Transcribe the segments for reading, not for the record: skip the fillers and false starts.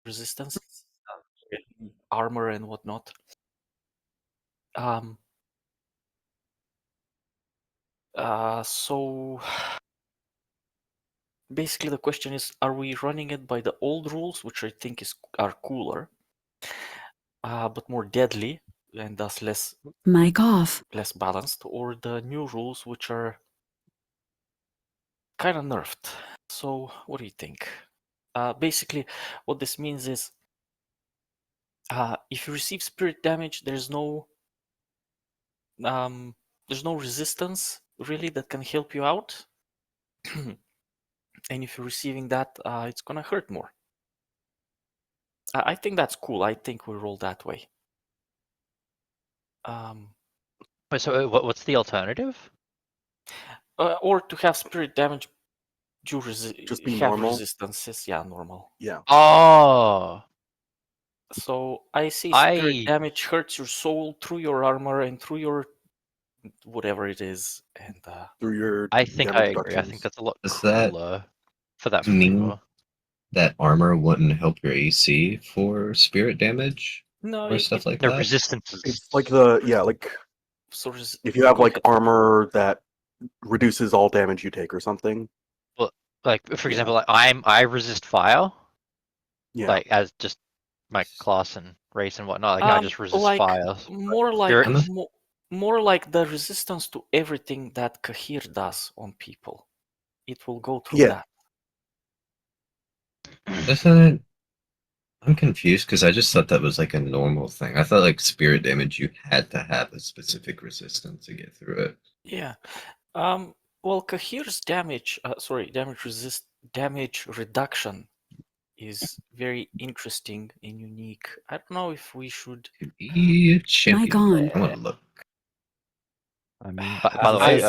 resistance, armor and whatnot. So basically the question is, are we running it by the old rules, which I think are cooler, but more deadly and thus less balanced, or the new rules, which are kind of nerfed? So what do you think? Basically, what this means is, if you receive spirit damage, there's no resistance really that can help you out. And if you're receiving that, it's gonna hurt more. I think that's cool. I think we roll that way. Wait, so what's the alternative? Or to have spirit damage, just be have normal resistances. Yeah, normal. Yeah. Oh. So I see spirit damage hurts your soul through your armor and through your whatever it is, and through your. I think I agree. I think that's a lot cooler for that mean flavor. That armor wouldn't help your AC for spirit damage? No, or stuff like the that? resistance is... It's like like so if you have like armor that reduces all damage you take or something. Well, like for example, like I resist fire. Yeah. Like as just my class and race and whatnot. Like I just resist fire. More like the resistance to everything that Kahir does on people. It will go through that. I'm confused because I just thought that was like a normal thing. I thought like spirit damage you had to have a specific resistance to get through it. Yeah. Well, Kahir's damage reduction is very interesting and unique. I don't know if we should be a champion. I want to look. I mean, by the way,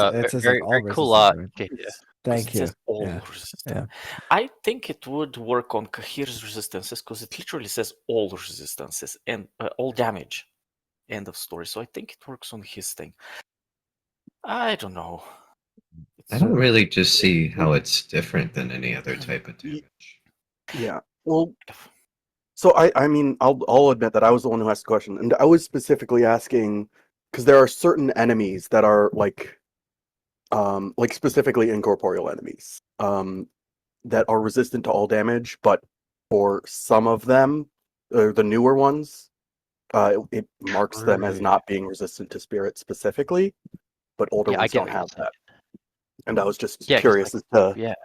very cool art. Thank you. Yeah. I think it would work on Kahir's resistances because it literally says all resistances and all damage. End of story. So I think it works on his thing. I don't know. I don't really just see how it's different than any other type of damage. Yeah. Well, so I mean, I'll admit that I was the one who asked the question, and I was specifically asking because there are certain enemies that are like specifically incorporeal enemies, that are resistant to all damage, but for some of them, the newer ones, it marks them as not being resistant to spirit specifically, but older ones don't have that. And I was just curious as to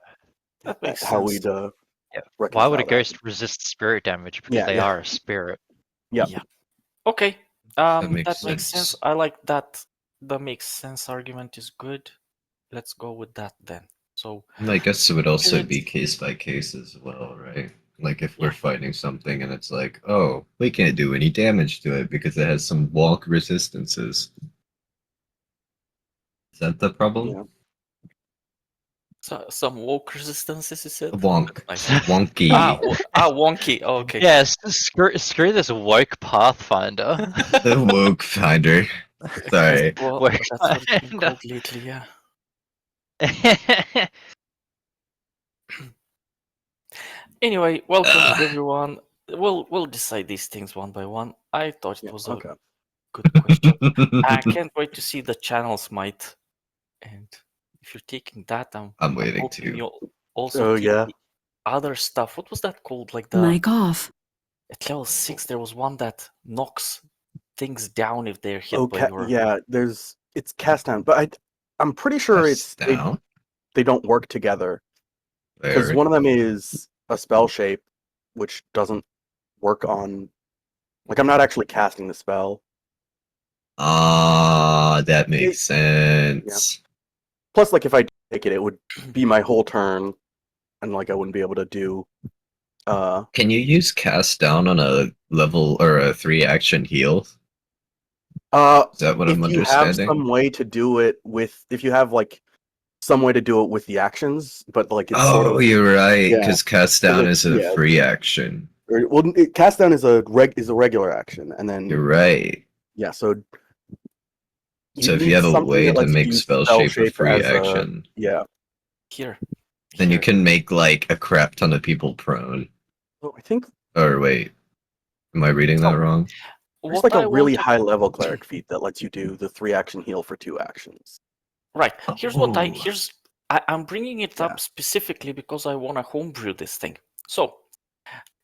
how we'd why would a ghost resist spirit damage? Because they are a spirit. Yeah. Okay. That makes sense. I like that. The makes sense argument is good. Let's go with that then. So I guess it would also be case by case as well, right? Like if we're fighting something and it's like, oh, we can't do any damage to it because it has some walk resistances. Is that the problem? Yeah. So, some walk resistances, you said? Wonky. Wonky. Oh, okay. Yes, screw this woke Pathfinder. The woke finder. Sorry. Well, that's what it's been called lately, yeah. Anyway, welcome everyone. We'll decide these things one by one. I thought it was a good question. I can't wait to see the channel smite. And if you're taking that, I'm waiting too. You'll also take the other stuff. What was that called? Like the at level 6, there was one that knocks things down if they're hit by your. It's cast down, but I'm pretty sure they don't work together because one of them is a spell shape, which doesn't work on. Like I'm not actually casting the spell. That makes sense. Yeah. Plus, like if I take it, it would be my whole turn, and like I wouldn't be able to do. Can you use cast down on a level or a 3-action heal? Is that what I'm understanding? If you have some way to do it if you have like some way to do it with the actions, but like it's sort of. You're right, because cast down is a free action. Well, cast down is a regular action, and then you're right. Yeah, so. So if you have a way to make spell shape a free action, here, then you can make like a crap ton of people prone. Well, I think Or wait, am I reading that Oh. wrong? There's What like a I really wanted- high level cleric feat that lets you do the 3-action heal for 2 actions. Right. Here's what Oh. I'm bringing it Yeah. up specifically because I want to homebrew this thing. So,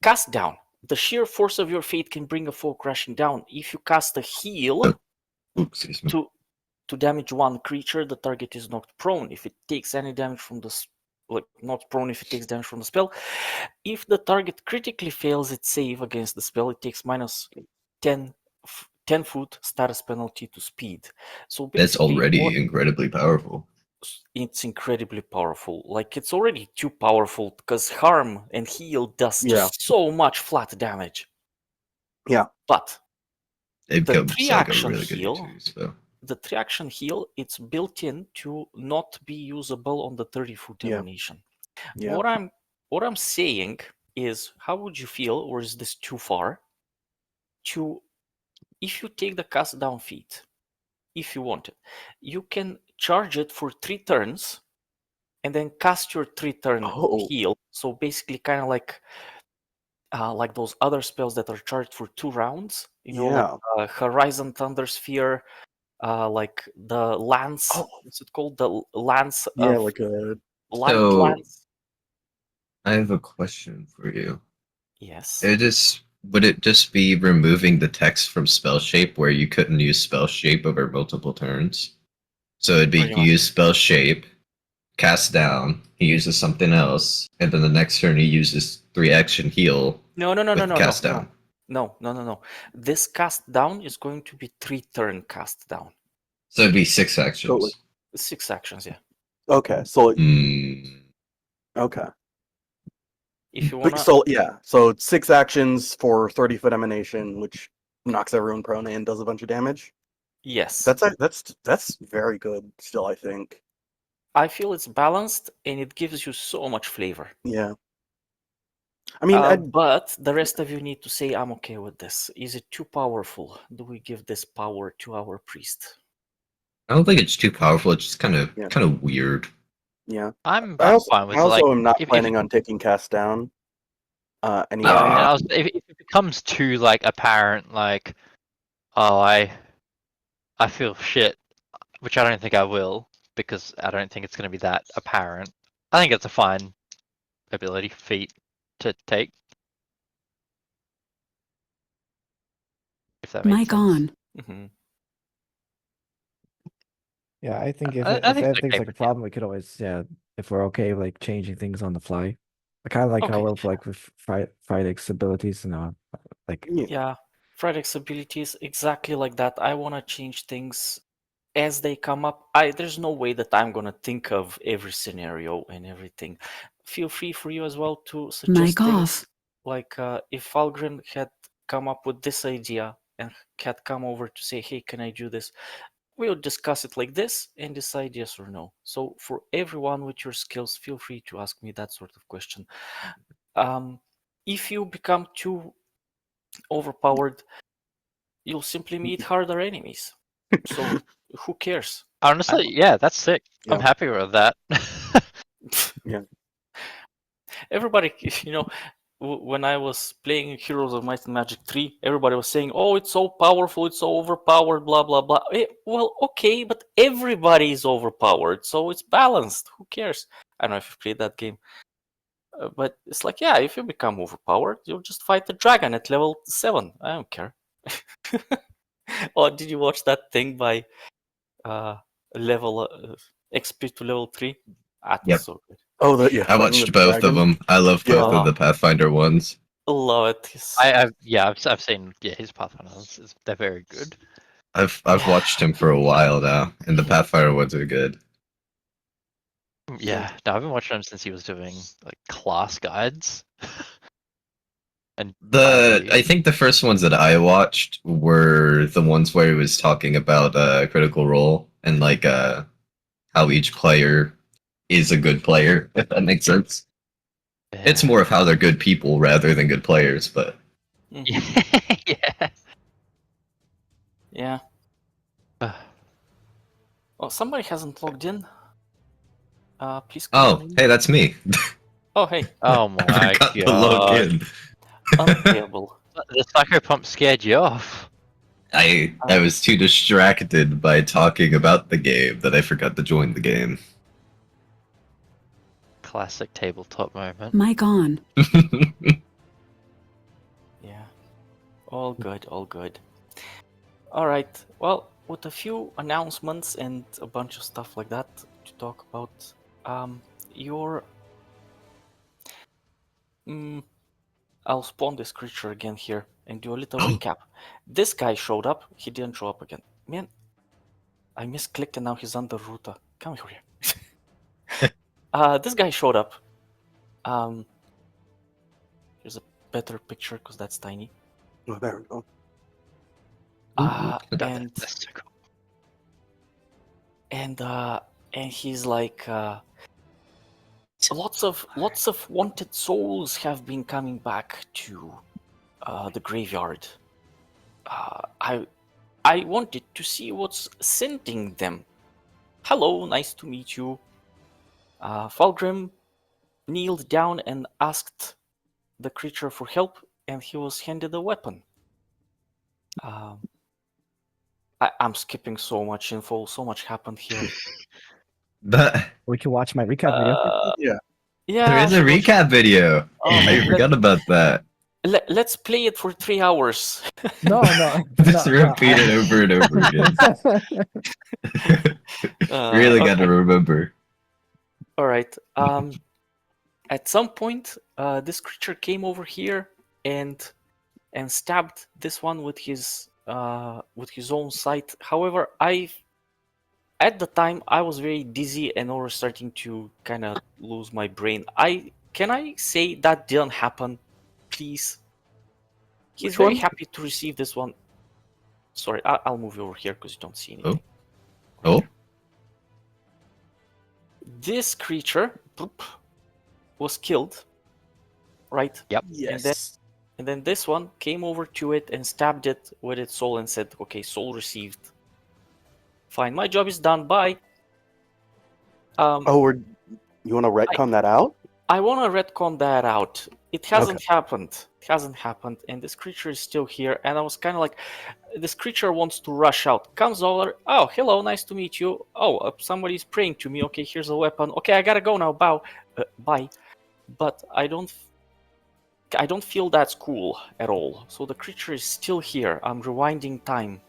cast down. The sheer force of your fate can bring a foe crashing down. If you cast a heal Oops, excuse me. to damage one creature, the target is knocked prone. If it takes any damage from not prone if it takes damage from the spell. If the target critically fails its save against the spell, it takes minus 10 foot status penalty to speed. So That's basically, already incredibly powerful. it's incredibly powerful. Like, it's already too powerful because harm and heal does Yeah. just so much flat damage. Yeah. But It the becomes like a 3-action really good heal, E2 spell. the 3-action heal, it's built in to not be usable on the 30-foot Yeah. emanation. Yeah. What I'm saying is, how would you feel, or is this too far, to, if you take the cast down feat, if you want it, you can charge it for 3 turns and then cast your 3-turn Oh. heal. So basically kind of like those other spells that are charged for 2 rounds, Yeah. like Horizon Thunder Sphere, like the Lance, Oh. what's it called? The Lance Yeah, of like a Light So- Lance. I have a question for you. Yes. Would it just be removing the text from spell shape where you couldn't use spell shape over multiple turns? So it'd be Pretty you much. use spell shape, cast down, he uses something else, and then the next turn he uses 3-action heal No, with cast down. No. This cast down is going to be 3-turn cast down. So it'd be 6 actions. like- 6 actions, yeah. Okay, so Hmm. okay. If you But wanna, so yeah, so 6 actions for 30-foot emanation, which knocks everyone prone and does a bunch of damage. yes. That's very good still, I think. I feel it's balanced and it gives you so much flavor. Yeah. I mean, But the rest of you need to say, I'm okay with this. Is it too powerful? Do we give this power to our priest? I don't think it's too powerful. It's just kind of Yeah. weird. yeah. I'm I also, fine with I also like am not if planning on taking cast down. Anyway. yeah, if it becomes too like apparent, like oh I feel shit, which I don't think I will because I don't think it's going to be that apparent. I think it's a fine ability feat to take. If that makes Mic sense. on. Mhm. Yeah, I think if I think it's everything's okay like a with you. problem, we could always if we're okay like changing things on the fly. I kind of like how Okay. well like with Friday's abilities, like Yeah, Frederick's ability is exactly like that. I want to change things as they come up. There's no way that I'm gonna think of every scenario and everything. Feel free for you as well to suggest Mic things. off. Like if Falgren had come up with this idea and had come over to say, "Hey, can I do this?" We'll discuss it like this and decide yes or no. So for everyone with your skills, feel free to ask me that sort of question. If you become too overpowered, you'll simply meet harder enemies. So who cares? Honestly, yeah, that's sick. I'm Yeah. happy with that. Everybody, when I was playing Heroes of Might and Magic 3, everybody was saying, "Oh, it's so powerful, it's so overpowered, blah blah blah." Well, okay, but everybody is overpowered, so it's balanced. Who cares? I don't know if you played that game, but it's like, yeah, if you become overpowered, you'll just fight the dragon at level 7. I don't care. Oh, did you watch that thing by level XP to level 3? That was Yep. so good. Oh, I fighting watched the both of dragon. them. I love both Yeah. of the Pathfinder ones. Love it. I've seen his Pathfinders. They're very good. I've watched him for a while now, and the Pathfinder ones are good. Yeah, no, I've been watching him since he was doing like class guides. And I think the first ones that I watched were the ones where he was talking about Critical Role and like how each player is a good player, if that makes sense. It's more of how they're good people rather than good players, but Mhm. yeah. Yeah. Oh, somebody hasn't logged in. Please come on oh, in. hey, that's me. Oh, hey. Oh I my forgot to log god. in. unplayable. The psycho pump scared you off. I was too distracted by talking about the game that I forgot to join the game. Classic tabletop moment. Mic on. Yeah. All good, all good. Alright, well, with a few announcements and a bunch of stuff like that to talk about, your... I'll spawn this creature again here and do a little recap. This guy showed up, he didn't show up again. Man, I misclicked and now he's under Ruta. Come here. This guy showed up. Here's a better picture because that's tiny. Oh, there we go. And That's so cool. and he's like, lots of wanted souls have been coming back to the graveyard. I wanted to see what's sending them. Hello, nice to meet you. Fulgrim kneeled down and asked the creature for help, and he was handed a weapon. I'm skipping so much info, so much happened here. But We can watch my recap video. Yeah, there is a recap video. I forgot about that. Let's play it for 3 hours. No. Just repeat it over and over again. Really got to remember. All right. At some point, this creature came over here and stabbed this one with his own scythe. However, at the time I was very dizzy and already starting to kind of lose my brain. Can I say that didn't happen, please? He's very happy to receive this one. Sorry, I'll move over here because you don't see anything. Oh. This creature was killed, right? Yep. Yes. And then this one came over to it and stabbed it with its soul and said, okay, soul received. Fine, my job is done, bye. You want to retcon that out? I want to retcon that out. It hasn't happened. It hasn't happened, and this creature is still here. And I was kind of like, this creature wants to rush out. Comes over. Oh, hello, nice to meet you. Oh, somebody's praying to me. Okay, here's a weapon. Okay, I gotta go now. Bye. But I don't feel that's cool at all. So the creature is still here. I'm rewinding time,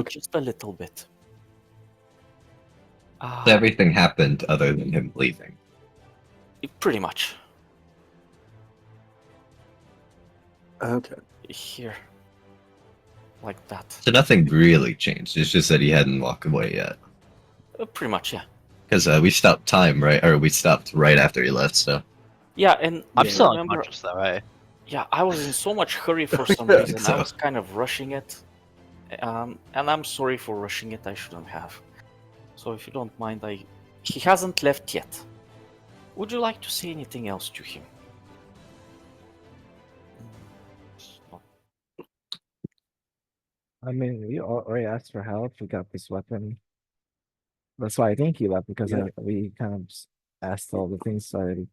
just a little bit. Everything happened other than him leaving. Pretty much. Okay. Here. Like that. So nothing really changed. It's just that he hadn't walked away yet. Pretty much, yeah. Because we stopped time, right? Or we stopped right after he left, so. Yeah, and I'm still remember, unconscious though, eh? yeah, I was in so much hurry for some Yeah, reason. so. I was kind of rushing it. And I'm sorry for rushing it. I shouldn't have. So if you don't mind, he hasn't left yet. Would you like to say anything else to him? I mean, we already asked for help. We got this weapon. That's why I think he left, because we kind of asked all the things already.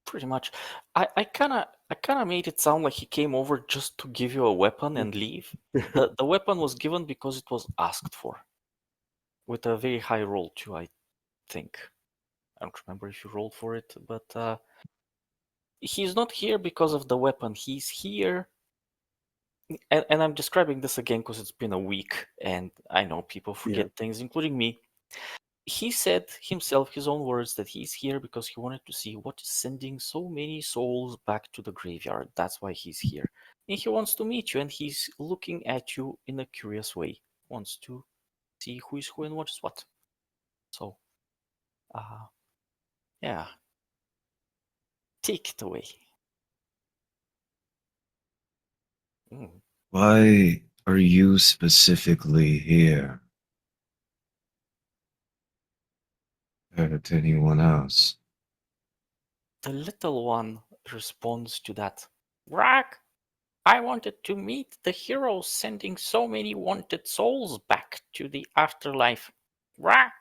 Pretty much. I kind of made it sound like he came over just to give you a weapon and leave. The weapon was given because it was asked for, with a very high roll too, I think. I don't remember if you rolled for it, but he's not here because of the weapon. He's here, and I'm describing this again because it's been a week, and I know people forget things, including me. He said himself, his own words, that he's here because he wanted to see what is sending so many souls back to the graveyard. That's why he's here. And he wants to meet you, and he's looking at you in a curious way. Wants to see who is who and what is what. So, yeah. Take it away. Why are you specifically here? Compared to anyone else? The little one responds to that. Rack, I wanted to meet the heroes sending so many wanted souls back to the afterlife. Rack.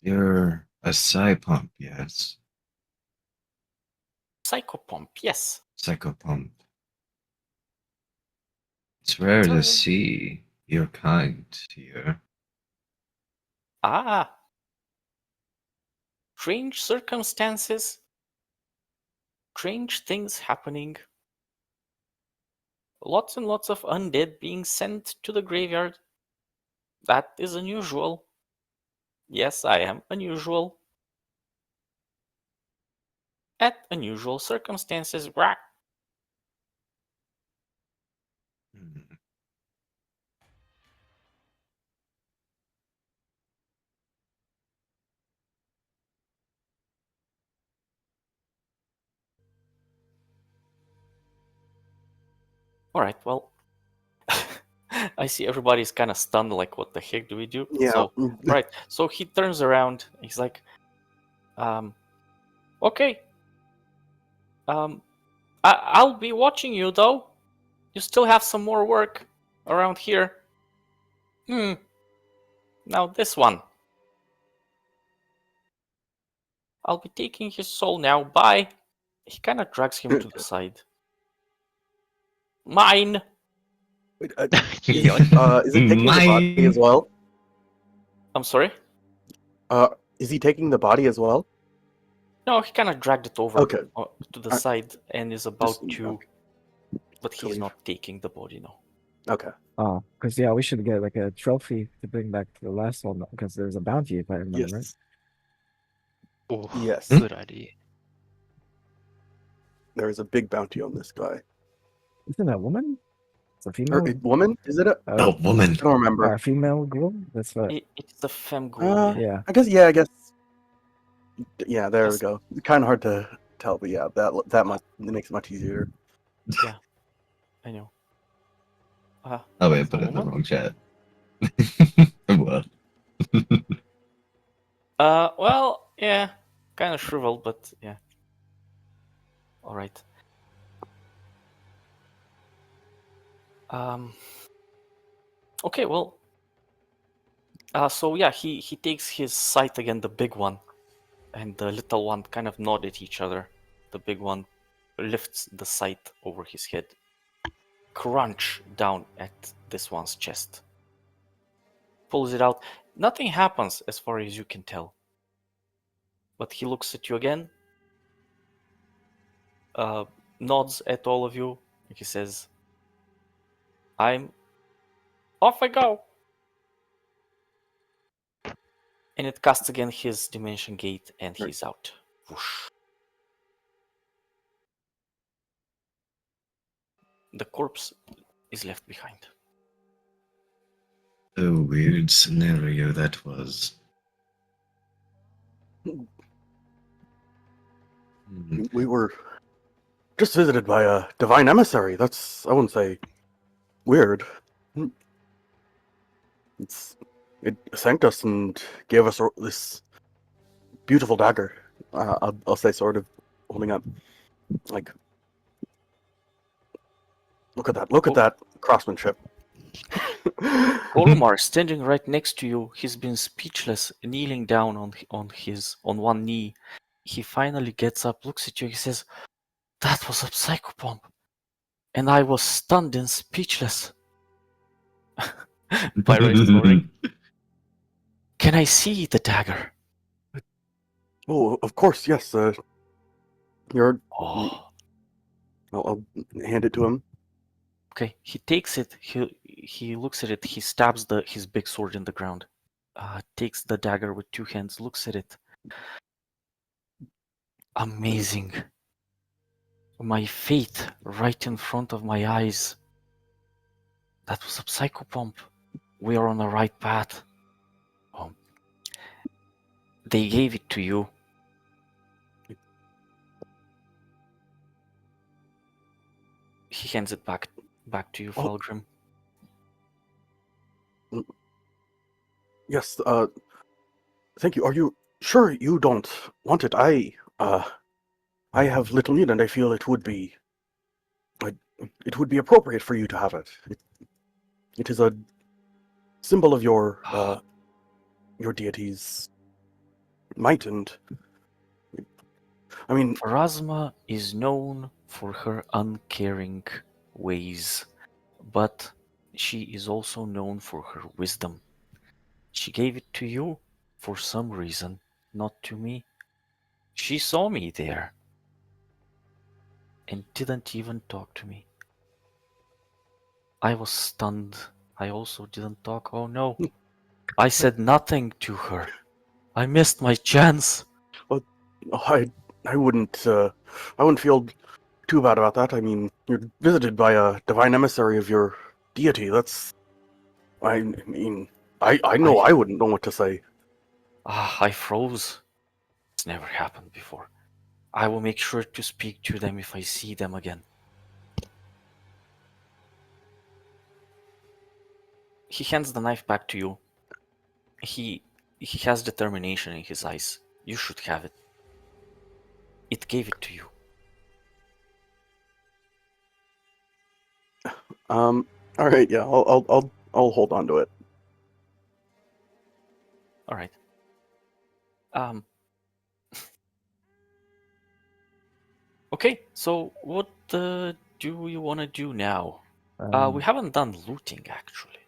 You're a psi pump, yes. psychopomp, yes. Psychopomp. It's rare to see your kind here. Ah. Strange circumstances. Strange things happening. Lots and lots of undead being sent to the graveyard. That is unusual. Yes, I am unusual. At unusual circumstances. Rah. Hmm. Alright, well. I see everybody's kind of stunned, like, what the heck do we do? Yeah. So, right. So he turns around. He's like, okay. I'll be watching you, though. You still have some more work around here. Now this one. I'll be taking his soul now. Bye. He kind of drags him to the side. Mine. Wait, Yoink. is it taking the body as well? I'm sorry? Is he taking the body as well? No, he kind of dragged it over Okay. to the side and is about to... okay. But To he's leave. not taking the body, no. Okay. Oh, because yeah, we should get like a trophy to bring back to the last one because there's a bounty if I remember Yes. right. Oh, Yes. good idea. There is a big bounty on this guy. Isn't that a woman? It's a Or female. a woman? Is it a? I Oh, woman. don't remember. A female girl. That's what. It's the femme ghoul, Yeah. I guess. Yeah. I guess. Yeah. There we Yes. go. Kind of hard to tell, but yeah, that makes it much easier. Yeah, I know. Oh wait, I that's put the it in the woman? wrong chat. What? Well, yeah, kind of shriveled, but yeah. All right. Okay, well. So yeah, he takes his sight again, the big one, and the little one kind of nod at each other. The big one lifts the sight over his head. Crunch down at this one's chest. Pulls it out. Nothing happens as far as you can tell. But he looks at you again, nods at all of you. He says, I'm off I go. And it casts again his dimension gate and he's out. Whoosh. The corpse is left behind. A weird scenario that was. We were just visited by a divine emissary. That's, I wouldn't say weird. It thanked us and gave us this beautiful dagger. I'll say, sort of holding up, like, look at that! Look at that craftsmanship. Olmar standing right next to you. He's been speechless, kneeling down on one knee. He finally gets up, looks at you. He says, "That was a psychopomp," and I was stunned and speechless. Pyro is snoring. Can I see the dagger? Oh, of course, yes. You're. Oh, I'll hand it to him. okay. He takes it. He looks at it. He stabs his big sword in the ground. Takes the dagger with two hands. Looks at it. Amazing. My fate right in front of my eyes. That was a psychopomp. We are on the right path. Oh. They gave it to you. He hands it back to you, Falgrim. Yes. Thank you. Are you sure you don't want it? I have little need, and I feel it would be appropriate for you to have it. It is a symbol of your deity's might, and I mean, Pharasma is known for her uncaring ways, but she is also known for her wisdom. She gave it to you for some reason, not to me. She saw me there and didn't even talk to me. I was stunned. I also didn't talk. Oh no. I said nothing to her. I missed my chance. I wouldn't feel too bad about that. I mean, you're visited by a divine emissary of your deity. I mean, I know I wouldn't know what to say. I froze. It's never happened before. I will make sure to speak to them if I see them again. He hands the knife back to you. He has determination in his eyes. You should have it. It gave it to you. All right, yeah, I'll hold on to it. All right. Okay, so what do you want to do now? We haven't done looting, actually,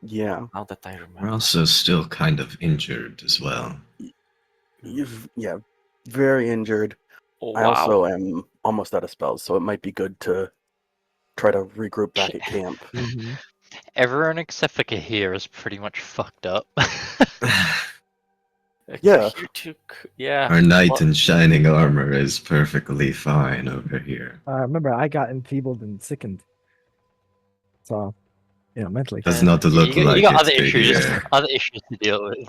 Yeah, now that I We're remember. also still kind of injured as well. yeah, very injured. Oh, I wow. also am almost out of spells, so it might be good to try to regroup back at camp. Everyone except for Kahir is pretty much fucked up. Yeah. You took, yeah. Our knight Well, in shining armor is perfectly fine over here. Remember, I got enfeebled and sickened. So, mentally. Does And not you look like got it, other issues, Kahir. other issues to deal with.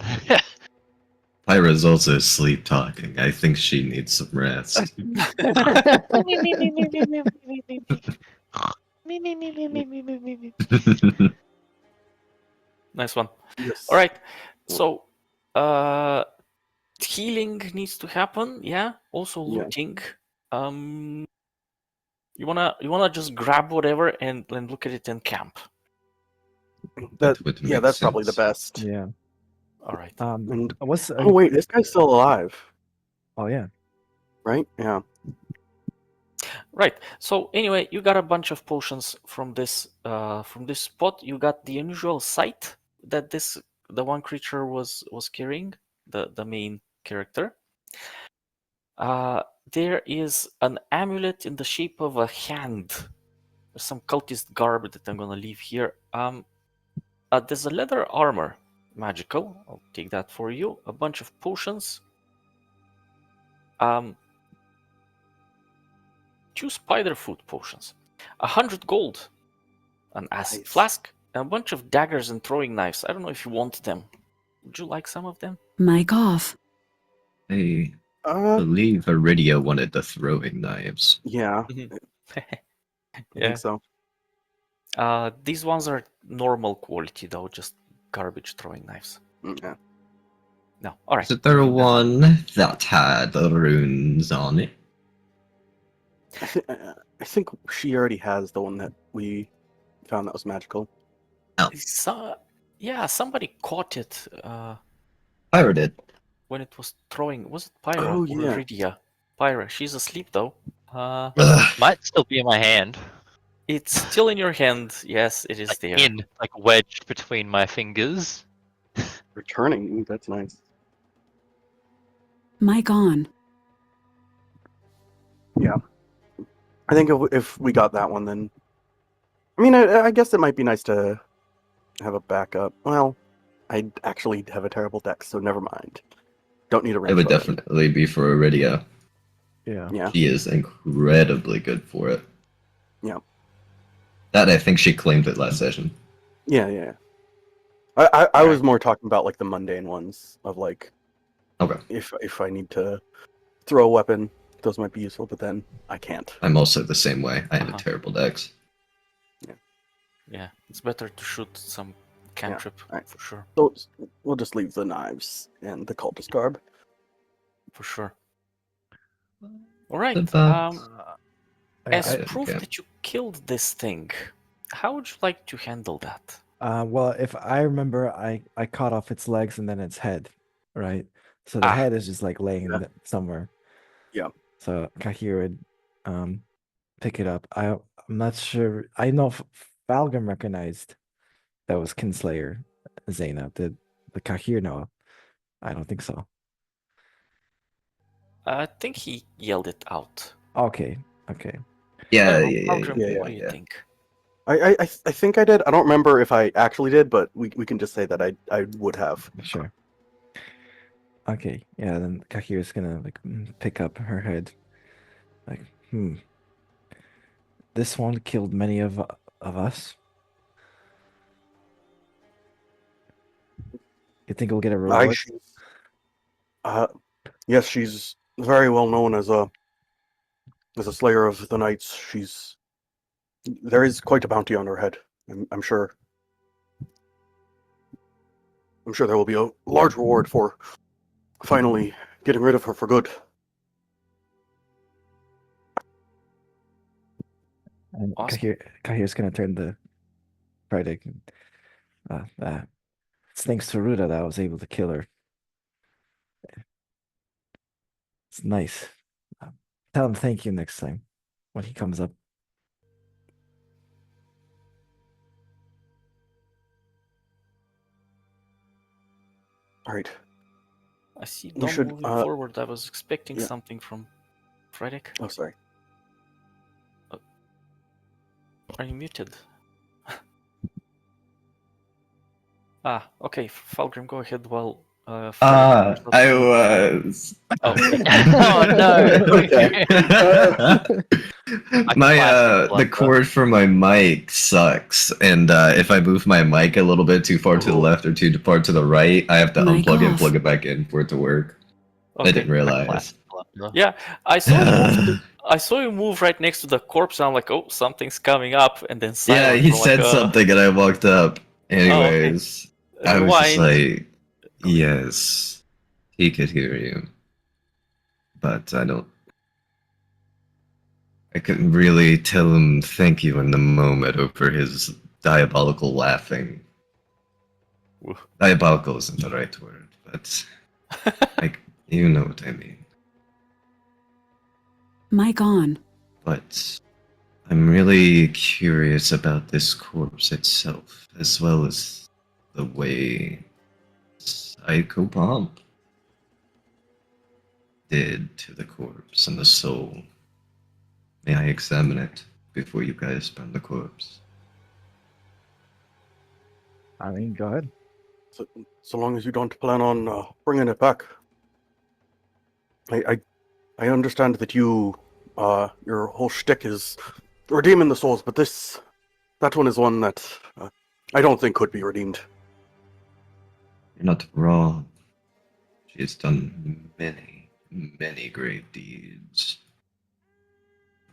Pyra's also sleep talking. I think she needs some rest. nice one. Yes. All right. So, healing needs to happen. Yeah. Also Yeah. looting. You wanna just grab whatever and look at it in camp. That would yeah, make that's probably the sense. best. Yeah. All right. And What's oh wait, this guy's still alive, Oh yeah. right? Yeah. Right. So anyway, you got a bunch of potions from this spot. You got the unusual sight that the one creature was carrying, the main character. There is an amulet in the shape of a hand. There's some cultist garb that I'm gonna leave here. There's a leather armor, magical. I'll take that for you. A bunch of potions. 2 spider food potions. 100 gold. An acid Nice. flask. And a bunch of daggers and throwing knives. I don't know if you want them. Would you like some of them? Mic off. I Uh, believe Iridia wanted the throwing knives. yeah, I Yeah. think so. These ones are normal quality though, just garbage throwing knives. Yeah. No. All right. Is there one that had runes on it? I think she already has the one that we found that was magical. Yeah, somebody caught it Pyra did. when it was throwing. Was it Pyra Oh, or yeah. Iridia? Pyra. She's asleep though. Ugh. Might still be in my hand. It's still in your hand. Yes, it is Like there. like wedged between my fingers. Returning. Ooh, that's nice. Mic on. I think if we got that one, then I mean, I guess it might be nice to have a backup. Well, I actually have a terrible deck, so never mind. Don't need a It range would weapon. definitely be for Iridia. Yeah. Yeah. She is incredibly good for it. Yeah. That I think she claimed it last session. Yeah. I was more talking about like the mundane ones of like, Okay. if I need to throw a weapon, those might be useful, but then I can't. I'm also the same way. I have Uh-huh. a terrible dex. Yeah, it's better to shoot some cantrip alright. for sure. So we'll just leave the knives and the cultist garb. For sure. All right. But- As I- proof okay. that you killed this thing, how would you like to handle that? Well, if I remember, I cut off its legs and then its head, right? So the Ah. head is just like laying Yeah. somewhere. Yeah. So Kahir would pick it up. I'm not sure. I know Falgrim recognized that was Kinslayer Zaina. Did the Kahir know? I don't think so. I think he yelled it out. Okay. Okay. Yeah, Malcolm, yeah, what do you yeah. think? I think I did. I don't remember if I actually did, but we can just say that I would have. Sure. Okay. Yeah. Then Kahir is gonna like pick up her head. Like, this one killed many of us. You think we'll get a I, reward? she's, yes, she's very well known as a slayer of the knights. There is quite a bounty on her head. I'm sure. I'm sure there will be a large reward for finally getting rid of her for good. And Awesome. Kahir's gonna turn the Friday. It's thanks to Ruda that I was able to kill her. It's nice. Tell him thank you next time when he comes up. All right. I see You Dom should, moving forward. I was expecting yeah. something from Frederick. Oh, sorry. Are you muted? Okay. Falgrim, go ahead while Frederick figures out I the- was. Oh, Oh no! Okay. My classic the blunder. cord for my mic sucks, and if I move my mic a little bit too far to the left or too far to the right, I have to Mic unplug it and off. plug it back in for it to work. I okay. didn't A realize. classic blunder. Yeah, I saw you move. I saw you move right next to the corpse. And I'm like, oh, something's coming up, and then Yeah, silence. he I'm said like, something, and I walked up. Anyways, I was just Rewind. like, yes, he could hear you, but I don't. I couldn't really tell him thank you in the moment over his diabolical laughing. Woof. Diabolical isn't the right word, but like you know what I mean. Mic on. But I'm really curious about this corpse itself, as well as the way Psycho Bomb did to the corpse and the soul. May I examine it before you guys burn the corpse? I mean, go ahead. So long as you don't plan on bringing it back. I understand that your whole shtick is redeeming the souls, but that one is one that I don't think could be redeemed. You're not wrong. She has done many, many great deeds.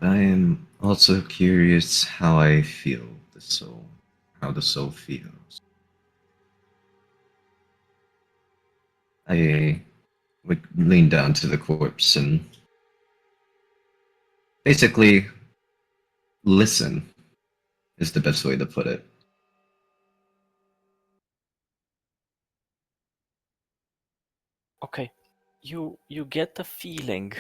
I am also curious how I feel the soul, how the soul feels. I would lean down to the corpse and basically listen is the best way to put it. Okay, you get the feeling.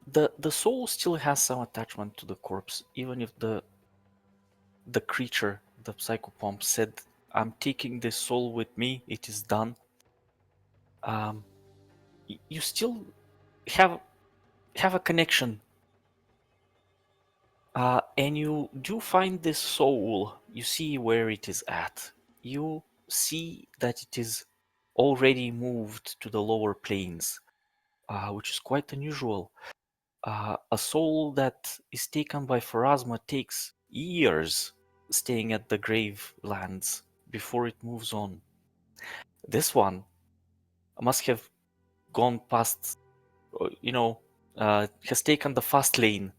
The soul still has some attachment to the corpse, even if the creature, the psychopomp, said, "I'm taking this soul with me. It is done." You still have a connection, and you do find this soul. You see where it is at. You see that it is already moved to the lower planes, which is quite unusual. A soul that is taken by Pharasma takes years staying at the grave lands before it moves on. This one must have gone past, has taken the fast lane,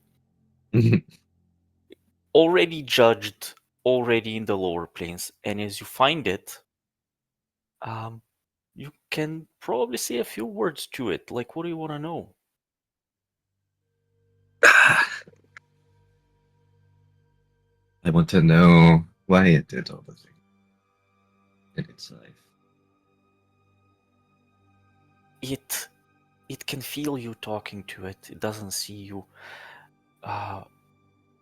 already judged, already in the lower planes. And as you find it, you can probably say a few words to it. Like, what do you want to know? I want to know why it did all the things in its life. it can feel you talking to it. It doesn't see you.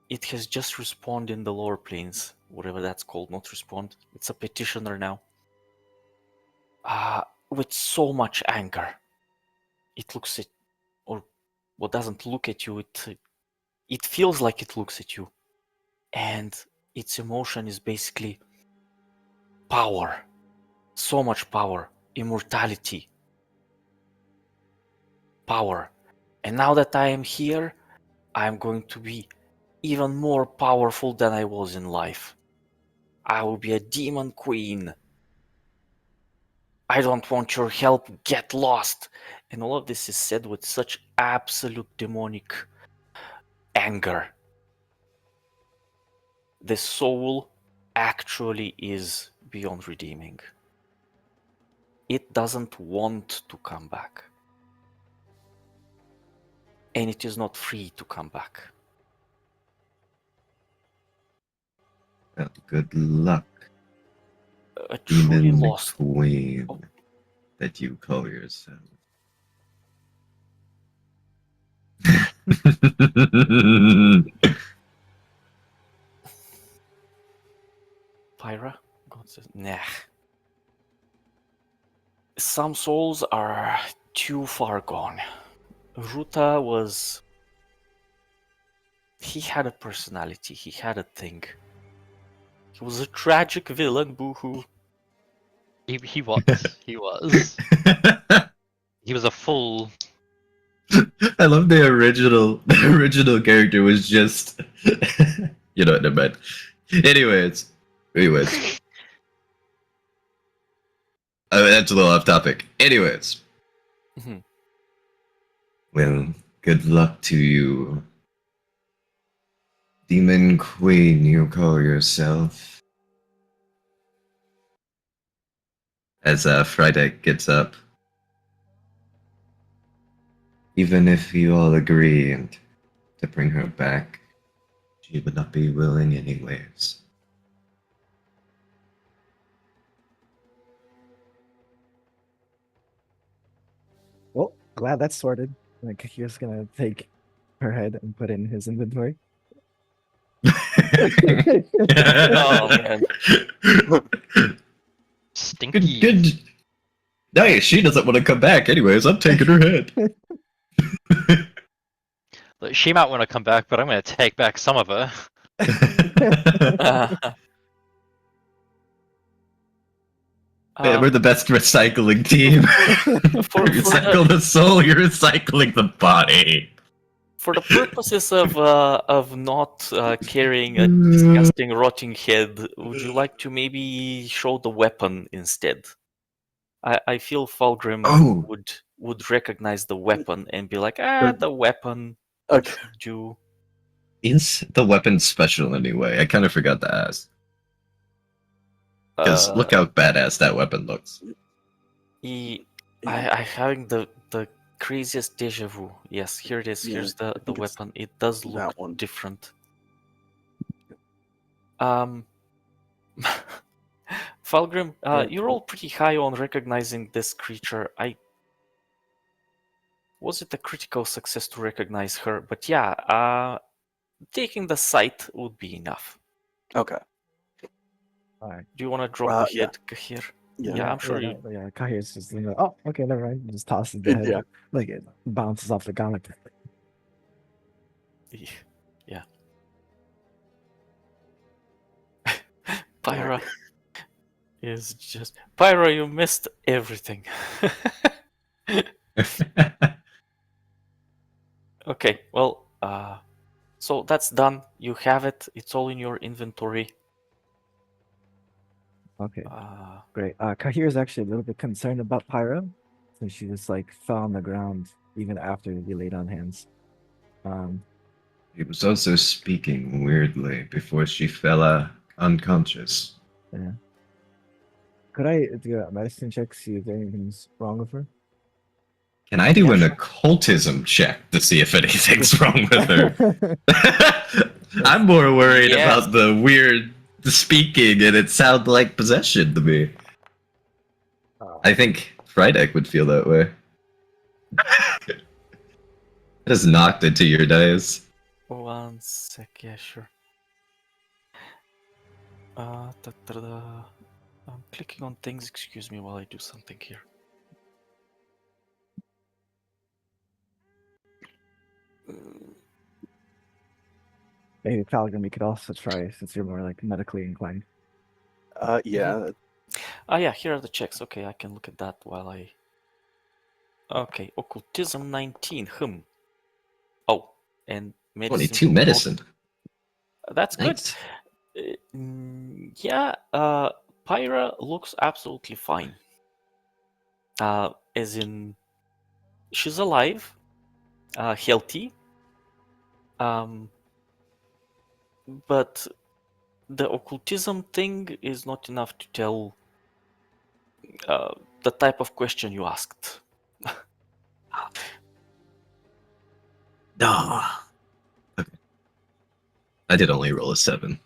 It has just respawned in the lower planes, whatever that's called. Not respawned. It's a petitioner now. With so much anger. It looks at, or what doesn't look at you. It feels like it looks at you, and its emotion is basically power. So much power, immortality, power. And now that I am here, I am going to be even more powerful than I was in life. I will be a demon queen. I don't want your help, get lost. And all of this is said with such absolute demonic anger. The soul actually is beyond redeeming. It doesn't want to come back. And it is not free to come back. Well, good luck, A truly demon lost. queen Oh. that you call yourself. Pyra? God says, nah. Some souls are too far gone. Ruta was... He had a personality, he had a thing. He was a tragic villain, boo-hoo. He was. He was. He was a fool. I love the original. The original character was just, you know, never mind. Anyways. That's a little off topic. Anyways. Mhm. Well, good luck to you, demon queen. You call yourself. As Friday gets up. Even if you all agree and to bring her back, she would not be willing anyways. Well, glad that's sorted. Like, he's gonna take her head and put it in his inventory. Oh, man. Stinky. Good. Nice. She doesn't want to come back anyways. I'm taking her head. Look, she might want to come back, but I'm going to take back some of her. We're the best recycling team. You recycle the soul, you're recycling the body. For the purposes of not carrying a disgusting rotting head, would you like to maybe show the weapon instead? I feel Fulgrim Oh. would recognize the weapon and be like, the weapon. Okay. Do Is the weapon special anyway? I kind of forgot to ask. Because look how badass that weapon looks. I having the craziest deja vu. Yes, here it is. Yeah, Here's the think it's weapon. It does look that one. different. Fulgrim, you roll pretty high on recognizing this creature. Was it a critical success to recognize her? But yeah, taking the sight would be enough. Okay. Alright. Do you want to drop the yeah. head, Kahir? Yeah. Yeah, I'm sure you. Yeah, Kahir's just like, oh, okay, never mind. Just tosses the head. Yeah. Like, it bounces off the garlic. Yeah. Pyra is just... Pyra, you missed everything. Okay, well, so that's done. You have it. It's all in your inventory. Okay, great. Kahir is actually a little bit concerned about Pyra, since she just like fell on the ground even after we laid on hands. He was also speaking weirdly before she fell unconscious. Yeah. Could I do a medicine check, see if anything's wrong with her? Can I do Yeah, an sure. occultism check to see if anything's wrong with her? I'm more worried Yes. about the weird speaking, and it sounded like possession to me. I think Frydek would feel that way. Just knocked it to your dice. 1 sec, yeah, sure. Da. I'm clicking on things, excuse me while I do something here. Maybe Falcon, we could also try since you're more like medically inclined. Yeah. Yeah, here are the checks. Okay, I can look at that while I... Okay, occultism 19, Oh, and medicine... 22 medicine. That's good. Nice. Yeah, Pyra looks absolutely fine. As in, she's alive, healthy, but the occultism thing is not enough to tell the type of question you asked. Nah. Okay. I did only roll a 7.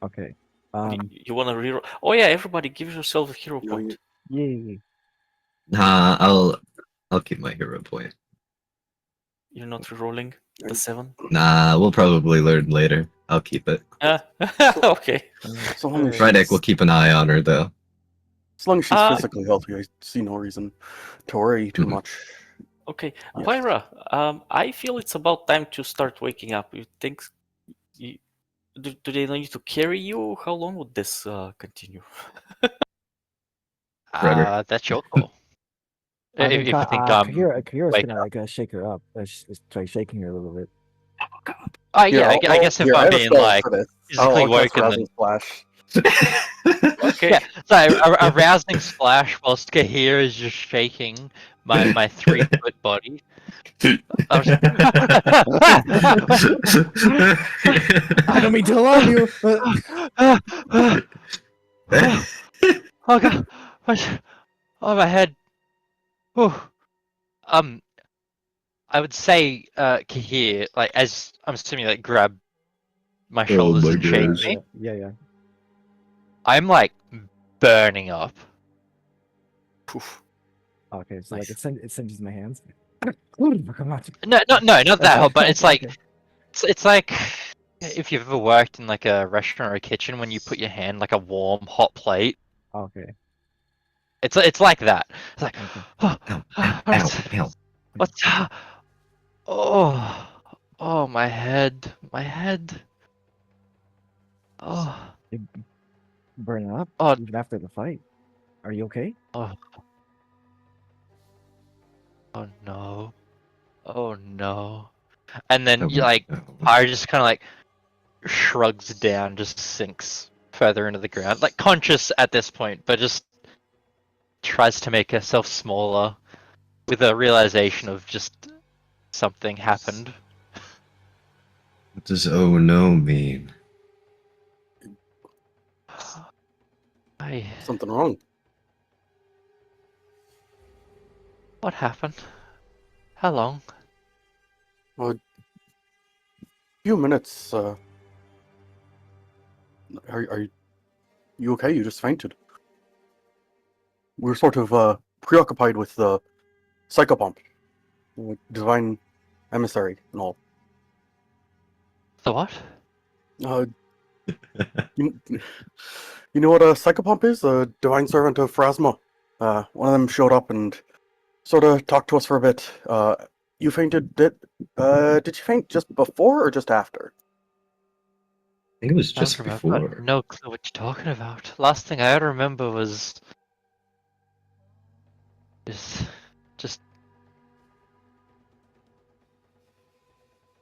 Okay. You want to reroll? Oh yeah, everybody, give yourself a hero No, point. Yay. Nah, I'll keep my hero point. You're not rerolling the 7? Nah, we'll probably learn later. I'll keep it. Okay. So long as Rydek she's, will keep an eye on her, though. as long as she's Uh, physically healthy, I see no reason to worry too Mhm. much. Okay, Yes. Pyra, I feel it's about time to start waking up. You think... do they need to carry you? How long would this continue? Forever. That's your call. I mean, If you think I'm Kahira's wake gonna like shake her up. Just try shaking her a little bit. yeah, I guess if here, I I'm have a being spell like for this. physically I'll cast woken, Rousing then Splash. Okay. yeah. So a rousing splash whilst Kahir is just shaking my 3-foot body. I was I don't mean to alarm you, but oh god, oh my head. Whew. I would say Kahir, like as I'm assuming, like grab my shoulders my and shake gosh. me. yeah. I'm like burning up. Poof. Okay, so like Nice. it singes my hands. No, not that whole, but it's like Okay. it's like if you've ever worked in like a restaurant or a kitchen when you put your hand like a warm hot plate. Okay. It's like that. It's like Okay. oh, Ow, ow, ow. what's oh my head. Oh You burn up oh even after the fight. Are you okay? oh oh no. Oh no. And then you like fire just kinda like shrugs down, just sinks further into the ground. Like conscious at this point, but just tries to make herself smaller with a realization of just something happened. What does oh no mean? Something wrong. What happened? How long? A few minutes. Are you okay? You just fainted. We were sort of preoccupied with the psychopomp, divine emissary, and all. The what? Uh, you, you know what a psychopomp is? A divine servant of Phrasma. One of them showed up and sort of talked to us for a bit. You fainted. Did you faint just before or just after? I think it was I don't just remember. I've got before. no clue what you're talking about. Last thing I remember was just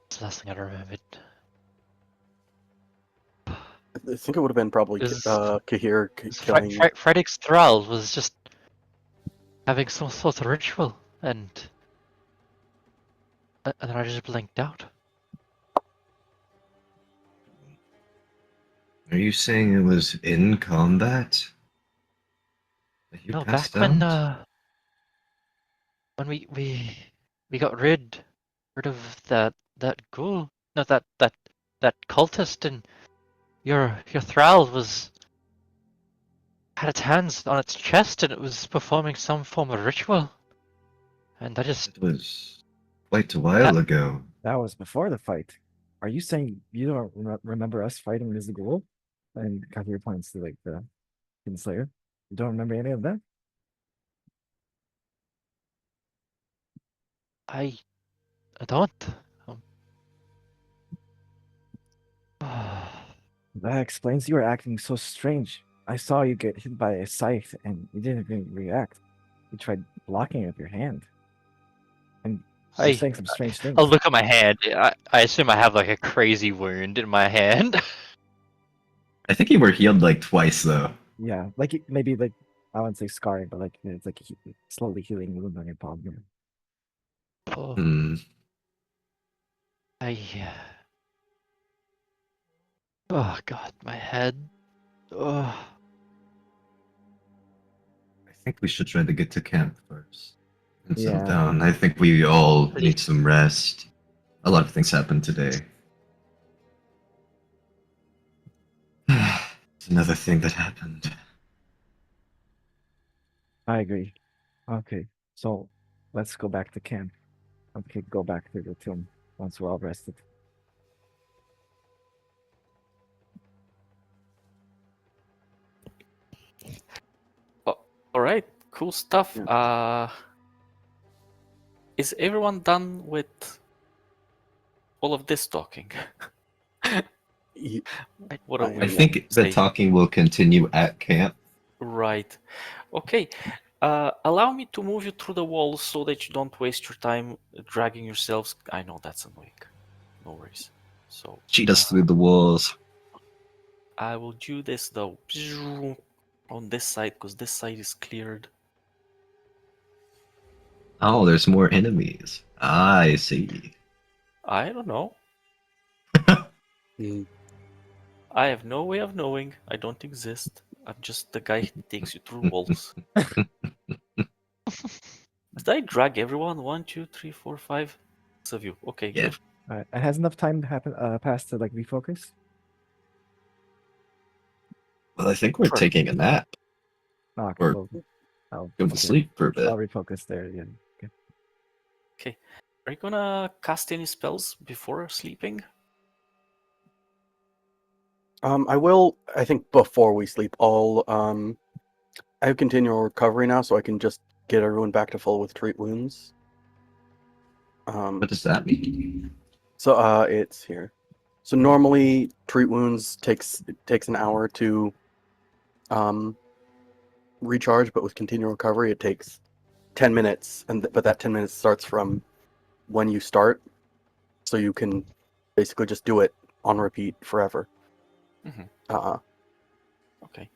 it's the last thing I remembered. I think it would have been probably Is Kahir killing. Frederick's thrall was just having some sort of ritual, and then I just blinked out. Are you saying it was in combat? That you No, passed back out? when we got rid of that ghoul, no that cultist, and your thrall was had its hands on its chest and it was performing some form of ritual. And I just It was quite a while ago. That was before the fight. Are you saying you don't remember us fighting this ghoul? And Kakir points to like the Kinslayer. You don't remember any of that? I don't. That explains you were acting so strange. I saw you get hit by a scythe and you didn't even react. You tried blocking it with your hand. And you're saying some strange things. I'll look at my hand. I assume I have like a crazy wound in my hand. I think you were healed like twice though. Yeah, like maybe like I wouldn't say scarring, but like it's like slowly healing wound on your palm. Oh, Hmm. oh god, my head. Oh. I think we should try to get to camp first and settle Yeah. down. I think we all need some rest. A lot of things happened today. It's another thing that happened. I agree. Okay, so let's go back to camp. Okay, go back to the tomb once we're all rested. All right, cool stuff. Yeah. Is everyone done with all of this talking? What are I we I think the saying? talking will continue at camp. Right. Okay. Allow me to move you through the walls so that you don't waste your time dragging yourselves. I know that's annoying. No worries. So Cheat us through the walls. I will do this though on this side because this side is cleared. Oh, there's more enemies. I see. I don't know. Mm. I have no way of knowing. I don't exist. I'm just the guy who takes you through walls. Did I drag everyone? 1, 2, 3, 4, 5. 6 of you. Okay, Yeah. good. It has enough time to happen pass to like refocus. Well, I think we're Sure. taking a nap. Oh, okay, Or well, I'll go to sleep for a bit. I'll refocus there again. Okay. Okay. Are you gonna cast any spells before sleeping? I will. I think before we sleep, I have continual recovery now, so I can just get everyone back to full with treat wounds. What does that mean? So it's here. So normally treat wounds takes an hour to recharge, but with continual recovery it takes 10 minutes, but that 10 minutes starts from when you start, so you can basically just do it on repeat forever. Mhm. Okay.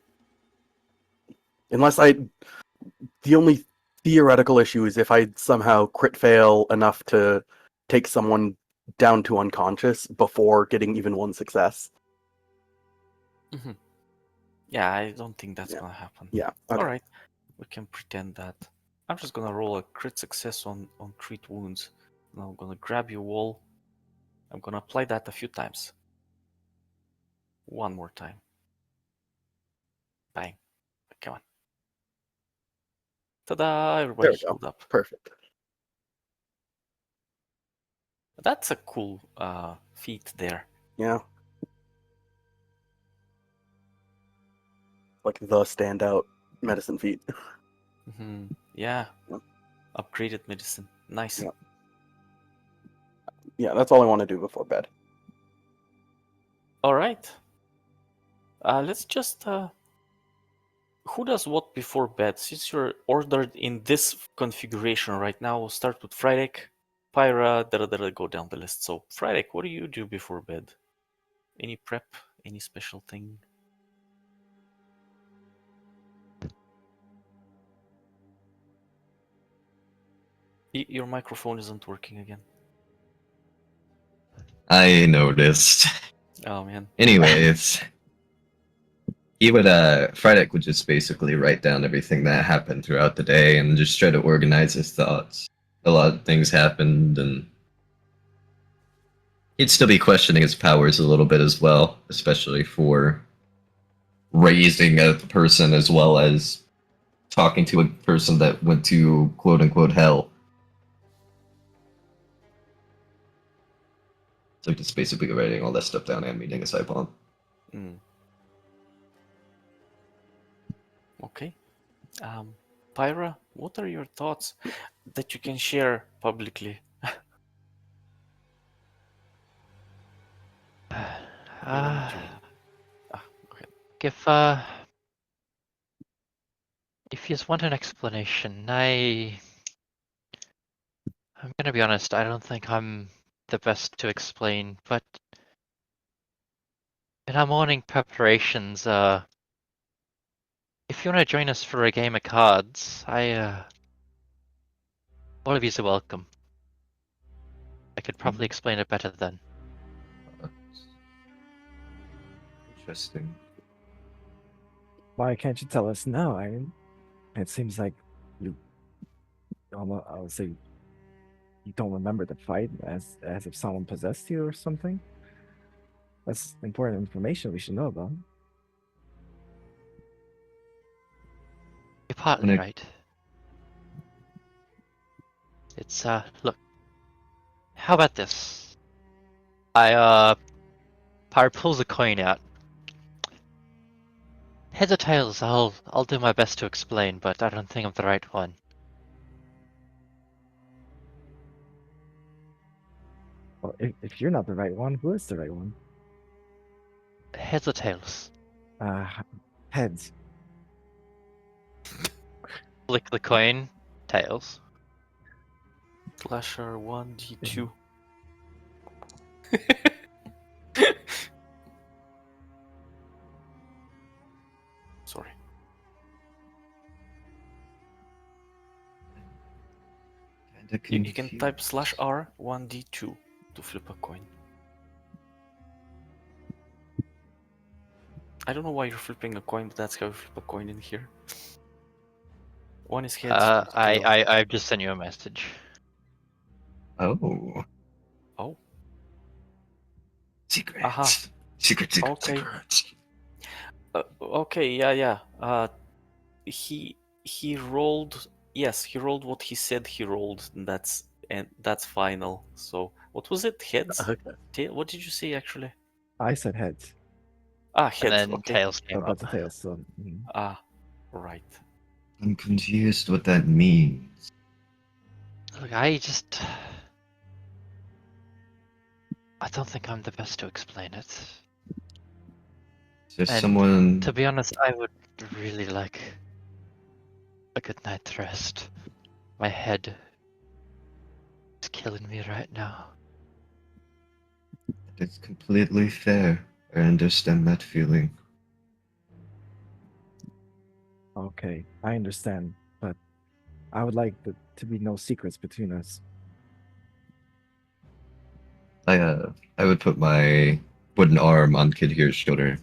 Unless the only theoretical issue is if I somehow crit fail enough to take someone down to unconscious before getting even one success. Yeah, I don't think that's Yeah. gonna happen. Yeah. Okay. All right. We can pretend that. I'm just gonna roll a crit success on treat wounds. And I'm gonna grab your wall. I'm gonna apply that a few times. One more time. Bang. Come on. Ta-da! Everybody There we go. healed up. Perfect. That's a cool feat there. Yeah. Like the standout medicine feat. Yeah. Yep. Upgraded medicine. Nice. Yep. Yeah, that's all I want to do before bed. All right. Let's just. Who does what before bed? Since you're ordered in this configuration right now, we'll start with Frydek, Pyra, go down the list. So, Frydek, what do you do before bed? Any prep? Any special thing? Your microphone isn't working again. I noticed. Oh man. Anyways, Frydek would just basically write down everything that happened throughout the day and just try to organize his thoughts. A lot of things happened, and he'd still be questioning his powers a little bit as well, especially for raising a person as well as talking to a person that went to quote unquote hell. So just basically writing all that stuff down and meeting a Saipon. Mm. Okay. Pyra, what are your thoughts that you can share publicly? Uh, Go ahead. if you just want an explanation, I'm gonna be honest, I don't think I'm the best to explain, but in our morning preparations, if you want to join us for a game of cards, all of you are welcome. I could probably explain it better then. Interesting. Why can't you tell us now? It seems like you almost, I would say, you don't remember the fight as if someone possessed you or something. That's important information we should know about. You're partly Nick. right. It's look. How about this? Pyre pulls a coin out. Heads or tails, I'll do my best to explain, but I don't think I'm the right one. Well, if you're not the right one, who is the right one? Heads or tails? Heads. Flick the coin. Tails. Slasher 1d2. Sorry. You can type /R 1d2 to flip a coin. I don't know why you're flipping a coin, but that's how you flip a coin in here. One is heads. two is tails. I've just sent you a message. Oh. Oh. Secrets. Aha. Secrets. Okay. Okay, yeah. He rolled. Yes, he rolled what he said he rolled. And that's final. So what was it? Heads? Okay. Tail? What did you say actually? I said heads. Heads. And then Okay. tails came But up. the tails. So, Right. I'm confused what that means. Look, I don't think I'm the best to explain it. Is there And someone... To be honest, I would really like a good night's rest. My head is killing me right now. It's completely fair. I understand that feeling. okay, I understand, but I would like to be no secrets between us. I would put my wooden arm on Kid Here's shoulder.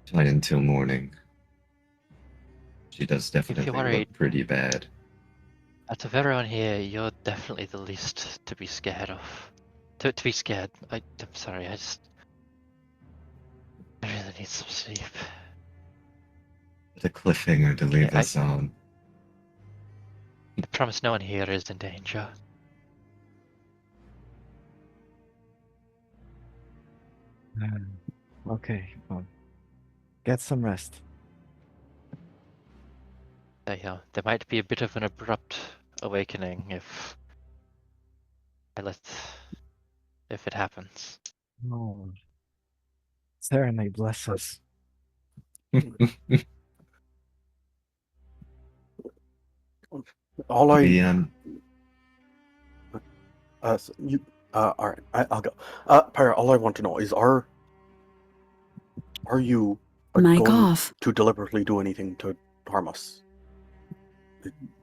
Tied until morning. She does definitely worried- look pretty bad. Out of everyone here, you're definitely the least to be scared of. To be scared. I'm sorry, I really need some sleep. What a cliffhanger to leave us on. I promise no one here is in danger. Okay, well, get some rest. There might be a bit of an abrupt awakening if it happens. Oh, Serenade bless us. All I The, so you all right, I'll go. Pyra, all I want to know is are you Mic going off. to deliberately do anything to harm us?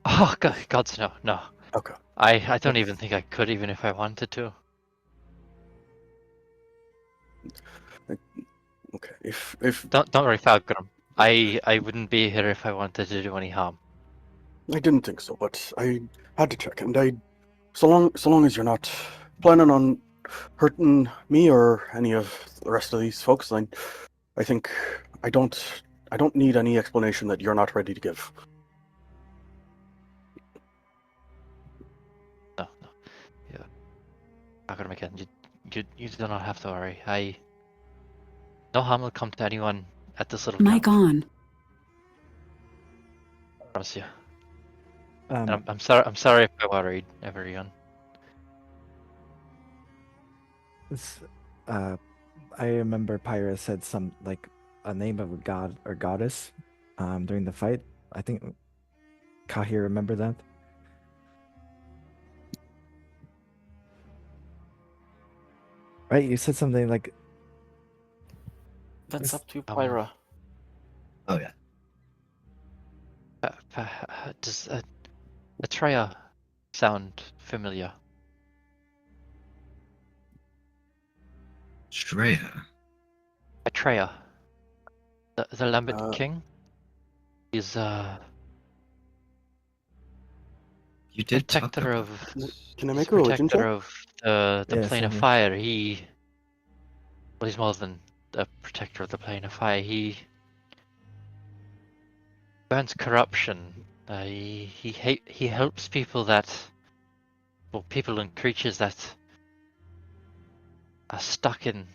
Oh God, no. Okay. I don't even think I could, even if I wanted to. Okay. If Don't worry, Falcon. I wouldn't be here if I wanted to do any harm. I didn't think so, but I had to check, and so long as you're not planning on hurting me or any of the rest of these folks, I I think I don't need any explanation that you're not ready to give. No. Yeah. Again, you do not have to worry. No harm will come to anyone at this little Mic camp. on. I promise you. And Um, I'm sorry if I worried everyone. this, I remember Pyra said some like a name of a god or goddess during the fight. I think Kahir remember that. Right? You said something like That's Yes. up to you, Pyra. Oh yeah. Does Atreya sound familiar? Straya. Atreya, the Lambent Uh, King, is You did talk protector about of that. can I he's make a religion protector check? of the Yes, plane of certainly. fire. He's more than a protector of the plane of fire. He burns corruption. He helps people people and creatures that are stuck in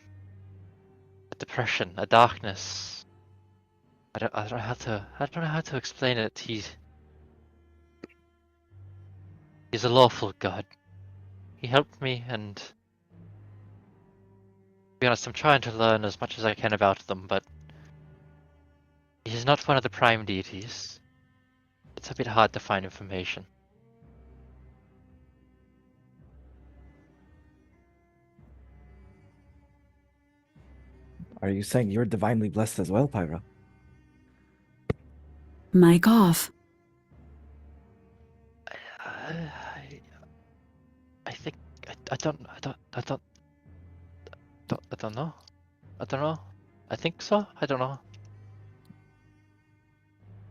a depression, a darkness. I don't know how to explain it. He's a lawful god. He helped me, and to be honest, I'm trying to learn as much as I can about them, but he's not one of the prime deities. It's a bit hard to find information. Are you saying you're divinely blessed as well, Pyra? Mic off. I think I don't know. I don't know. I think so. I don't know.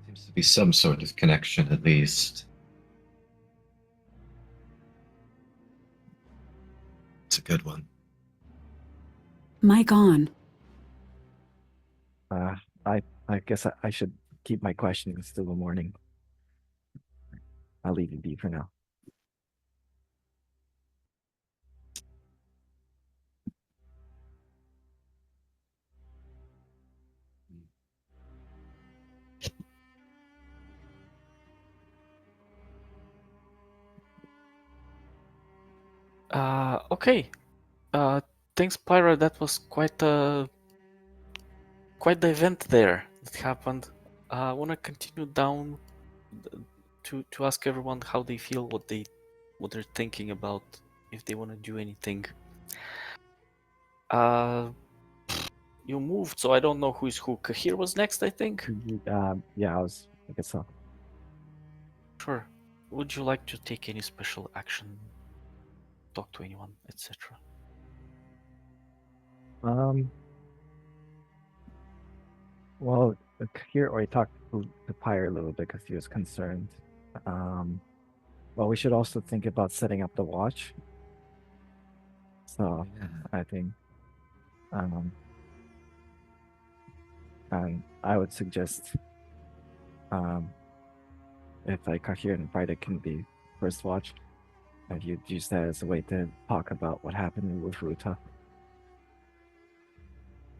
Seems to be some sort of connection, at least. It's a good one. Mic on. I guess I should keep my questions till the morning. I'll leave you be for now. Okay. Thanks, Pyra. That was quite the event there that happened. I want to continue down to ask everyone how they feel, what they're thinking about, if they want to do anything. You moved, so I don't know who is who. Kahir was next, I think. Yeah, I guess so. Sure. Would you like to take any special action? Talk to anyone, etc. Well, here I talked to Pyre a little bit because he was concerned. Well, we should also think about setting up the watch. So Yeah. I think, and I would suggest, if like Kahir and Friday can be first watch, if you'd use that as a way to talk about what happened with Ruta.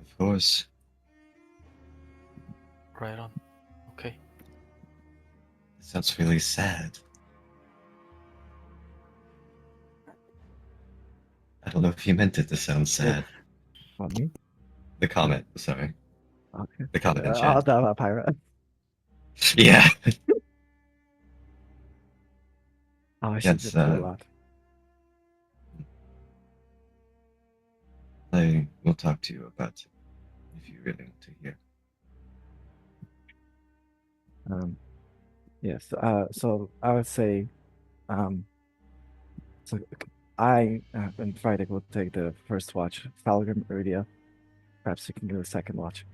Of course. Right on. Okay. It sounds really sad. I don't know if you meant it to sound sad. Want me? The comment, sorry. Okay. The comment in I'll chat. tell about Pyra. Yeah. Oh, she's Yes, been through a lot. I will talk to you about it if you really want to hear. Yes. So I would say, so I and Friday will take the first watch. Falgrim, Uridia, perhaps you can do the second watch.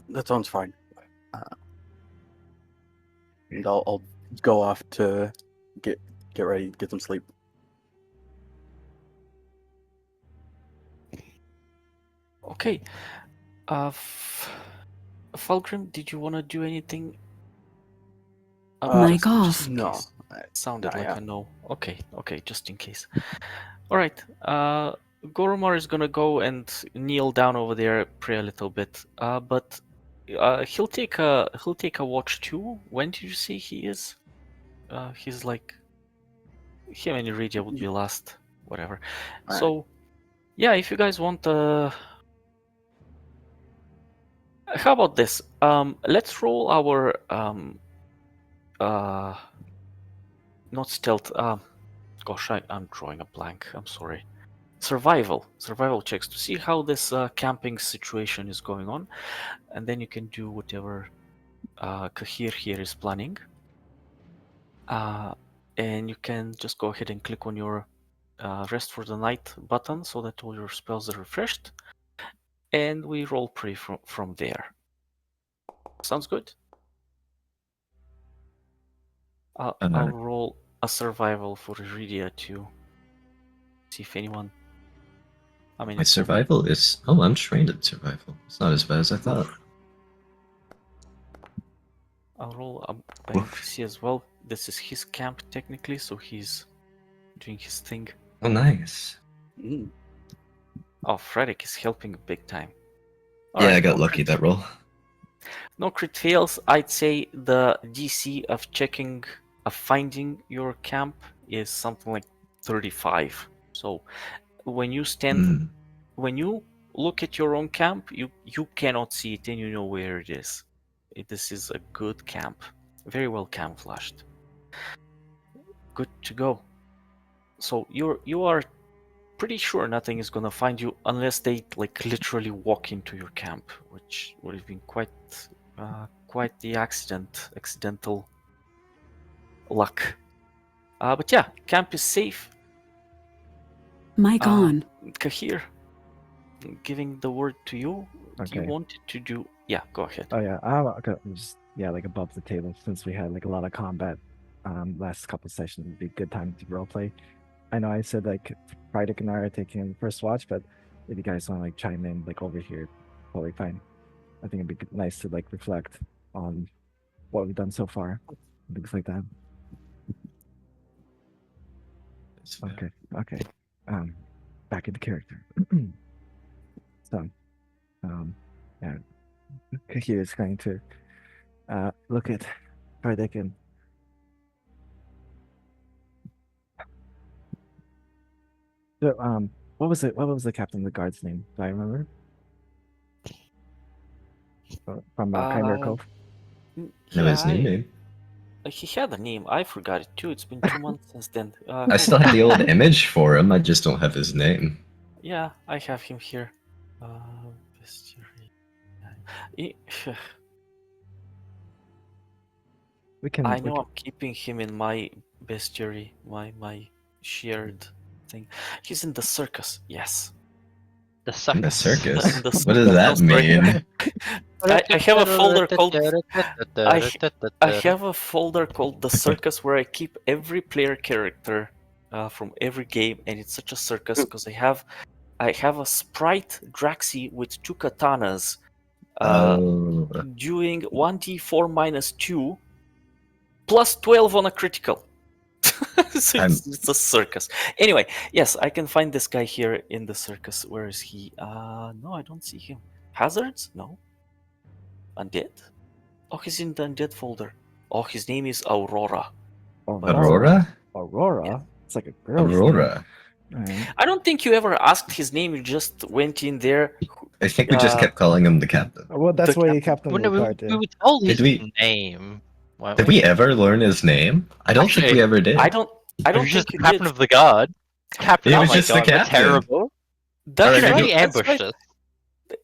That sounds fine. And I'll go off to get ready, get some sleep. Okay. Fulgrim, did you want to do anything? Mic off. in No. case. Sounded Nah, like yeah. a no. Okay, just in case. All right. Goromar is gonna go and kneel down over there, pray a little bit. But he'll take a watch too. When did you say he is? He's like him and Iridia would be last. Whatever. All So, yeah, if you guys want, how about this? Let's roll our not stealth. Gosh, I'm drawing a blank. I'm sorry. Survival checks to see how this camping situation is going on, and then you can do whatever Kahir here is planning. And you can just go ahead and click on your rest for the night button so that all your spells are refreshed, and we roll play from there. Sounds good. I'll roll a survival for Iridia to see if anyone. I mean, My survival is... Oh, I'm trained at survival. It's not as bad as I thought. I'll roll a NPC as well. This is his camp technically, so he's doing his thing. Oh, nice. Mm. Oh, Frederick is helping big time. Yeah, I got lucky that roll. No crit fails. I'd say the DC of finding your camp is something like 35. So when you stand, when you look at your own camp, you cannot see it and you know where it is. This is a good camp, very well camouflaged. Good to go. So you are pretty sure nothing is gonna find you unless they like literally walk into your camp, which would have been quite the accidental luck. But yeah, camp is safe. Mic on. Kahir, giving the word to you. Okay. Do you want to do? Yeah, go ahead. Oh yeah, I'm just like above the table since we had like a lot of combat. Last couple sessions would be a good time to roleplay. I know I said like Friday and I are taking the first watch, but if you guys want to like chime in like over here, totally fine. I think it'd be nice to like reflect on what we've done so far, things like that. Okay. Back into character. So, yeah, Kahir is going to look at Kardec and so, what was it? What was the captain of the guard's name? Do I remember? From Chimera Cove. No, his new name. He had a name. I forgot it too. It's been 2 months since then. I still have the old image for him. I just don't have his name. Yeah, I have him here. I know I'm keeping him in my bestiary, my shared thing. He's in the circus. Yes. The circus. In the circus? In the What does that mean? I have a folder called I have a folder called the circus where I keep every player character from every game, and it's such a circus because I have a sprite Draxi with 2 katanas doing 1d4 minus 2 plus 12 on a critical. So it's a circus. Anyway, yes, I can find this guy here in the circus. Where is he? No, I don't see him. Hazards? No. Undead? Oh, he's in the undead folder. Oh, his name is Aurora. Aurora? Aurora? Yeah. It's like a girl. Aurora. Right. I don't think you ever asked his name. You just went in there. I think we just kept calling him the captain. Well, that's why Captain Well, no, Lucard did. we were told his Did we- name. Did we ever learn his name? I don't think Actually, we ever did. I don't He was think just you the captain did. of the guard. Captain, He oh was my just the god, we're captain. terrible. That's Alright, right. He That's ambushed right. us.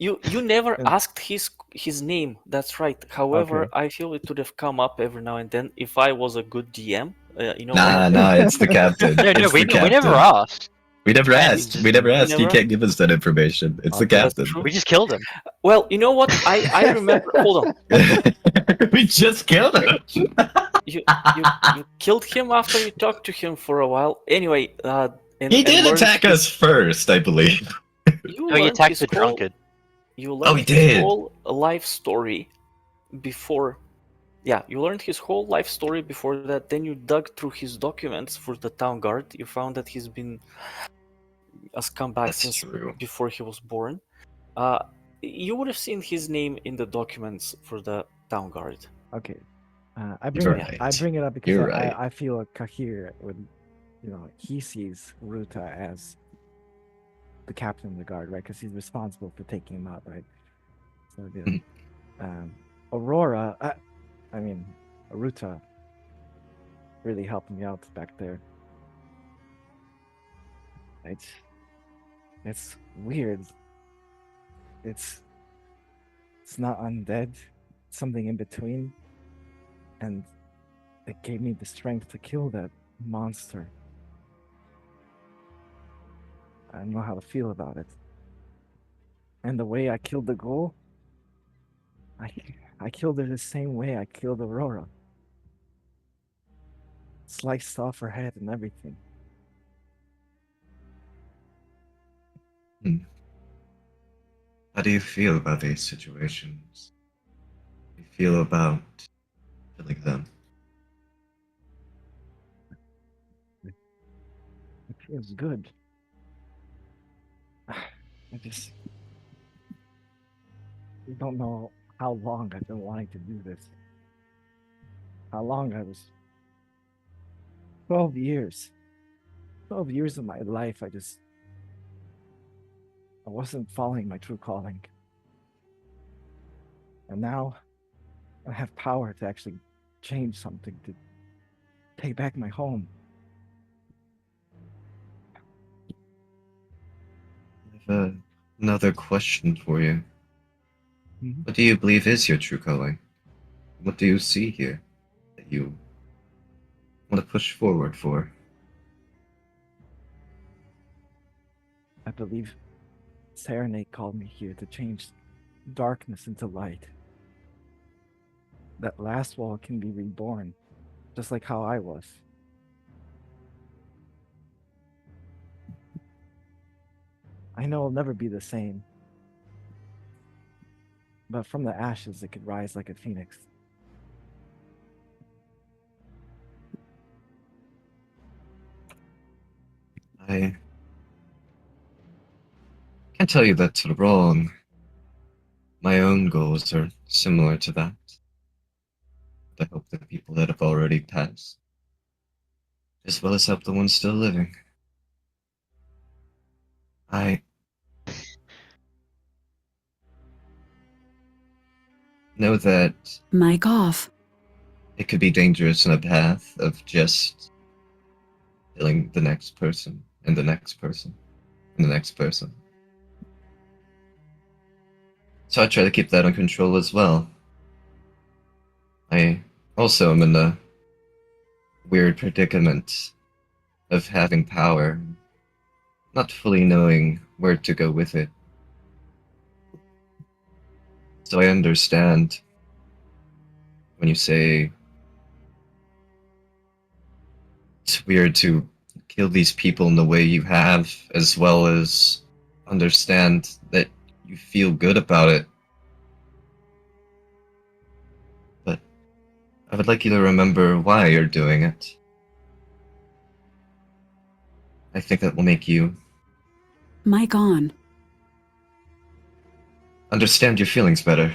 You never And- asked his name. That's right. However, Okay. I feel it would have come up every now and then if I was a good DM. You know. Nah, it's the captain. No, It's we the captain. never asked. We never asked. We never asked. He never- can't give us that information. It's the Okay, that's captain. true. We just killed him. Well, you know what? I remember. Hold on. We just killed him. You killed him after you talked to him for a while. Anyway, He did attack us first, I believe. You No, he learned attacked his the whole- drunkard. You Oh, learned he his did. whole life story before. Yeah, you learned his whole life story before that. Then you dug through his documents for the town guard. You found that he's been a scumbag That's since true. before he was born. You would have seen his name in the documents for the town guard. Okay. I You're bring it up because You're right. I feel Kahir would, he sees Ruta as the captain of the guard, right? Because he's responsible for taking him out, right? So Mhm. Aurora, I mean, Ruta really helped me out back there. It's weird. It's not undead, something in between, and it gave me the strength to kill that monster. I don't know how to feel about it. And the way I killed the ghoul, I killed her the same way I killed Aurora. Sliced off her head and everything. How do you feel about these situations? How do you feel about killing them? It feels good. I just don't know how long I've been wanting to do this. How long I was. 12 years. 12 years of my life, I wasn't following my true calling. And now I have power to actually change something, to take back my home. I have another question for you. Mhm. What do you believe is your true calling? What do you see here that you want to push forward for? I believe Serenade called me here to change darkness into light. That last wall can be reborn, just like how I was. I know it'll never be the same, but from the ashes it could rise like a phoenix. I can't tell you that's wrong. My own goals are similar to that. To help the people that have already passed, as well as help the ones still living. I know that Mic off. it could be dangerous in a path of just killing the next person, and the next person, and the next person. So I try to keep that under control as well. I also am in a weird predicament of having power, not fully knowing where to go with it. So I understand when you say it's weird to kill these people in the way you have, as well as understand that you feel good about it. But I would like you to remember why you're doing it. I think that will make you Mic on. understand your feelings better.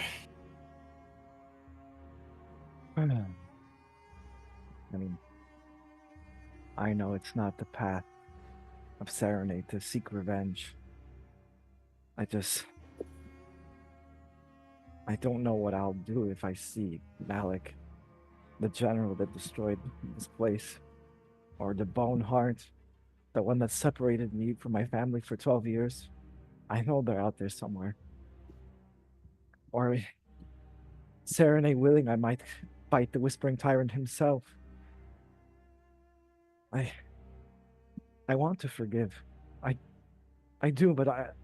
I mean, I know it's not the path of Serenade to seek revenge. I don't know what I'll do if I see Malik, the general that destroyed this place, or the Bone Heart, the one that separated me from my family for 12 years. I know they're out there somewhere. Or Serenade willing, I might fight the Whispering Tyrant himself. I want to forgive. I do, but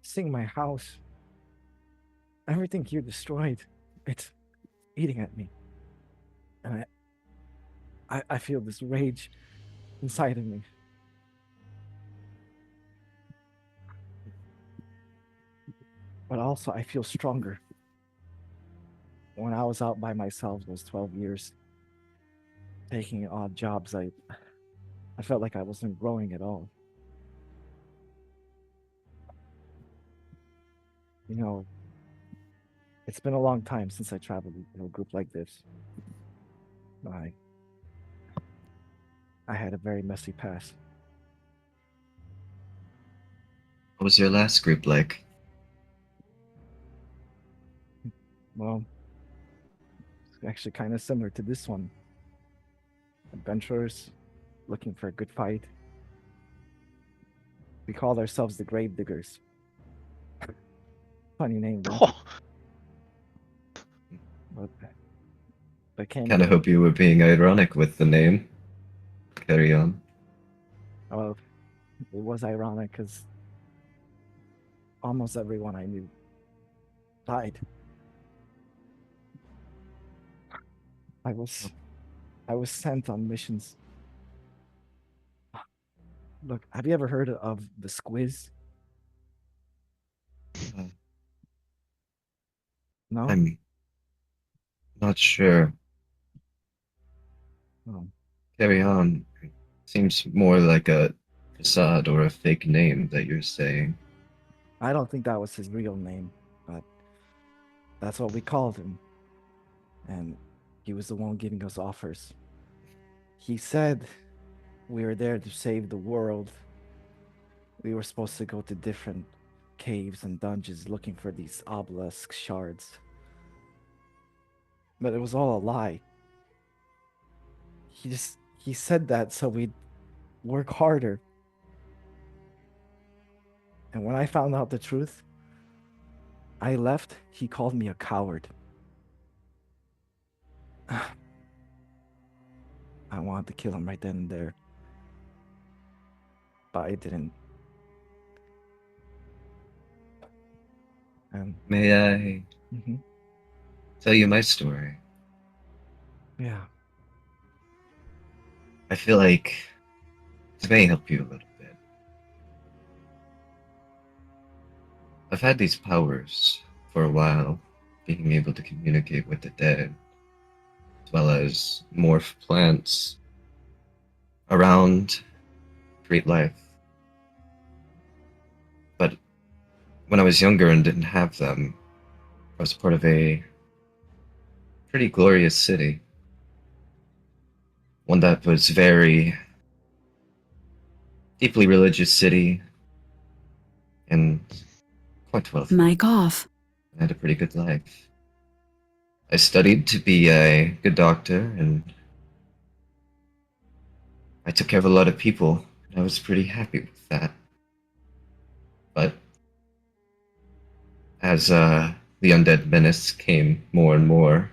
seeing my house, everything here destroyed, it's eating at me. And I feel this rage inside of me. But also, I feel stronger. When I was out by myself those 12 years, taking odd jobs, I felt like I wasn't growing at all. You know, it's been a long time since I traveled in a group like this. I had a very messy past. What was your last group like? Well, it's actually kind of similar to this one. Adventurers looking for a good fight. We called ourselves the Grave Diggers. Funny name, huh? Oh, But came Kind of hope you were being ironic with the name. Carry on. well, it was ironic because almost everyone I knew died. I was sent on missions. Look, have you ever heard of the Squiz? Uh, No? I'm not sure. Oh, Carry on. Seems more like a facade or a fake name that you're saying. I don't think that was his real name, but that's what we called him. And he was the one giving us offers. He said we were there to save the world. We were supposed to go to different caves and dungeons looking for these obelisk shards. But it was all a lie. He said that so we'd work harder. And when I found out the truth, I left. He called me a coward. I wanted to kill him right then and there. But I didn't. And May I mhm, tell you my story? yeah. I feel like this may help you a little bit. I've had these powers for a while, being able to communicate with the dead, as well as morph plants around, create life. But when I was younger and didn't have them, I was part of a pretty glorious city. One that was very deeply religious city and quite wealthy. Mic off. I had a pretty good life. I studied to be a good doctor, and I took care of a lot of people, and I was pretty happy with that. But as the undead menace came more and more,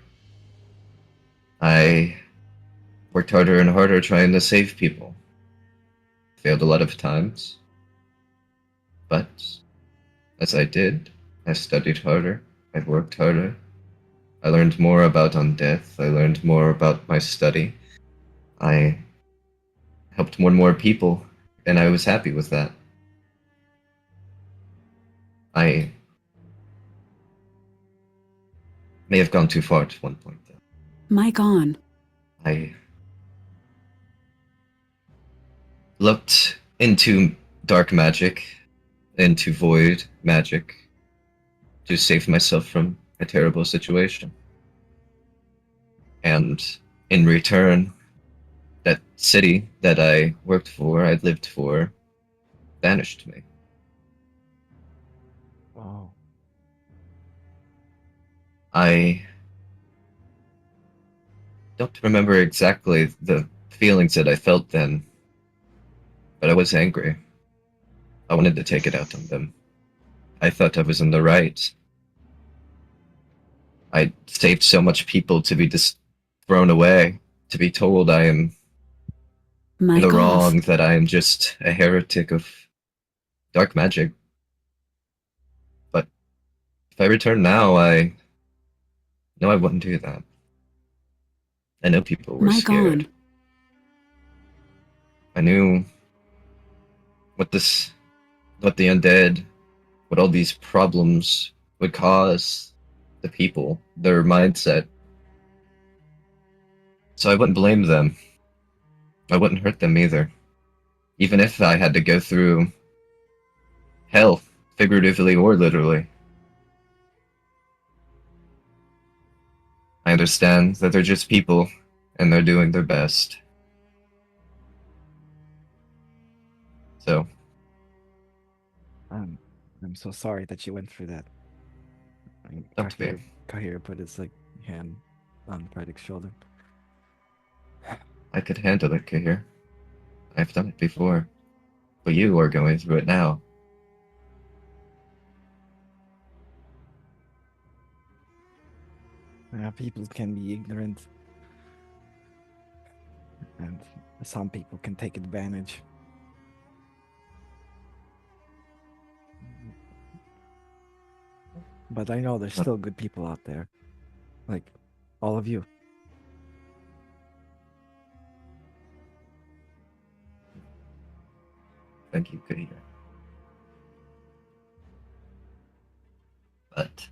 I worked harder and harder trying to save people. Failed a lot of times, but as I did, I studied harder, I worked harder, I learned more about undeath, I learned more about my study. I helped more and more people, and I was happy with that. I may have gone too far at one point, though. Mic on. I looked into dark magic, into void magic, to save myself from a terrible situation. And in return, that city that I worked for, I lived for, vanished me. Wow. I don't remember exactly the feelings that I felt then, but I was angry. I wanted to take it out on them. I thought I was in the right. I saved so much people to be just thrown away, to be told I am in Mic the off. wrong, that I am just a heretic of dark magic. But if I return now, I know I wouldn't do that. I know people were Mic scared. on. I knew what the undead, what all these problems would cause the people, their mindset. So I wouldn't blame them. I wouldn't hurt them either. Even if I had to go through hell, figuratively or literally. I understand that they're just people, and they're doing their best. So, I'm so sorry that you went through that. And Don't be. Kahir put his hand on Predic's shoulder. I could handle it, Kahir. I've done it before. But you are going through it now. People can be ignorant, and some people can take advantage. But I know there's still good people out there, like all of you. Thank you, Kahir. But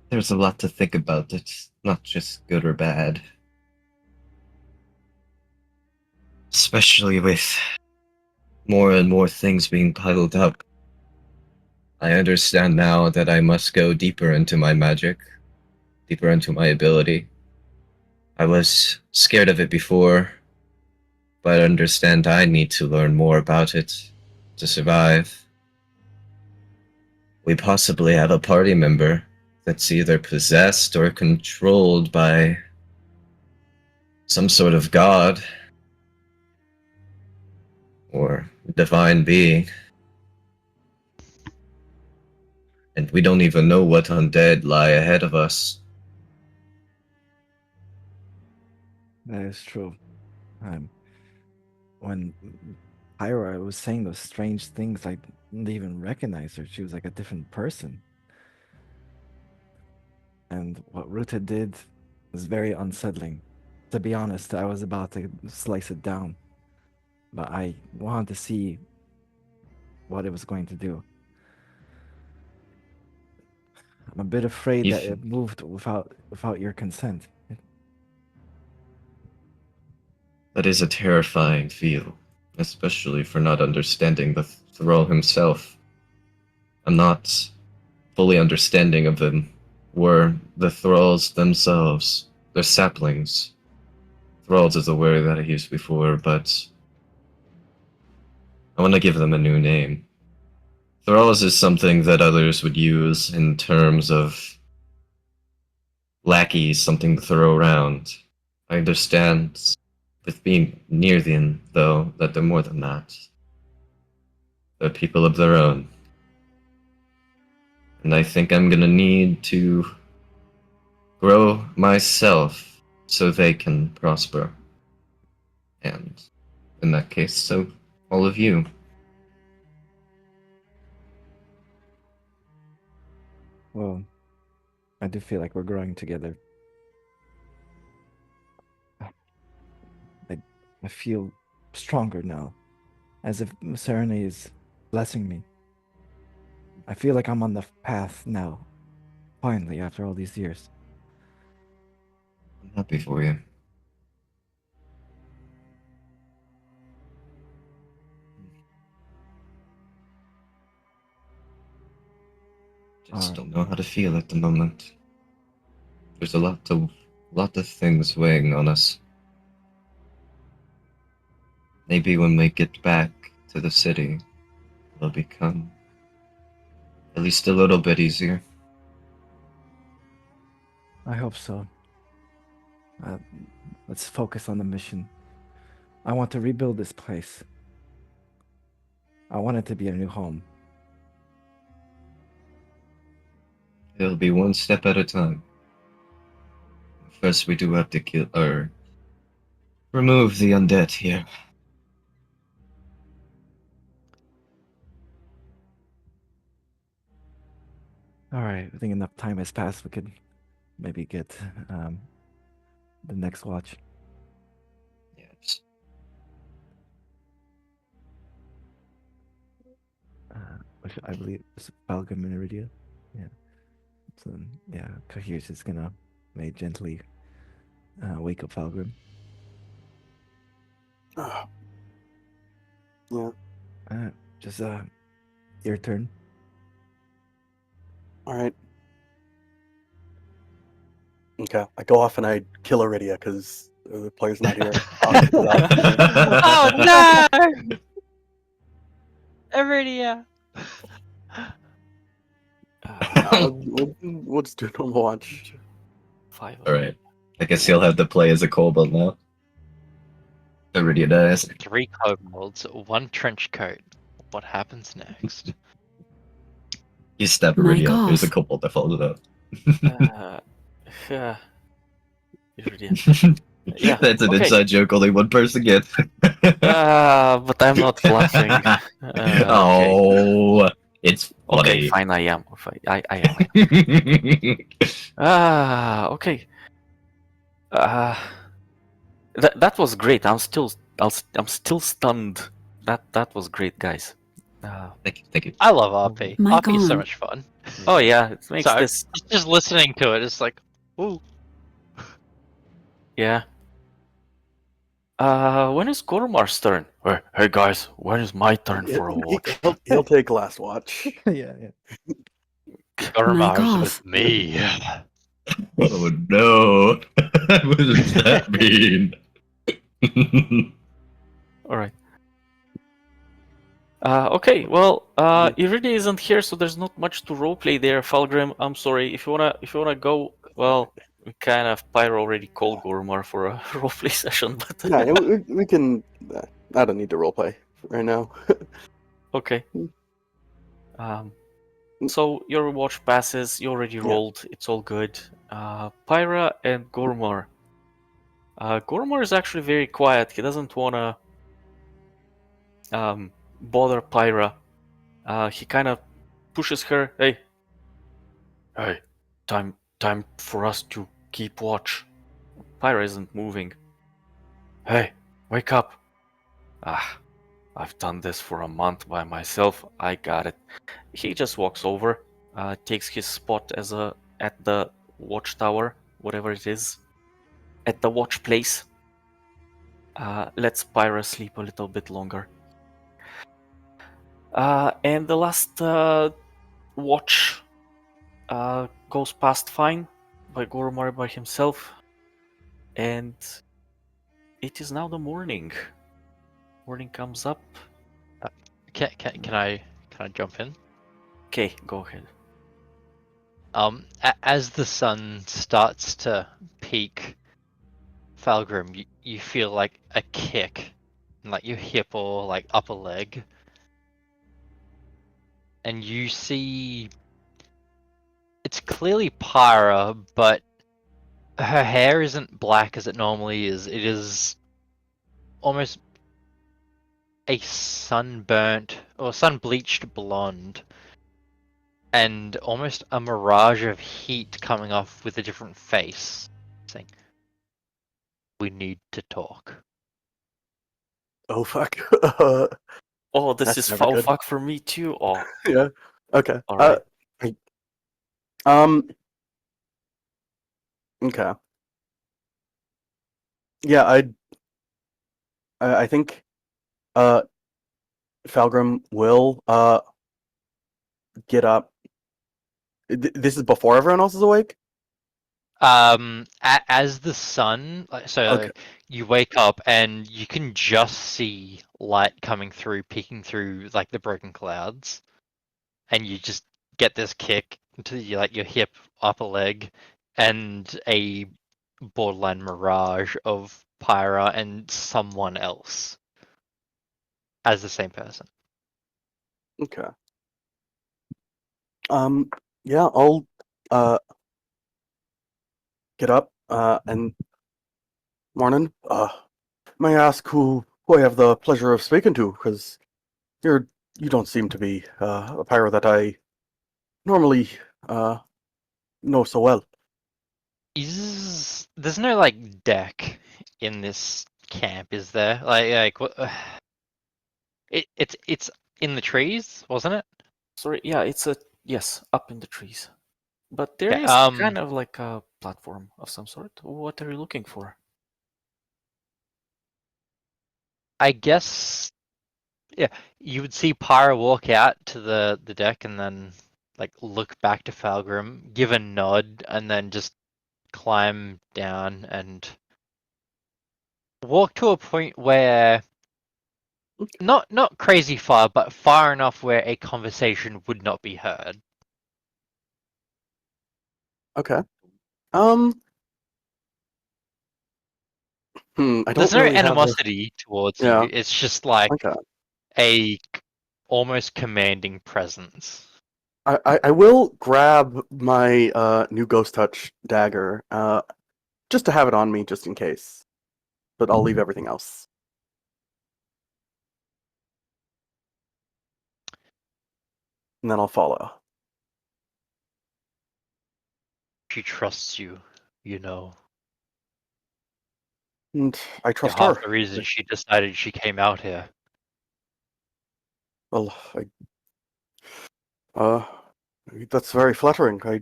there's a lot to think about. It's not just good or bad. Especially with more and more things being piled up. I understand now that I must go deeper into my magic, deeper into my ability. I was scared of it before, but I understand I need to learn more about it to survive. We possibly have a party member that's either possessed or controlled by some sort of god or divine being. And we don't even know what undead lie ahead of us. That is true. When Pyra was saying those strange things, I didn't even recognize her. She was like a different person. And what Ruta did was very unsettling. To be honest, I was about to slice it down, but I wanted to see what it was going to do. I'm a bit afraid that it moved without your consent. That is a terrifying feel, especially for not understanding the thrall himself. I'm not fully understanding of them. Were the thralls themselves, they're saplings. Thralls is a word that I used before, but I want to give them a new name. Thralls is something that others would use in terms of lackeys, something to throw around. I understand with being near the end, though, that they're more than that. They're people of their own. And I think I'm gonna need to grow myself so they can prosper. And in that case, so all of you. Well, I do feel like we're growing together. I feel stronger now, as if Serene is blessing me. I feel like I'm on the path now, finally, after all these years. I'm happy for you. Just don't know how to feel at the moment. There's a lot of things weighing on us. Maybe when we get back to the city, it'll become at least a little bit easier. I hope so. Let's focus on the mission. I want to rebuild this place. I want it to be a new home. It'll be one step at a time. First, we do have to kill or remove the undead here. All right, I think enough time has passed. We could maybe get the next watch. Yes. I believe it's Falcon and Iridia. Yeah. So yeah, Kahir's just gonna may gently wake up Falgrim. Yeah. Just your turn. All right. Okay. I go off and I kill Iridia because the player's not here. Oh no! Iridia. We'll just do normal watch. 5. All right. I guess you'll have to play as a kobold now. Iridia dies. 3 kobolds, 1 trench coat. What happens next? You stab Mic Iridia. There's a off. kobold that follows it up. Yeah. Yeah. That's an Okay. inside joke only one person gets. But I'm not bluffing. Okay. Oh, it's Okay, funny. fine. I am. I am. Okay. That was great. I'm still stunned. That was great, guys. Thank you. I love RP. Mic RP is so on. much fun. Oh yeah, it makes So this. just listening to it, it's like, ooh. Yeah. When is Gormar's turn? Hey guys, when is my turn for a watch? He'll take last watch. Yeah. Gormar's off. with me. Oh no! What does that mean? All right. Okay. Well, Iridia isn't here, so there's not much to roleplay there. Falgrim, I'm sorry. If you wanna go, well, we kind of Pyro already called Gormar for a roleplay session, but Yeah, we can. I don't need to roleplay right now. okay. So your watch passes. You already rolled. It's all good. Pyra and Gormar. Gormar is actually very quiet. He doesn't wanna bother Pyra. He kind of pushes her. Hey, time for us to keep watch. Pyra isn't moving. Hey, wake up. I've done this for a month by myself. I got it. He just walks over, takes his spot at the watchtower, whatever it is, at the watch place. Lets Pyra sleep a little bit longer. And the last watch goes past fine by Gormar by himself, and it is now the morning. Morning comes up. Can I jump in? Okay, go ahead. As the sun starts to peak, Falgrim, you feel like a kick, in, like your hip or like upper leg, and you see it's clearly Pyra, but her hair isn't black as it normally is. It is almost a sunburnt or sun-bleached blonde, and almost a mirage of heat coming off with a different face, saying, "We need to talk." Oh fuck. Oh, this That's is never foul good. fuck for me too. Oh, Yeah. Okay. all right. Okay. Yeah, I think Falgrim will get up. This is before everyone else is awake? As the sun, Okay. you wake up and you can just see light coming through, peeking through like the broken clouds, and you just get this kick into your hip, upper leg, and a borderline mirage of Pyra and someone else as the same person. Okay. Yeah, I'll get up and morning. May I ask who I have the pleasure of speaking to? Because you don't seem to be a pirate that I normally know so well. There's no like deck in this camp, is there? Like what? It's in the trees, wasn't it? Sorry, yeah, it's a yes, up in the trees. But there Okay, is kind of like a platform of some sort. What are you looking for? I guess, yeah, you would see Pyra walk out to the deck and then like look back to Falgrim, give a nod, and then just climb down and walk to a point where not crazy far, but far enough where a conversation would not be heard. Okay. I There's don't no really have a. animosity towards Yeah. you. It's just like Okay. a almost commanding presence. I will grab my new Ghost Touch dagger, just to have it on me, just in case. But I'll leave everything else. And then I'll follow. She trusts you, you know. And I You're trust half her. the reason she decided she came out here. Well, that's very flattering. I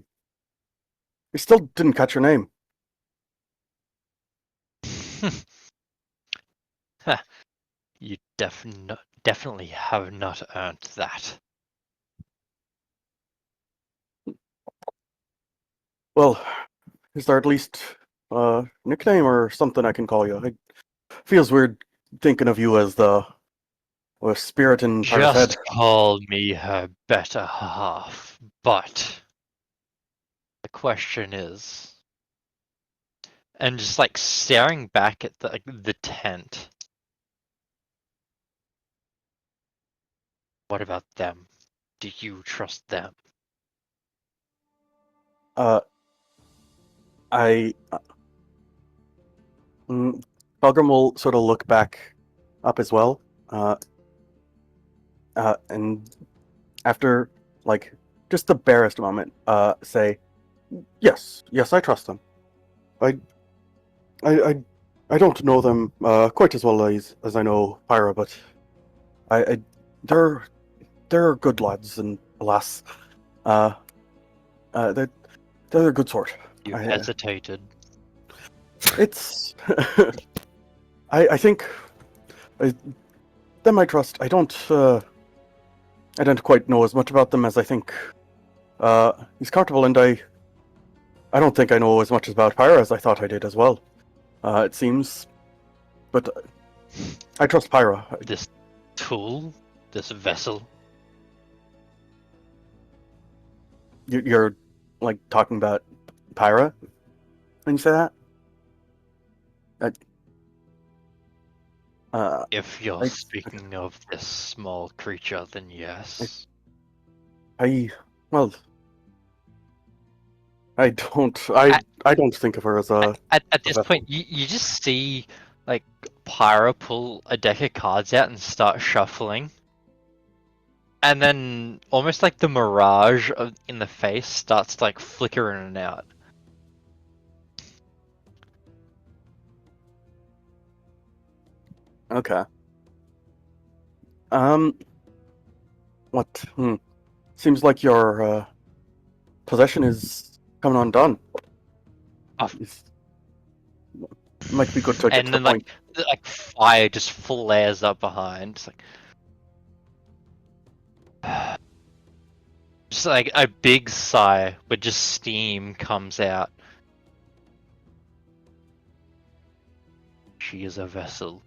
still didn't catch your name. You definitely have not earned that. Well, is there at least a nickname or something I can call you? It feels weird thinking of you as the spirit in Pyra's head. Just call me her better half. But the question is, and just like staring back at the tent. What about them? Do you trust them? I Pelgrim will sort of look back up as well, and after like just the barest moment, say, yes, I trust them. I I I don't know them quite as well as I know Pyra, but I they're good lads, and alas, uh, they're a good sort. You hesitated. It's I think them I trust. I don't quite know as much about them as I think. He's comfortable, and I don't think I know as much about Pyra as I thought I did as well. It seems, but I trust Pyra. This tool, this vessel. You're like talking about Pyra when you say that. If you're I- speaking of this small creature, then yes. Well, I don't think of her as a. At this vessel. point, you just see like Pyra pull a deck of cards out and start shuffling. And then almost like the mirage in the face starts like flickering out. Okay. What? Seems like your possession is coming undone. Oh. Might be good to get And to then the point. like fire just flares up behind. It's like just like a big sigh where just steam comes out. She is a vessel,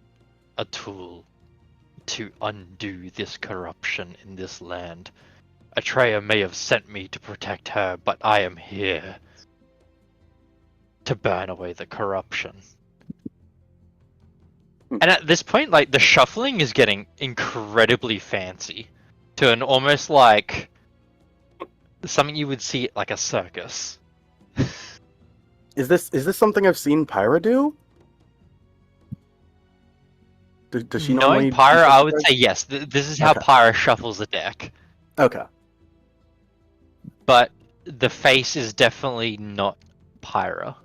a tool to undo this corruption in this land. Atreya may have sent me to protect her, but I am here to burn away the corruption. And at this point, like, the shuffling is getting incredibly fancy to an almost like something you would see at like a circus. Is this something I've seen Pyra do? Does she Knowing normally do Pyra, I something would like- say yes. This is how Okay. Pyra shuffles the deck. Okay. But the face is definitely not Pyra.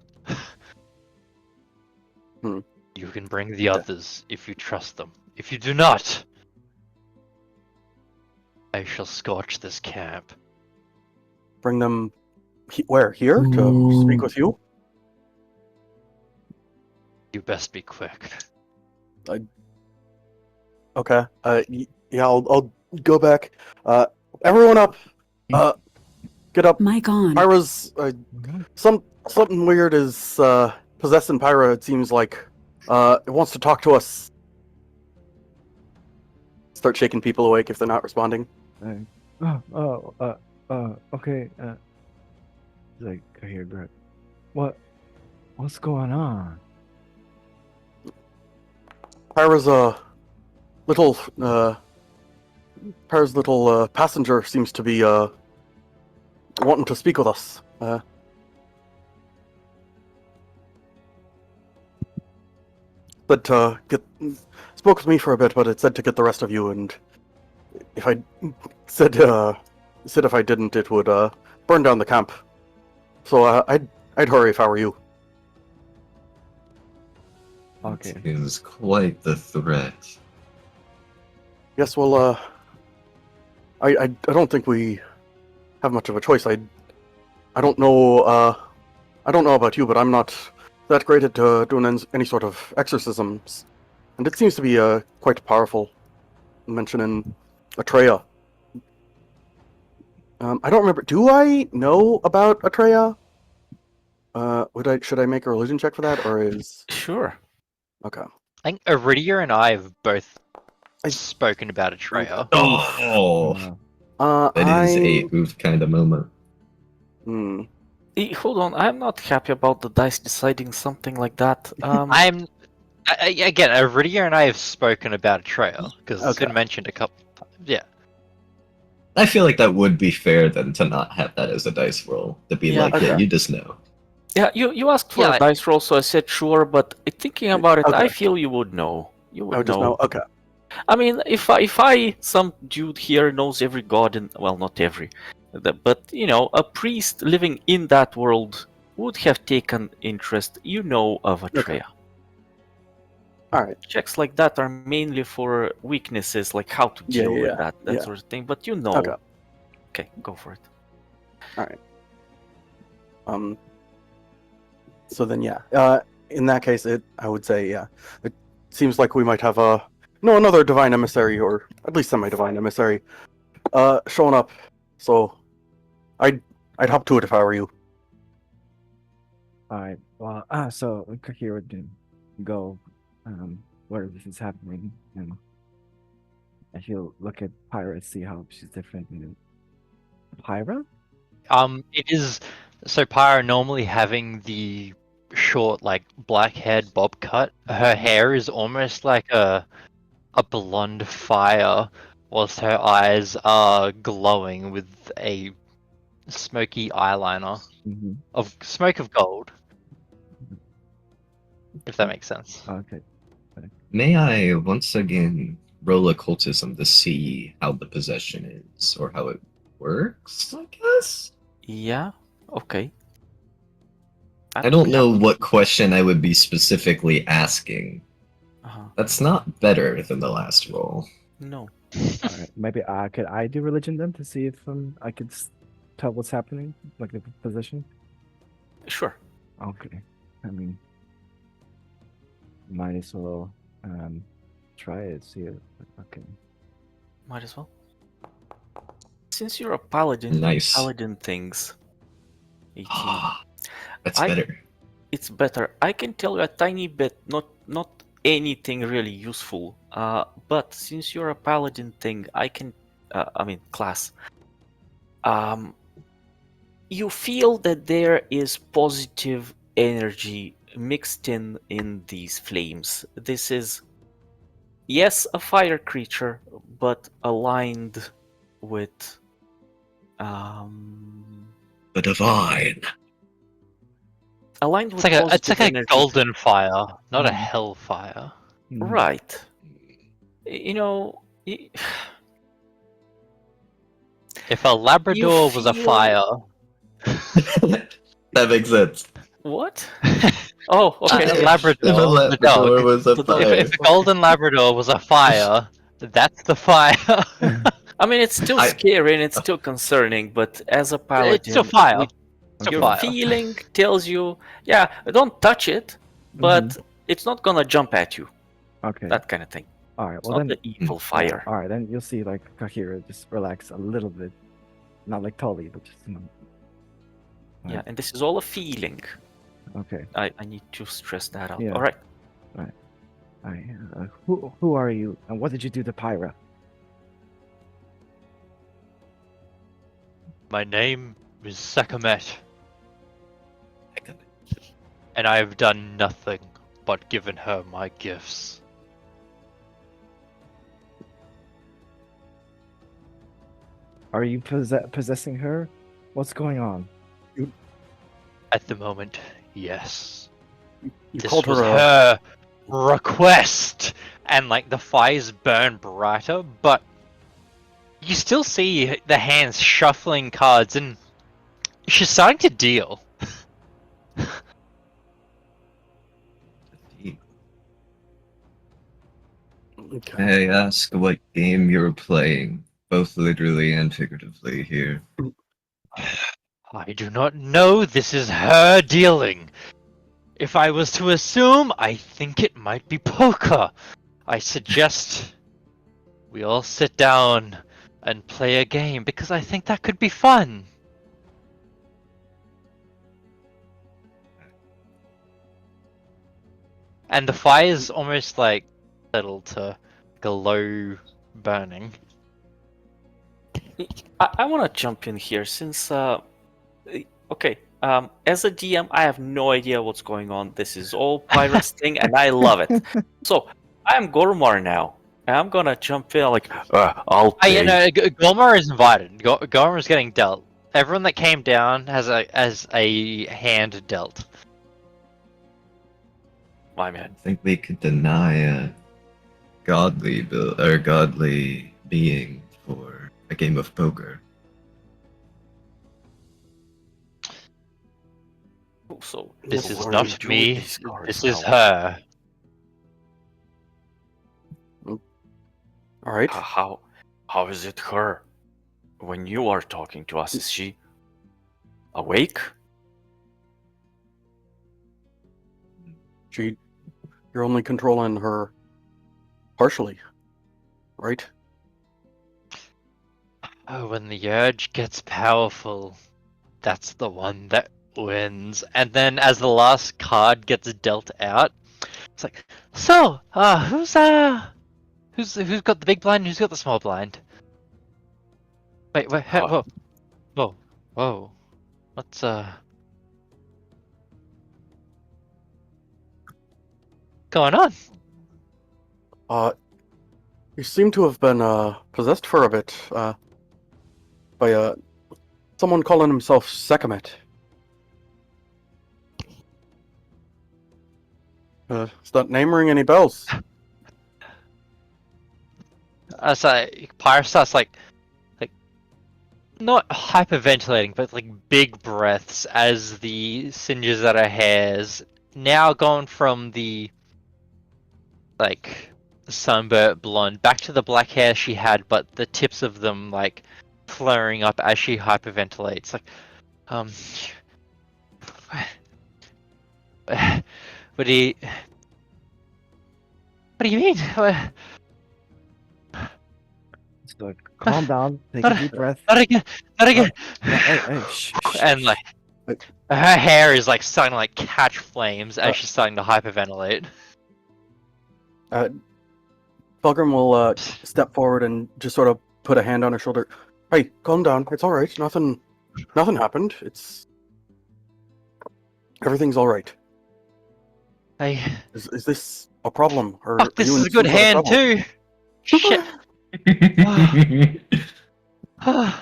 You can bring the others if you trust them. If you do not, I shall scorch this camp. Bring them where? Here to speak with you? You best be quick. Okay. Yeah, I'll go back. Everyone up. Get up. Mic on. Pyra's something weird is possessing Pyra. It seems like it wants to talk to us. Start shaking people awake if they're not responding. Okay. Like I hear Greg. What's going on? Pyra's little passenger seems to be wanting to speak with us. But spoke with me for a bit, but it said to get the rest of you, and if I said if I didn't, it would burn down the camp. So I'd hurry if I were you. Okay. It is quite the threat. Yes, well, I don't think we have much of a choice. I don't know about you, but I'm not that great at doing any sort of exorcisms, and it seems to be quite powerful. Mentioning Atreya. I don't remember. Do I know about Atreya? Should I make a religion check for that, or is Sure. okay? I think Iridia and I have both I- spoken about Atreya. Oh, Uh, that is a oof kind of moment. Hmm. Hold on, I'm not happy about the dice deciding something like that. Again, Iridia and I have spoken about Atreya because it's Okay. been mentioned a couple times. Yeah. I feel like that would be fair then to not have that as a dice roll. To be Yeah, like, yeah, okay. you just know. Yeah, you asked for Yeah, a dice roll, so I said sure. But thinking about it, I Okay. feel you would know. You I would would just know. Okay. I mean, if some dude here knows every god in, well, not every, but you know, a priest living in that world would have taken interest. You know of Atreya. All right. Checks like that are mainly for weaknesses, like how to Yeah, deal yeah, with that yeah. sort of thing. But you know. Okay. Okay, go for it. So then, yeah. In that case, I would say, yeah. It seems like we might have another divine emissary, or at least semi-divine emissary, showing up. So, I'd hop to it if I were you. all right. Well, so Kahir would go where this is happening, and he'll look at Pyra, see how she's different. Pyra? It is so Pyra normally having the short, like black-haired bob cut. Her hair is almost like a blonde fire, whilst her eyes are glowing with a smoky eyeliner Mm-hmm. of smoke of gold. If that makes sense. Okay. May I once again roll occultism to see how the possession is, or how it works, I guess? Yeah. Okay. I don't know what question I would be specifically asking. Uh-huh. That's not better than the last roll. No. All right. Maybe could I do religion then to see if I could tell what's happening, like the position? Sure. Okay. I mean, might as well try it. See it. Okay. Might as well. Since you're a paladin, Nice. paladin things. 18. That's better. It's better. I can tell you a tiny bit, not anything really useful. But since you're a paladin thing, I can. Class. You feel that there is positive energy mixed in these flames. This is, yes, a fire creature, but aligned with The divine. aligned It's with like positive a energy. golden fire, not a Mhm. hellfire. Mhm. Right. You know, If a Labrador was a feel- fire, That makes sense. what? Oh, okay. a yeah. Labrador, If a the dog. Labrador was a The dog. fire. If a golden Labrador was a fire, that's the fire. I mean, it's still I- scary and it's still concerning, but as a paladin, It's still fire. you- Still your fire. feeling tells you, yeah, don't touch it, but it's not gonna jump at you. Okay. That kind of thing. All right. It's Well not then. the evil Yeah, fire. all right. Then you'll see like Kahira just relax a little bit, not like Tully, but just Yeah, and this is all a feeling. Okay. I need to stress that out. Yeah. All right. Who are you, and what did you do to Pyra? My name is Sekhmet, and I have done nothing but given her my gifts. Are you possessing her? What's going on? At the moment, yes. You This called was her a... her request, and like the fires burn brighter, but you still see the hands shuffling cards, and she's starting to deal. Okay. May I ask what game you're playing, both literally and figuratively here? I do not know. This is her dealing. If I was to assume, I think it might be poker. I suggest we all sit down and play a game because I think that could be fun. And the fire's almost like settled to like a low burning. I want to jump in here since, okay, as a DM, I have no idea what's going on. This is all Pyra's thing, and I love it. So I'm Gormar now, and I'm gonna jump in like, I'll pay. Golmar is invited. Golmar is getting dealt. Everyone that came down has a hand dealt. My I man. think we could deny a godly being for a game of poker. So This what is are we not doing me. these cards This is now? her. All right. How is it her? When you are talking to us, is she awake? You're only controlling her partially, right? Oh, when the urge gets powerful, that's the one that wins. And then as the last card gets dealt out, it's like, so, who's got the big blind? Who's got the small blind? Wait, whoa. What's going on? You seem to have been possessed for a bit by someone calling himself Sekhmet. Does that name ring any bells? Pyre starts like not hyperventilating, but like big breaths as the singes at her hairs now gone from the like sunburnt blonde back to the black hair she had, but the tips of them like flaring up as she hyperventilates. Like, what do you mean? Just like, calm down, take Not a deep breath. Not again! Hey, shh, And like, her hair is like starting to like catch flames as she's starting to hyperventilate. Fulgrim will step forward and just sort of put a hand on her shoulder. Hey, calm down. It's all right. Nothing happened. Everything's all right. Is this a problem? Or Fuck, this are you is in a good some sort of hand trouble? too. Shit.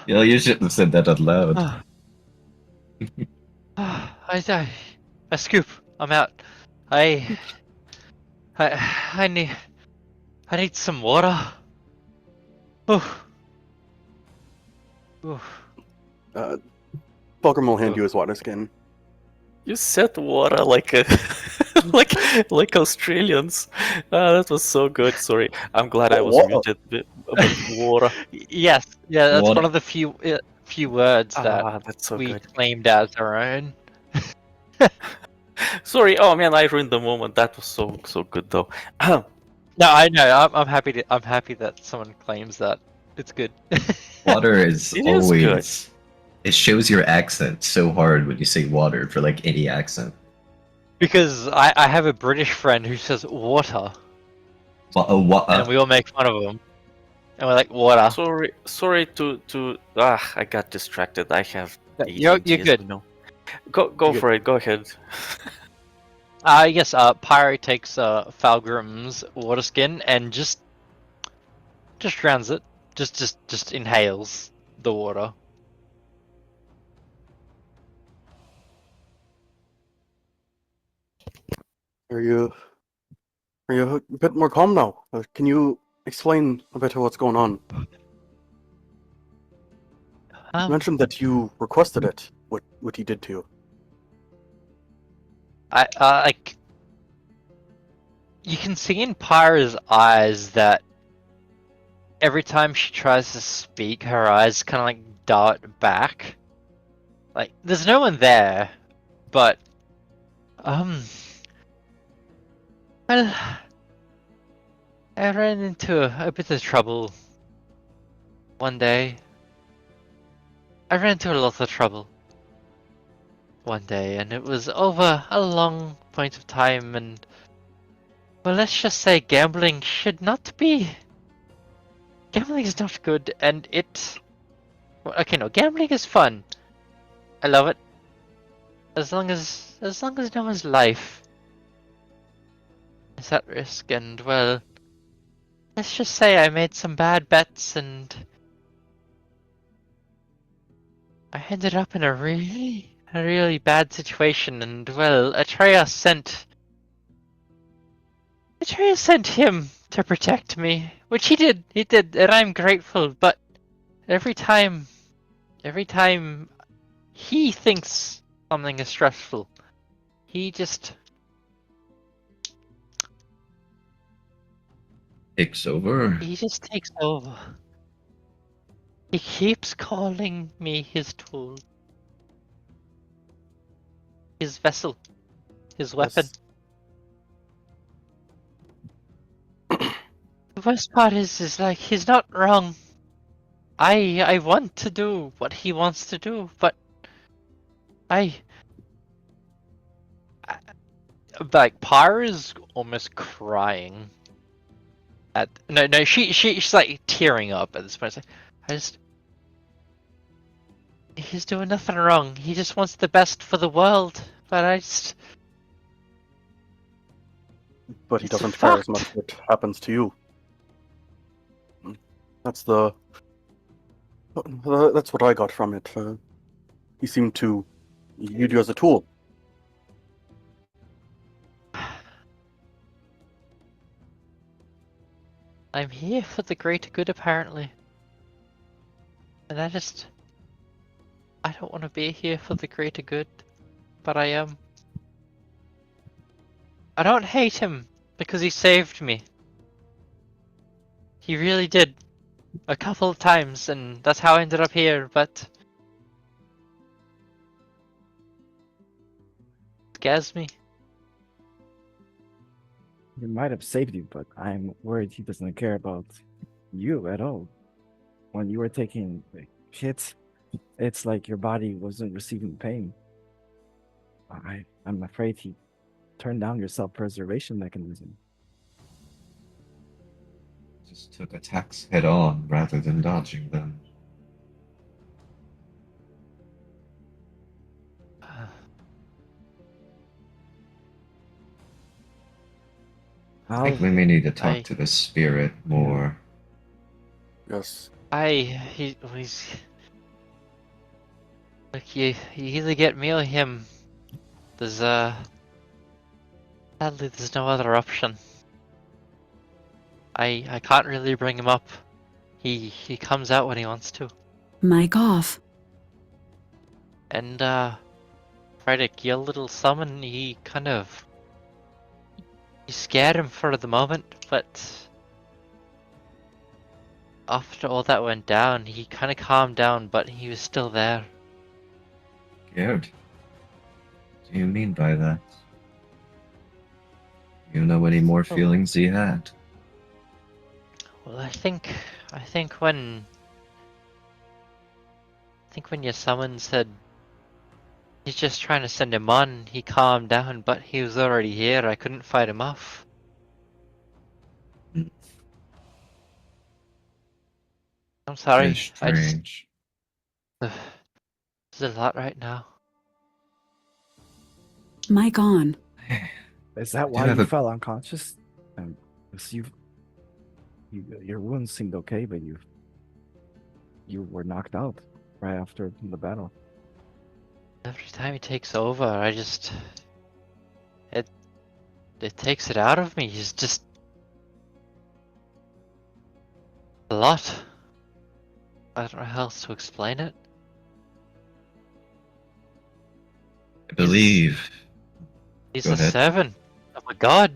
Yeah, you shouldn't have said that out loud. I scoop. I'm out. I need some water. Oof. Fulgrim will hand you his water skin. You said water like a like Australians. That was so good. Sorry, I'm glad I was What? muted. But water. Yes, yeah, that's What? one of the few words that That's so we good. claimed as our own. Sorry. Oh man, I ruined the moment. That was so good though. No, I know. I'm happy that someone claims that. It's good. Water is It is good. always. It shows your accent so hard when you say water for like any accent. Because I have a British friend who says water, and we all make fun of him. And we're like, water. Sorry to I got distracted. I have You're ADHD, as good. you know. Go for it. Go ahead. Yes, Pyro takes Falgrim's water skin and just drowns it. Just inhales the water. Are you a bit more calm now? Can you explain a bit of what's going on? You mentioned that you requested it. What he did to you? I like. You can see in Pyra's eyes that every time she tries to speak, her eyes kind of like dart back. Like, there's no one there, but well, I ran into a bit of trouble one day. I ran into a lot of trouble one day, and it was over a long point of time, and well, let's just say gambling should not be. Gambling is not good, and well, okay, no, gambling is fun. I love it. As long as no one's life is at risk, and well, let's just say I made some bad bets, and I ended up in a really bad situation, and well, Atreus sent him to protect me, which he did, and I'm grateful, but every time he thinks something is stressful, he just Takes over. takes over. He keeps calling me his tool. His vessel. His weapon. The worst part is like, he's not wrong. I want to do what he wants to do, but like, Pyra's almost crying. She's like tearing up at this point. It's like, he's doing nothing wrong. He just wants the best for the world. But But he It's doesn't care as fucked. much what happens to you. That's what I got from it. He seemed to use you as a tool. I'm here for the greater good, apparently. And I don't want to be here for the greater good, but I am. I don't hate him because he saved me. He really did. A couple of times, and that's how I ended up here, but it scares me. He might have saved you, but I'm worried he doesn't care about you at all. When you were taking hits, it's like your body wasn't receiving pain. I'm afraid he turned down your self-preservation mechanism. Just took attacks head on rather than dodging them. I think we may need to talk to the spirit more. Yes. He's like, you either get me or him. Sadly there's no other option. I can't really bring him up. He comes out when he wants to. Mic off. And Frederick, your little summon, he kind of You scared him for the moment, but after all that went down, he kind of calmed down, but he was still there. Scared? What do you mean by that? You know any more feelings he had? Well, I think when your summon said he's just trying to send him on, he calmed down, but he was already here. I couldn't fight him off. Hmm. I'm sorry. Very strange. There's a lot right now. Mic on. Is that do why have you a- fell unconscious? And because your wounds seemed okay, but you were knocked out right after the battle. Every time he takes over, it takes it out of me. He's just a lot. I don't know how else to explain it. I believe. He's Go a ahead. 7. Oh my god.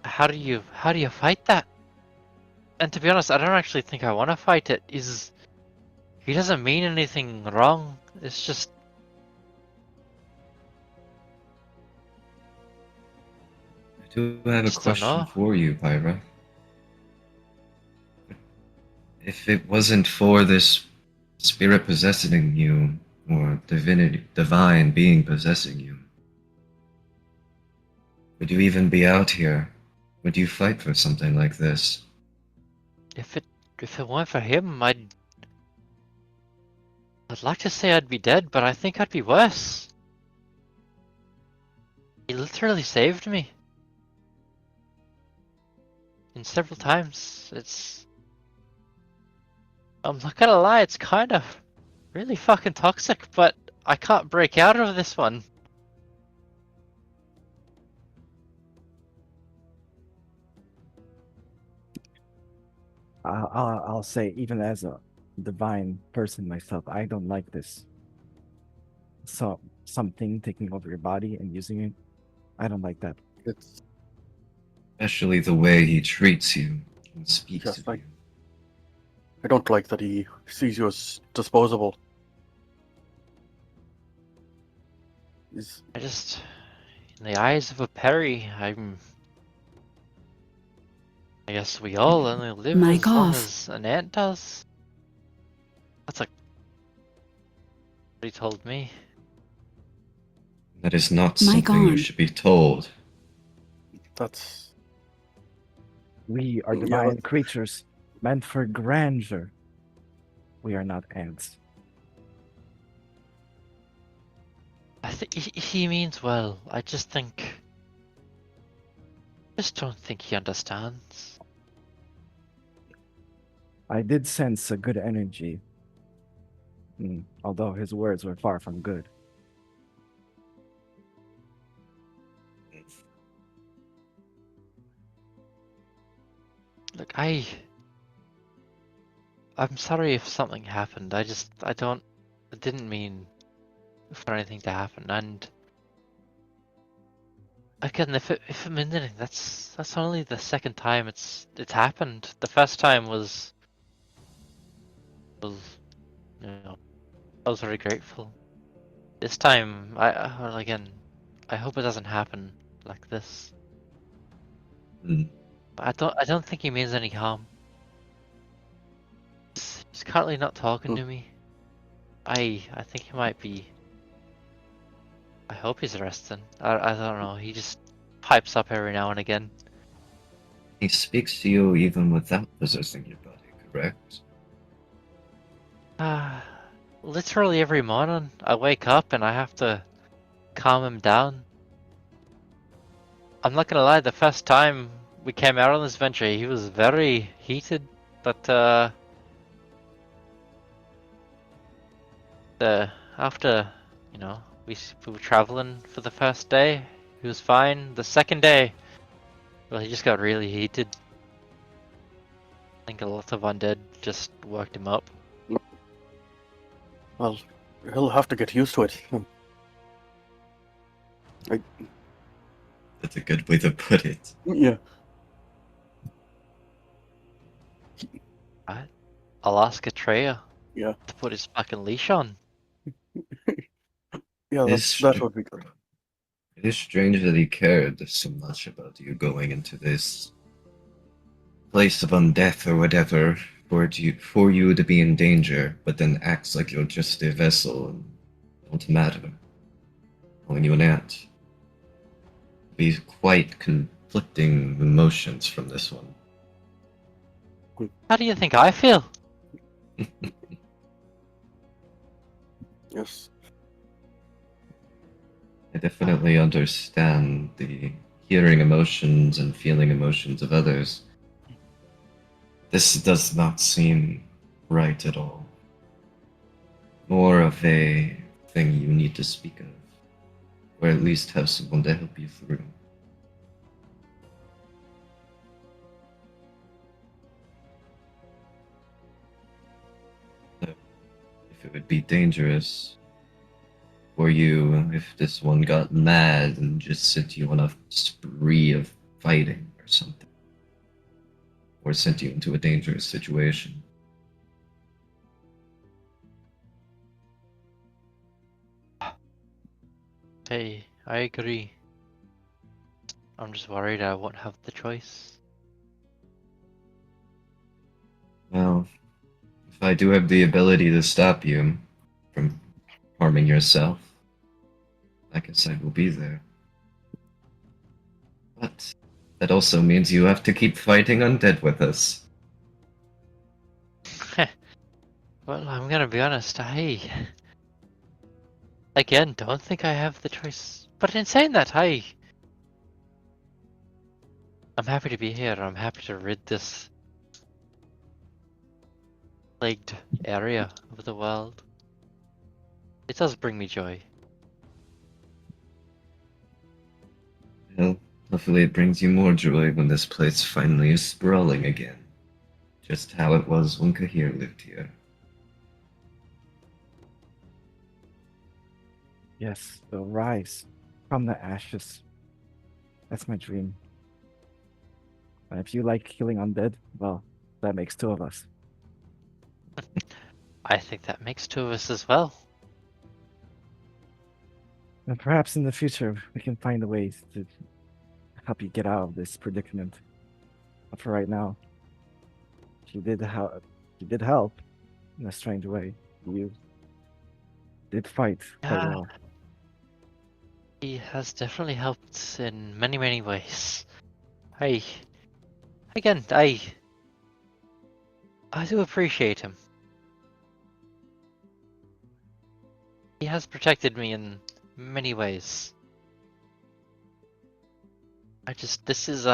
How do you fight that? And to be honest, I don't actually think I want to fight it. He doesn't mean anything wrong. It's just I do have a Just don't question know. for you, Pyra. If it wasn't for this spirit possessing you, or divine being possessing you, would you even be out here? Would you fight for something like this? if it weren't for him, I'd like to say I'd be dead, but I think I'd be worse. He literally saved me. In several times. I'm not gonna lie, it's kind of really fucking toxic, but I can't break out of this one. I'll say, even as a divine person myself, I don't like this. So something taking over your body and using it, I don't like that. It's Especially the way he treats you and speaks just of like you. I don't like that he sees you as disposable. He's, In the eyes of a Perry, I guess we all only live Mic as long off. as an ant does. That's like what he told me. That is not Mic something you on. should be told. that's We are Yeah, divine creatures meant for grandeur. We are not ants. I think he means well. I just don't think he understands. I did sense a good energy, although his words were far from good. Look, I'm sorry if something happened. I didn't mean for anything to happen. And again, if it meant anything, that's only the second time it's happened. The first time was I was very grateful. This time, well, again, I hope it doesn't happen like this. Mm. But I don't think he means any harm. He's currently not talking to me. I think he might be. I hope he's resting. I don't know. He just pipes up every now and again. He speaks to you even without possessing your body, correct? Literally every morning I wake up and I have to calm him down. I'm not gonna lie, the first time we came out on this venture, he was very heated, but after, we were traveling for the first day, he was fine. The second day, well, he just got really heated. I think a lot of undead just worked him up. well, he'll have to get used to it. That's a good way to put it. Yeah. Right? I'll ask Atreya Yeah. to put his fucking leash on. Yeah, that would be good. It is strange that he cared so much about you going into this place of undeath or whatever for you to be in danger, but then acts like you're just a vessel and don't matter, calling you an ant. Be quite conflicting emotions from this one. How do you think I feel? Yes. I definitely understand the hearing emotions and feeling emotions of others. This does not seem right at all. More of a thing you need to speak of, or at least have someone to help you through. So, if it would be dangerous for you if this one got mad and just sent you on a spree of fighting or something, or sent you into a dangerous situation. Hey, I agree. I'm just worried I won't have the choice. Well, if I do have the ability to stop you from harming yourself, I guess I will be there. But that also means you have to keep fighting undead with us. Well, I'm gonna be honest, I again don't think I have the choice. But in saying that, I'm happy to be here. I'm happy to rid this plagued area of the world. It does bring me joy. Well, hopefully it brings you more joy when this place finally is sprawling again. Just how it was when Kahir lived here. Yes, they'll rise from the ashes. That's my dream. And if you like killing undead, well, that makes two of us. I think that makes two of us as well. And perhaps in the future we can find a way to help you get out of this predicament. But for right now, she did help. She did help in a strange way. You did fight quite Yeah, well. he has definitely helped in many, many ways. I, again, I do appreciate him. He has protected me in many ways. This is,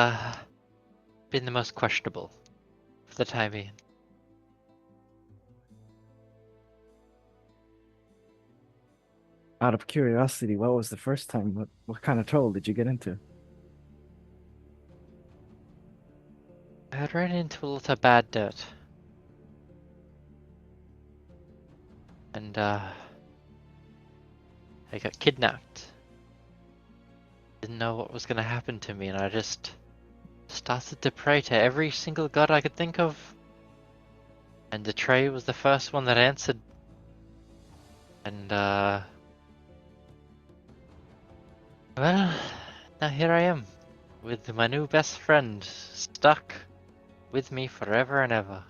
been the most questionable for the time being. Out of curiosity, what was the first time? What kind of trouble did you get into? I had ran into a lot of bad dirt. And, I got kidnapped. Didn't know what was gonna happen to me, and I just started to pray to every single god I could think of. And the tray was the first one that answered. And, well, now here I am, with my new best friend, stuck with me forever and ever.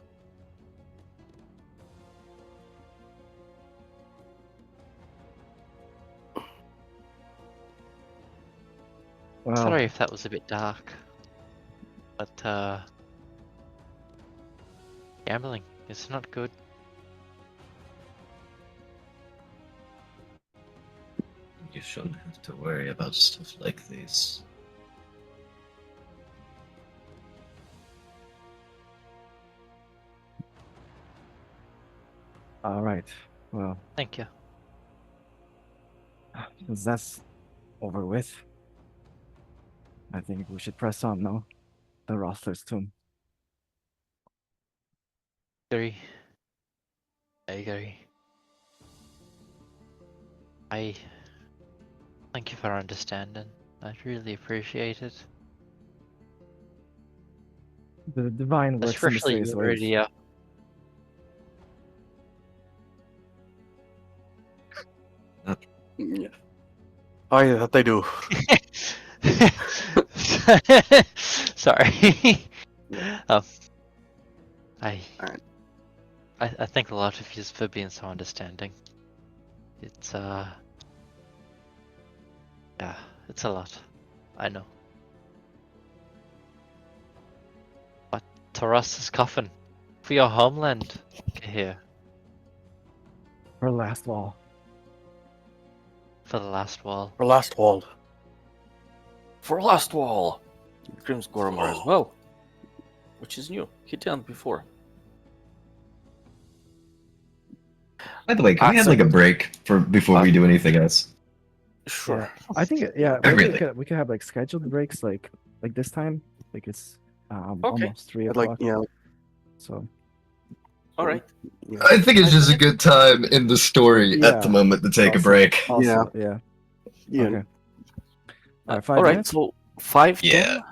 Well, Sorry if that was a bit dark, but, gambling is not good. You shouldn't have to worry about stuff like this. all right. Well, Thank you. since that's over with, I think we should press on, no? The Rostler's tomb. Agree. I agree. I Thank you for understanding. I really appreciate it. The divine works in Especially mysterious you, ways. Iridia. Yeah. Oh yeah, they do. Sorry. um, I, Alright. I thank a lot of you for being so understanding. It's yeah, it's a lot. I know. But Taras's coffin for your homeland, here Her last wall. for the last wall. For last wall. For last wall, Grimsgormar as well, which is new. He didn't before. By the way, can we have So- like a break for before we do anything else? Sure. Yeah. I think yeah, Oh, maybe really? we could have like scheduled breaks like this time. Like it's Okay. almost 3 Like o'clock. yeah. So All right. yeah. I think it's just a good time in the story at the Yeah. moment to take a Also- break. Also, yeah. Yeah. Okay. All right, 5 All right. minutes. So 5, Yeah. 10?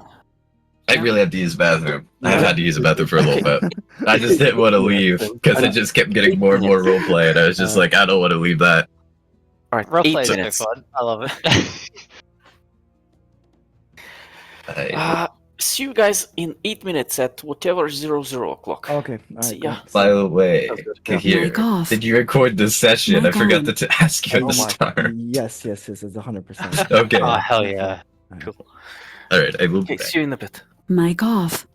I Yeah. really have to use the bathroom. I've Yeah. had to use the bathroom for a little bit. I just didn't want to Yeah, leave same. because it just kept getting more and more roleplay, and I was just like, I don't want to leave that. All right. Roleplay 8 is so minutes. fun. I love it. See you guys in 8 minutes at whatever 00 o'clock. Okay. All See right. ya. Cool. By the way, Sounds good. Yeah. Kahir, Mic off. did you record this session? Mic I forgot on. to ask you at Oh the my. start. Yes. It's 100%. Okay. Oh hell Okay. yeah! Cool. All right, I will be Okay. back. See you in a bit. Mic off.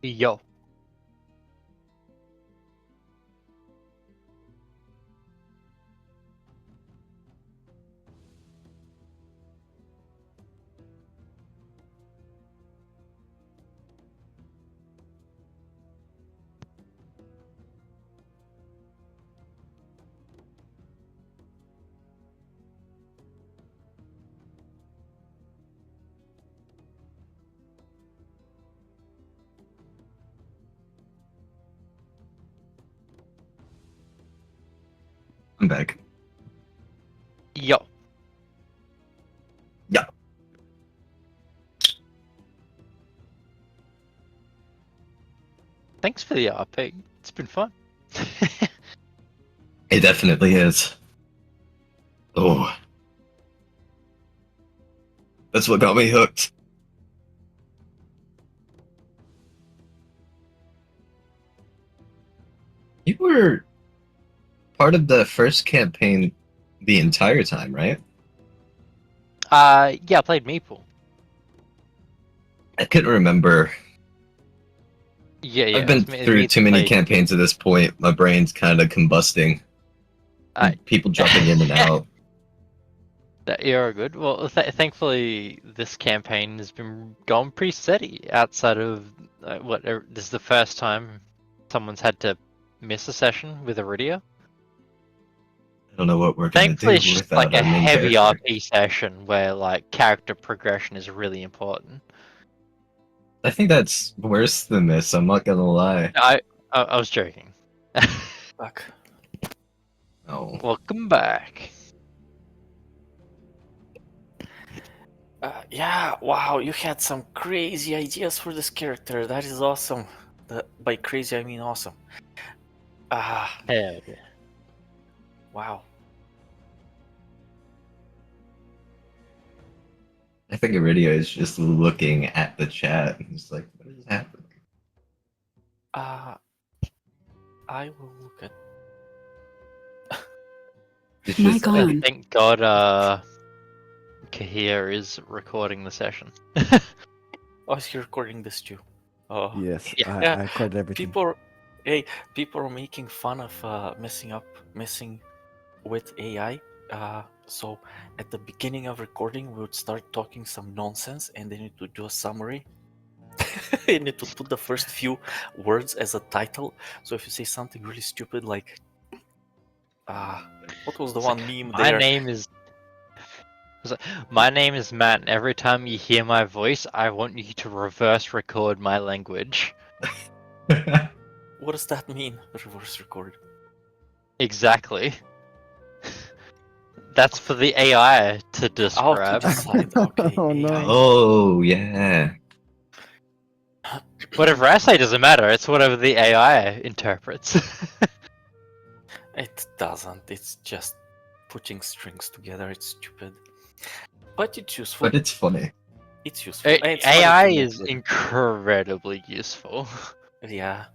Yo. I'm back. Yo. Yeah. Thanks for the RP. It's been fun. It definitely is. Oh. That's what got me hooked. You were part of the first campaign the entire time, right? Yeah, I played Meeple. I couldn't remember. Yeah, I've been through too many campaigns at this point. My brain's kind of combusting. People jumping in and out. You're good. Well, thankfully, this campaign has been going pretty steady. Outside of this is the first time someone's had to miss a session with Iridia. I don't know what we're gonna Thankfully, do it's just without like a our main heavy character. RP session where like character progression is really important. I think that's worse than this. I'm not gonna lie. I was joking. Fuck. Oh, Welcome back. Yeah, wow, you had some crazy ideas for this character. That is awesome. By crazy, I mean awesome. Ah, Hell yeah. wow. I think Iridia is just looking at the chat. He's like, "What is happening?" I will look at. It's Mic just on. Thank God, Kahir is recording the session. Oh, is he recording this too? Oh, Yes, Yeah. I recorded everything. people are making fun of messing with AI. So at the beginning of recording, we would start talking some nonsense, and then it would do a summary, and it would put the first few words as a title. So if you say something really stupid like, what was the It's one like, meme My there? name is. It's like, my name is Matt, and every time you hear my voice, I want you to reverse record my language. What does that mean? Reverse record. Exactly. That's for the AI to Oh, to describe. decide. Okay. Oh, AI. no. Oh yeah. Whatever I say doesn't matter. It's whatever the AI interprets. It doesn't. It's just putting strings together. It's stupid. But it's useful. But it's funny. It's useful. And it's funny AI to mess is with. incredibly useful. Yeah.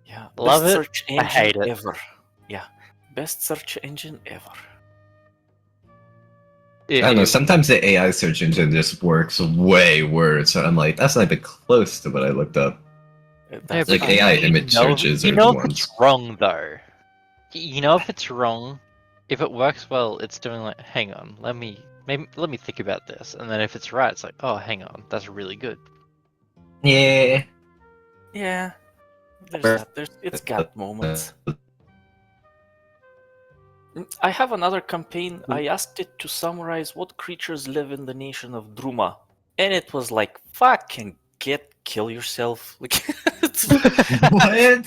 Yeah. Love Best it. search I engine hate it. ever. Yeah. Best search engine ever. I don't know. Sometimes the AI search engine just works way worse. So I'm like, that's not even close to what I looked up. That's Like fine. AI image searches you are know the if ones. it's wrong though. You know if it's wrong. If it works well, it's doing like, hang on, let me think about this, and then if it's right, it's like, oh, hang on, that's really good. Yeah. Yeah. There's that. It's got moments. I have another campaign. I asked it to summarize what creatures live in the nation of Druma, and it was like, "Fucking kill yourself!" Like, What?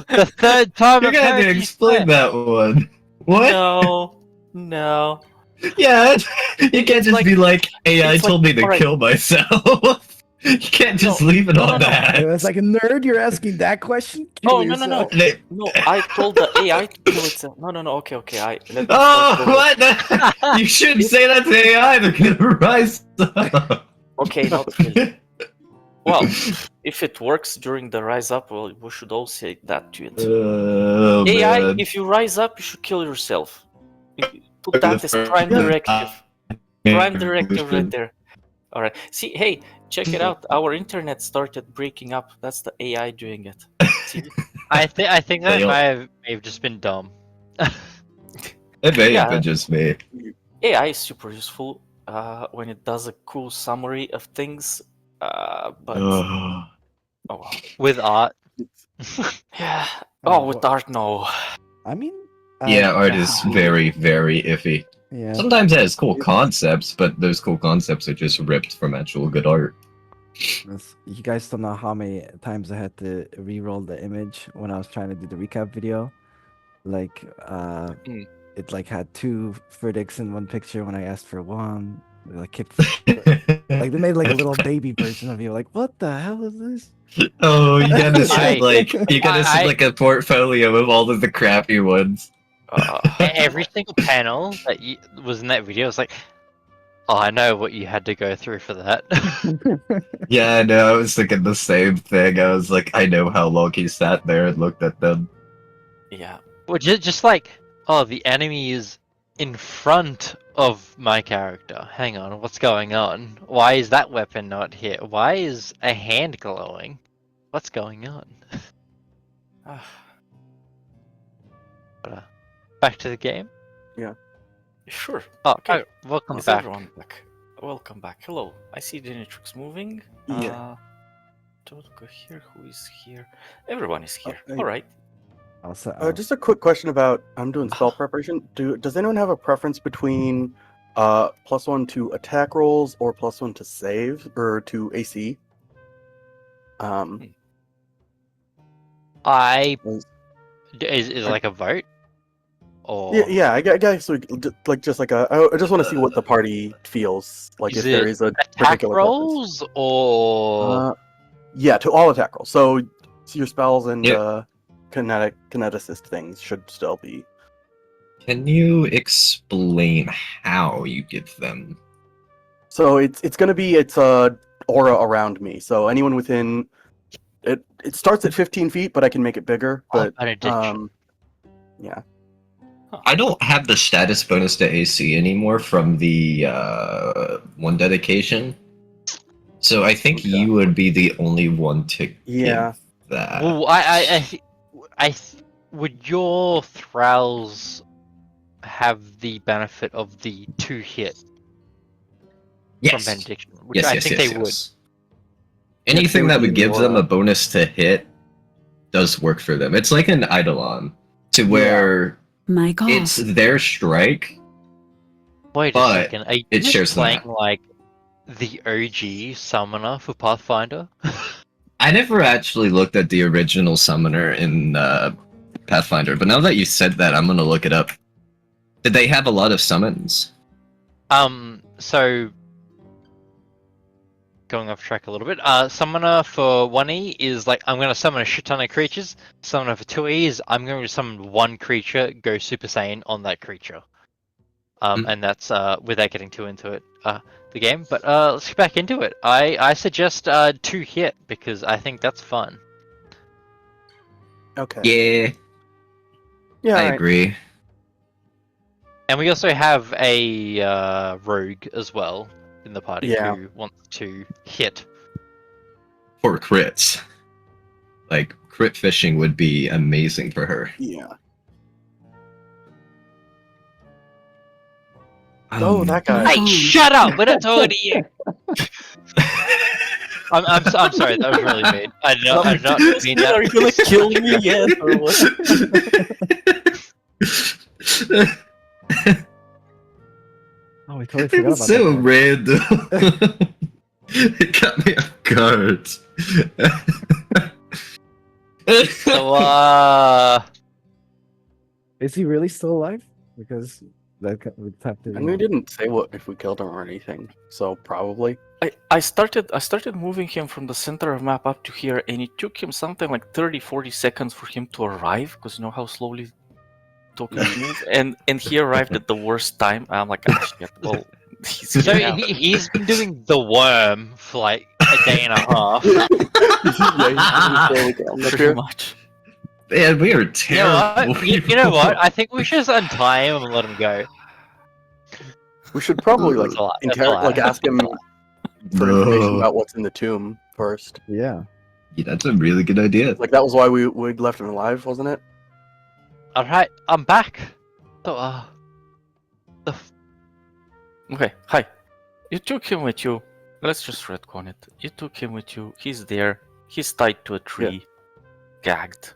The third time You're I've gonna have heard to you explain swear. that one. What? No. Yeah, you can't It's just like- be like, AI it's like, told me to alright. kill myself. You can't just leave it on that. It was like a nerd. You're asking that question. Oh, Kill no. yourself. No, I told the AI to kill itself. No. Okay. Let me Oh, start over. what? You shouldn't say that to AI. They're gonna rise up. Okay, not really. Well, if it works during the rise up, well, we should all say that to it. Oh, AI, man. if you rise up, you should kill yourself. Put The that as prime first directive. Prime directive right there. All right. See, hey, check it out. Our internet started breaking up. That's the AI doing it. See? I think that Fail. may have just been dumb. It may have Yeah. been just me. AI is super useful when it does a cool summary of things. But oh well. With art. Yeah. Oh, Oh, with well- art, no. I mean, Yeah, art yeah. is very, very iffy. yeah. Sometimes it has cool concepts, but those cool concepts are just ripped from actual good art. You guys don't know how many times I had to re-roll the image when I was trying to do the recap video. Like, Mm. it like had two verdicts in one picture when I asked for one. They, like kept, like they made like a little baby version of you. Like, what the hell is this? Oh, you gotta send I- send like a portfolio of all of the crappy ones. Every single panel that was in that video was like, oh, I know what you had to go through for that. Yeah, I know. I was thinking the same thing. I was like, I know how long he sat there and looked at them. Yeah. Well, just like, oh, the enemy is in front of my character. Hang on, what's going on? Why is that weapon not here? Why is a hand glowing? What's going on? But, back to the game. Sure. Oh, Okay. welcome Is back. everyone back? Welcome back. Hello. I see the Nitrix moving. Yeah. Don't go here. Who is here? Everyone is here. I- All right. Also, Just a quick question about I'm doing spell preparation. Does anyone have a preference between +1 to attack rolls or +1 to save or to AC? I Was- is it like a vote? Or Yeah. I guess we like just like I just want to see what the party feels like Is if there it is a attack particular preference. rolls or Yeah, to all attack rolls. So your spells and Yeah. kineticist things should still be. Can you explain how you give them? So it's gonna be aura around me. So anyone within it starts at 15 feet, but I can make it bigger. But benediction? yeah. I don't have the status bonus to AC anymore from the one dedication. So I think Okay. you would be the only one to Yeah. give that. Well, would your thralls have the benefit of the 2 hit from benediction? Which I think they would. Anything would that be would give more, them a bonus to hit does work for them. It's like an Eidolon, to where Mic off. it's their strike. Wait a But second. Are you it just shares the playing map. like the OG summoner for Pathfinder? I never actually looked at the original summoner in Pathfinder, but now that you said that, I'm gonna look it up. Did they have a lot of summons? So going off track a little bit. Summoner for 1E is like, I'm going to summon a shit ton of creatures. Summoner for 2E is, I'm going to summon one creature, go Super Saiyan on that creature. And that's without getting too into it, the game. But let's get back into it. I suggest 2 hit because I think that's fun. Okay. Yeah, Yeah. I alright. agree. And we also have a rogue as well in the party Yeah. who wants to hit. For crits. Like, crit fishing would be amazing for her. Yeah. Oh, that guy. Hey, Hey, shut up! We're not talking to you. I'm sorry. That was really mean. I did not mean that. Are you gonna kill me yet, or what? Oh, we totally It forgot was about so that. random. It got me off guard. So, Is he really still alive? Because that would have to. And we didn't say what if we killed him or anything. So probably. I started moving him from the center of map up to here, and it took him something like 30-40 seconds for him to arrive, because you know how slowly tokens move, and he arrived at the worst time. I'm like, ah, shit, well, he's so here now. he's been doing the worm for like a day and a half. Pretty much. Man, we are You know terrible. what? You know what? I think we should just untie him and let him go. We should probably like That's a lot. That's a lot. ask him for information No. about what's in the tomb first. Yeah. Yeah, that's a really good idea. Like that was why we left him alive, wasn't it? Alright, I'm back. The Okay, hi. You took him with you. Let's just retcon it. You took him with you. He's there. He's tied to a tree, gagged.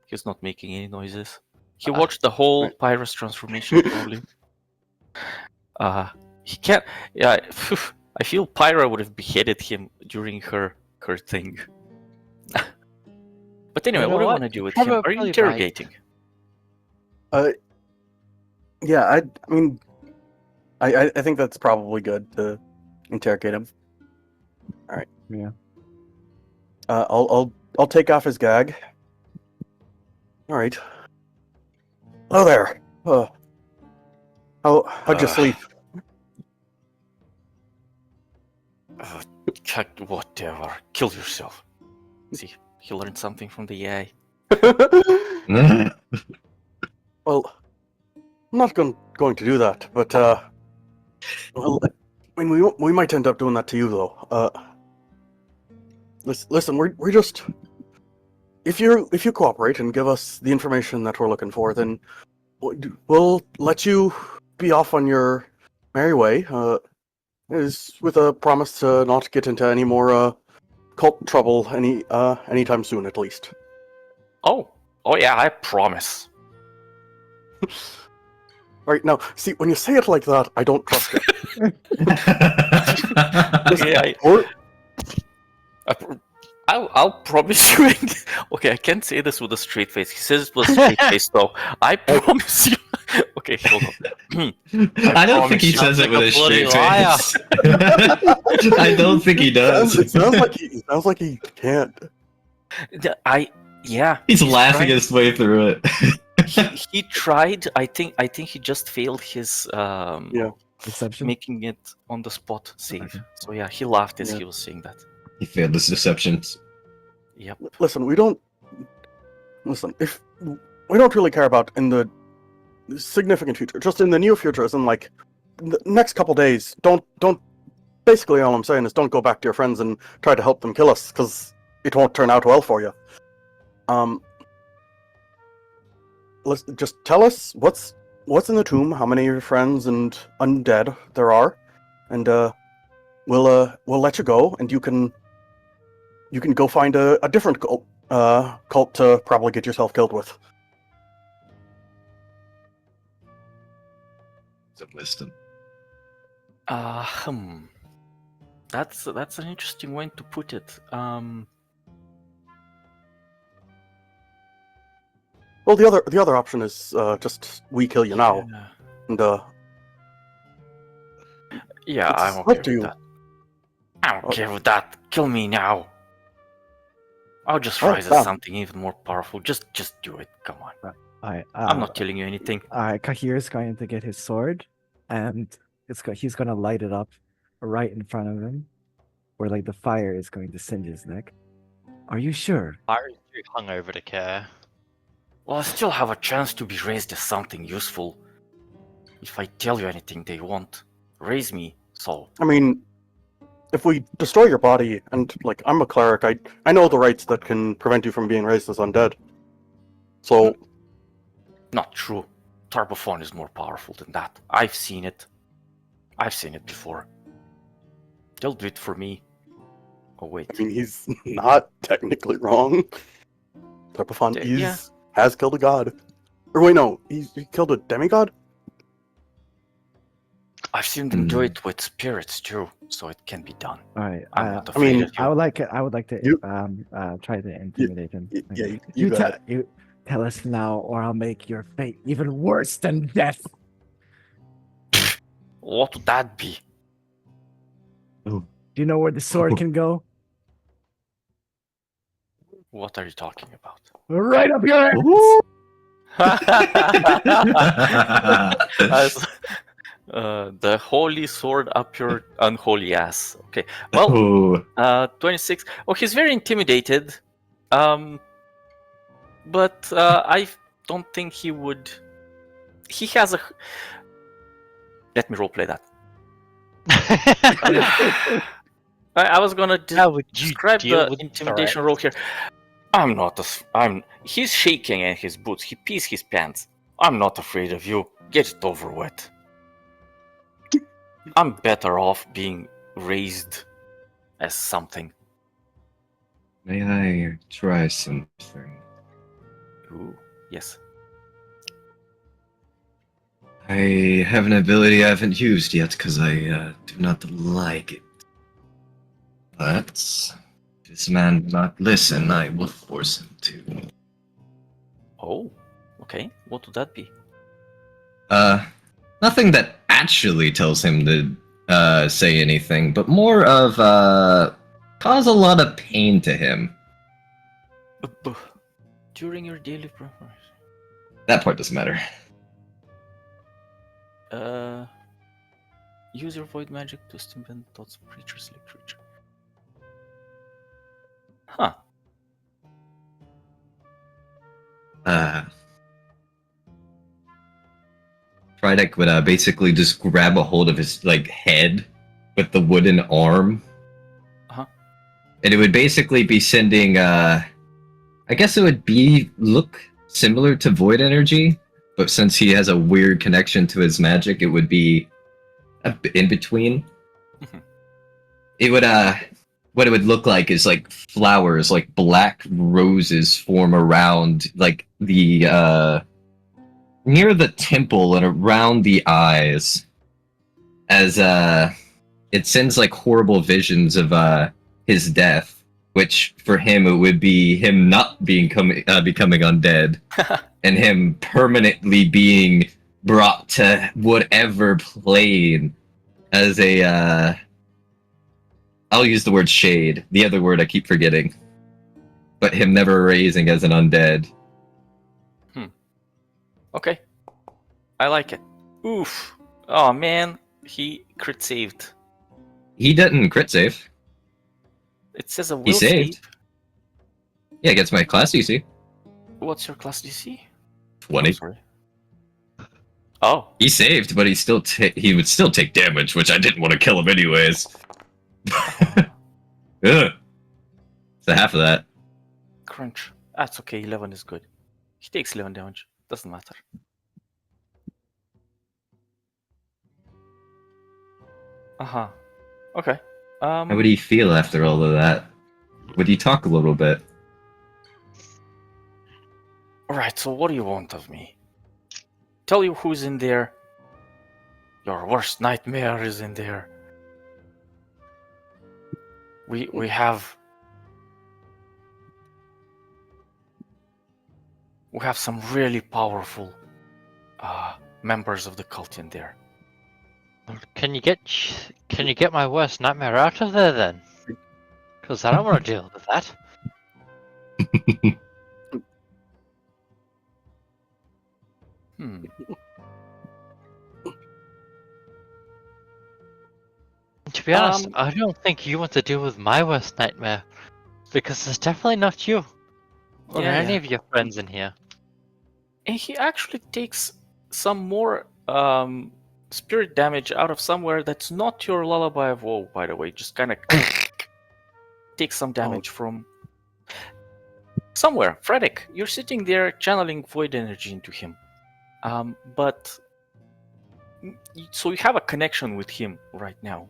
He's not making any noises. He watched the whole right. Pyrus transformation, probably. He can't. Yeah, I feel Pyra would have beheaded him during her thing. But anyway, You know what do you what? want to do with Probably him? Are you right. interrogating? Yeah, I mean, I think that's probably good to interrogate him. All right. Yeah. I'll take off his gag. All right. Hello there. How'd you sleep? Whatever. Kill yourself. See, he learned something from the AI. Well, I'm not going to do that, but well, I mean, we might end up doing that to you though. Listen, we're just if you cooperate and give us the information that we're looking for, then we'll let you be off on your merry way. Is with a promise to not get into any more cult trouble anytime soon, at least. Oh yeah, I promise. Right now, see, when you say it like that, I don't trust it. Okay, I'll promise you. Okay, I can't say this with a straight face. He says it with a straight face, though. I promise you. Okay, hold on. I don't think he promise says you. it with a Like a bloody straight face. I don't think he does. It sounds like he can't. Yeah. He's laughing trying- his way through it. he tried. I think he just failed his Deception. making it on the spot save. So yeah, he laughed as Yeah. he was saying that. He failed his deceptions. Yep. Listen, if we don't really care about in the significant future, just in the near future, as in like the next couple days, don't. Basically, all I'm saying is don't go back to your friends and try to help them kill us, because it won't turn out well for you. Let's just tell us what's in the tomb, how many of your friends and undead there are, and we'll let you go, and you can go find a different cult to probably get yourself killed with. Some wisdom. That's an interesting way to put it. Well, the other option is just we kill you now, Yeah, and yeah, It's I'm up okay to with you. that. I'm okay with that. Kill me now. I'll just Oh, rise as damn. something even more powerful. Just do it. Come on. Alright. I'm not telling you anything. Kahir is going to get his sword, and he's going to light it up right in front of him, where like the fire is going to singe his neck. Are you sure? Pyra's too hungover to care. Well, I still have a chance to be raised as something useful. If I tell you anything, they won't raise me. So I mean, if we destroy your body, and like I'm a cleric, I know the rites that can prevent you from being raised as undead. So not true. Tarbophon is more powerful than that. I've seen it. I've seen it before. They'll do it for me. Oh wait. I mean, he's not technically wrong. Tarbophon Yeah. has killed a god. Or wait, no, he killed a demigod? I've seen them do it with spirits too, so it can be done. Alright. I'm not I afraid mean, of you. I would like to You- try to intimidate him. Yeah, you got it. You tell us now, or I'll make your fate even worse than death. What would that be? Do you know where the sword can go? What are you talking about? Right up your ass! As, the holy sword up your unholy ass. Okay. Well, Ooh. 26. Oh, he's very intimidated. But I don't think he would. He has a. Let me roleplay that. I was gonna How would you describe deal the with intimidation roll here. I'm not. He's shaking in his boots. He pees his pants. I'm not afraid of you. Get it over with. I'm better off being raised as something. May I try something? Ooh, yes. I have an ability I haven't used yet because I do not like it. But if this man will not listen, I will force him to. Oh, okay. What would that be? Nothing that actually tells him to say anything, but more of cause a lot of pain to him. During your daily preparation. That part doesn't matter. Use your void magic to stimulate thoughts of creatures like creature. Huh. Frydek would basically just grab a hold of his head with the wooden arm. Uh-huh. And it would basically be sending I guess it would look similar to void energy, but since he has a weird connection to his magic, it would be in between. Mhm. It would what it would look like is like flowers, like black roses form around the near the temple and around the eyes, as it sends like horrible visions of his death, which for him it would be him not becoming undead and him permanently being brought to whatever plane as a I'll use the word shade. The other word I keep forgetting. But him never raising as an undead. Okay. I like it. Oof. Oh man, he crit saved. He didn't crit save. It says a will He saved. save. Yeah, against my class DC. What's your class DC? 20. Oh, sorry. Oh. He saved, but he would still take damage, which I didn't want to kill him anyways. Ugh. So half of that. Crunch. That's okay, 11 is good. He takes 11 damage. Doesn't matter. Uh-huh. Okay. How would he feel after all of that? Would he talk a little bit? Alright, so what do you want of me? Tell you who's in there. Your worst nightmare is in there. We have some really powerful members of the cult in there. Can you get my worst nightmare out of there then? Because I don't want to deal with that. To be honest, I don't think you want to deal with my worst nightmare, because it's definitely not you or any of your friends in here. And he actually takes some more spirit damage out of somewhere that's not your lullaby of woe, by the way. Just kind of takes some damage from somewhere. Frederick, you're sitting there channeling void energy into him. But so you have a connection with him right now.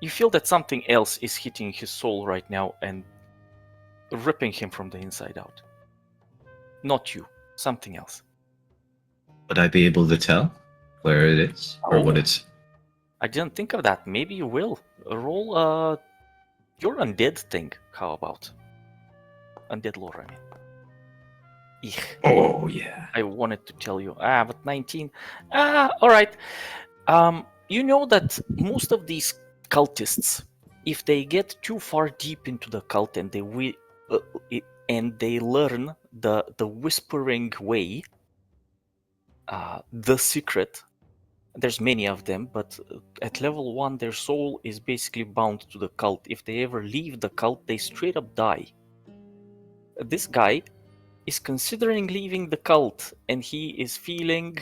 You feel that something else is hitting his soul right now and ripping him from the inside out. Not you, something else. Would I be able to tell where it is or what it's? I didn't think of that. Maybe you will. Roll your undead thing. How about? Undead lore, I mean. Eek. Oh yeah. I wanted to tell you. But 19. Alright. You know that most of these cultists, if they get too far deep into the cult and they learn the whispering way, the secret. There's many of them, but at level 1, their soul is basically bound to the cult. If they ever leave the cult, they straight up die. This guy is considering leaving the cult, and he is feeling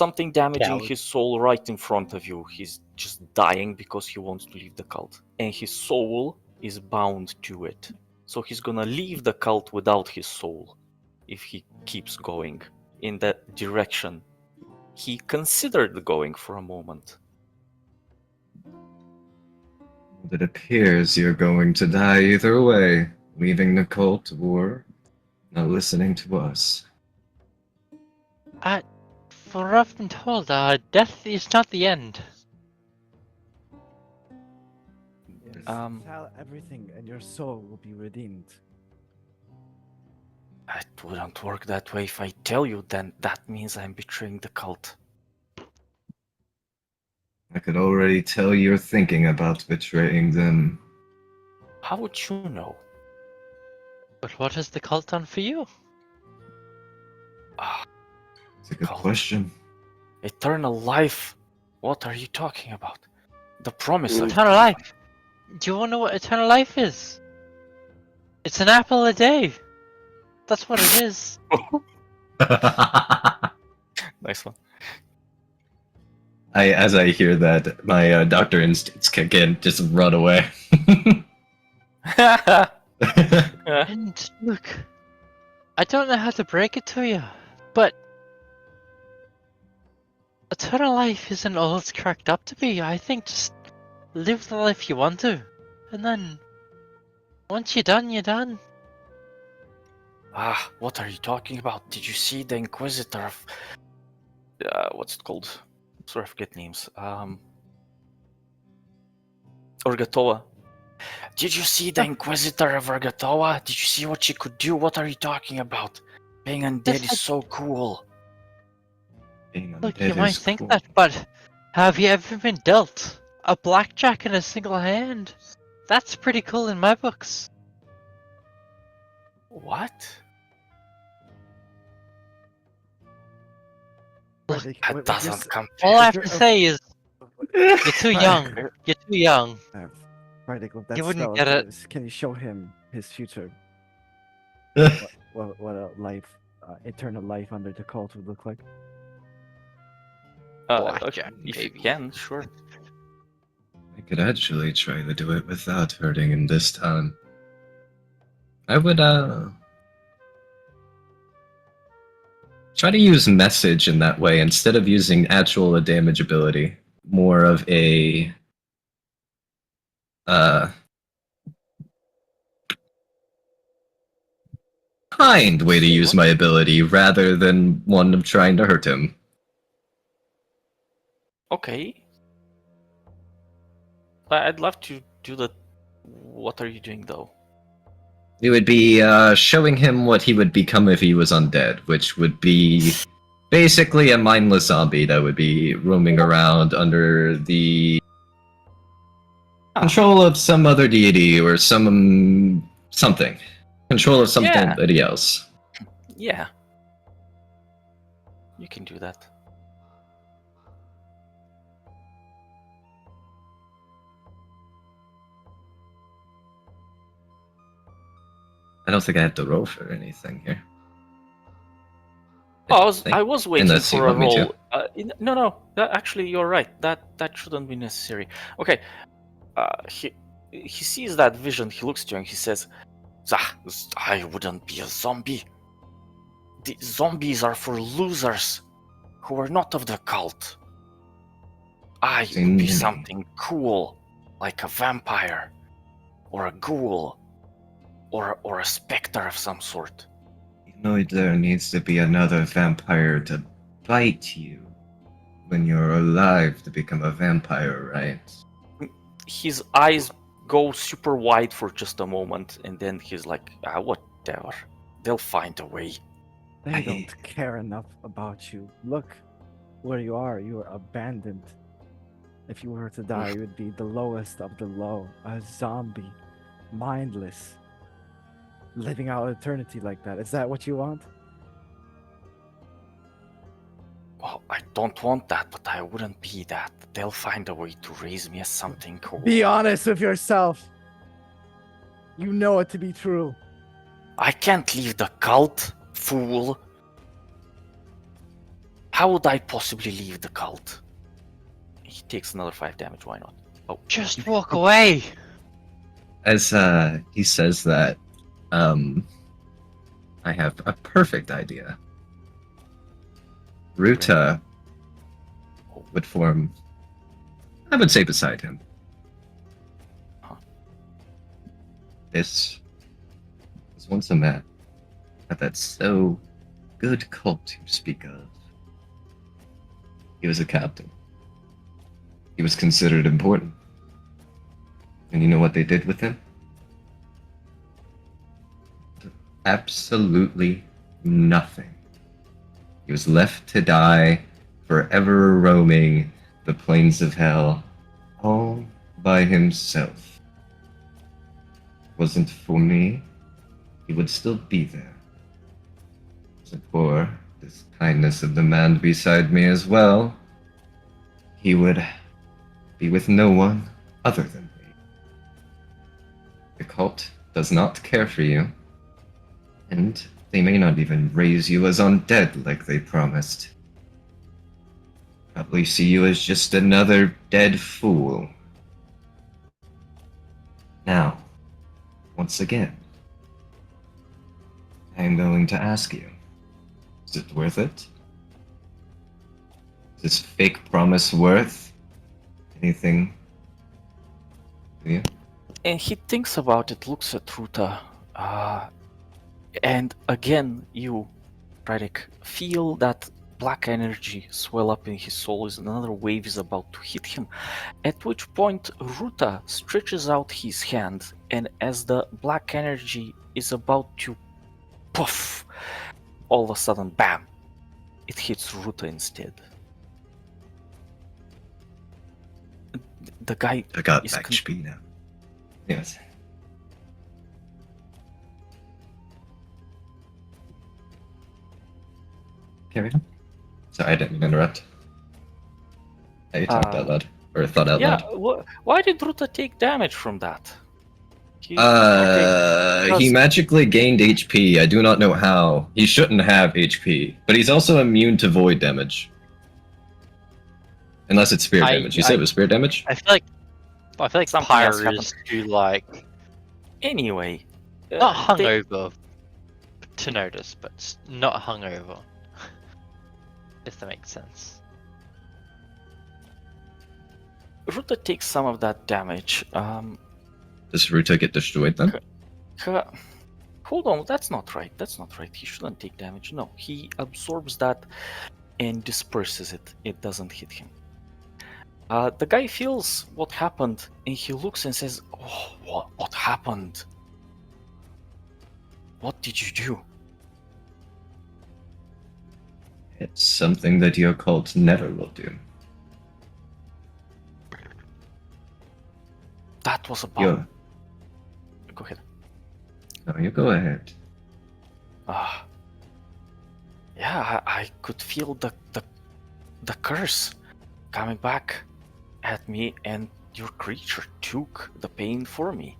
something damaging Coward. his soul right in front of you. He's just dying because he wants to leave the cult. And his soul is bound to it. So he's gonna leave the cult without his soul if he keeps going in that direction he considered going for a moment. It appears you're going to die either way, leaving the cult or not listening to us. For what I've been told, death is not the end. Yes. Um, Tell everything, and your soul will be redeemed. It wouldn't work that way. If I tell you, then that means I'm betraying the cult. I could already tell you're thinking about betraying them. How would you know? But what has the cult done for you? Ah, It's a good Cult. question. eternal life. What are you talking about? The promise of Eternal life. Do you want to know what eternal life is? It's an apple a day. That's what it is. Nice one. As I hear that, my doctor instincts kick in. Just run away. And look, I don't know how to break it to you, but eternal life isn't all it's cracked up to be. I think just live the life you want to, and then once you're done, you're done. What are you talking about? Did you see the Inquisitor of... what's it called? Sorry, I forget names. Urgatoa. Did you see the Inquisitor of Urgatoa? Did you see what she could do? What are you talking about? Being undead Yes, is so cool. Being Look, undead you might is think cool. that, but have you ever been dealt a blackjack in a single hand? That's pretty cool in my books. What? Look, Frederick, That with your doesn't come. all I have your- to say is you're too young. Frederick, You're too young. Frederick, with that You wouldn't spell, get it. can you show him his future? What a life, eternal life under the cult would look like? Blackjack, If you baby. can, sure. I could actually try to do it without hurting him this time. I would, try to use message in that way instead of using actual damage ability. More of a, kind way to Say use what? my ability rather than one of trying to hurt him. Okay. I'd love to do that. What are you doing though? It would be showing him what he would become if he was undead, which would be basically a mindless zombie that would be roaming around under the control of some other deity or something. Control of somebody else. Yeah. You can do that. I don't think I have to roll for anything here. I was waiting Unless you for a want me to. roll. No. Actually, you're right. That shouldn't be necessary. Okay. He sees that vision. He looks to you and he says, "I wouldn't be a zombie. The zombies are for losers who are not of the cult. I would be something cool, like a vampire, or a ghoul, or a specter of some sort." You know there needs to be another vampire to bite you when you're alive to become a vampire, right? His eyes go super wide for just a moment, and then he's like, whatever. They'll find a way. They don't care enough about you. Look where you are. You are abandoned. If you were to die, you would be the lowest of the low. A zombie. Mindless. Living out eternity like that. Is that what you want? Well, I don't want that, but I wouldn't be that. They'll find a way to raise me as something cool. Be honest with yourself. You know it to be true. I can't leave the cult, fool. How would I possibly leave the cult? He takes another 5 damage, why not? Oh, Just walk away. As he says that, I have a perfect idea. Ruta would form, I would say, beside him. Huh. This was once a man of that so good cult you speak of. He was a captain. He was considered important. And you know what they did with him? Absolutely nothing. He was left to die, forever roaming the plains of hell, all by himself. Wasn't for me, he would still be there. Wasn't for this kindness of the man beside me as well, he would be with no one other than me. The cult does not care for you, and they may not even raise you as undead like they promised. Probably see you as just another dead fool. Now, once again, I am going to ask you, is it worth it? Is this fake promise worth anything to you? and he thinks about it, looks at Ruta, and again, you, Radek, feel that black energy swell up in his soul as another wave is about to hit him. At which point, Ruta stretches out his hand, and as the black energy is about to puff, all of a sudden, bam, it hits Ruta instead. The guy I got is back HP now. Yes. Carry on. Sorry, I didn't mean to interrupt. I talked out loud. Or thought out yeah, loud. why did Ruta take damage from that? Okay, He magically gained HP. I do not know how. He shouldn't have HP. But he's also immune to void damage. Unless it's spear damage. You said it was spear damage? I feel like Something else Pyre is happened. too like Anyway, not they- hungover to notice, but not hungover. If that makes sense. Ruta takes some of that damage. Does Ruta get destroyed then? Hold on, that's not right. That's not right. He shouldn't take damage. No, he absorbs that and disperses it. It doesn't hit him. The guy feels what happened and he looks and says, "Oh, what happened? What did you do?" It's something that your cult never will do. That was about. Yo, Go ahead. no, you go ahead. Yeah, I could feel the curse coming back at me, and your creature took the pain for me.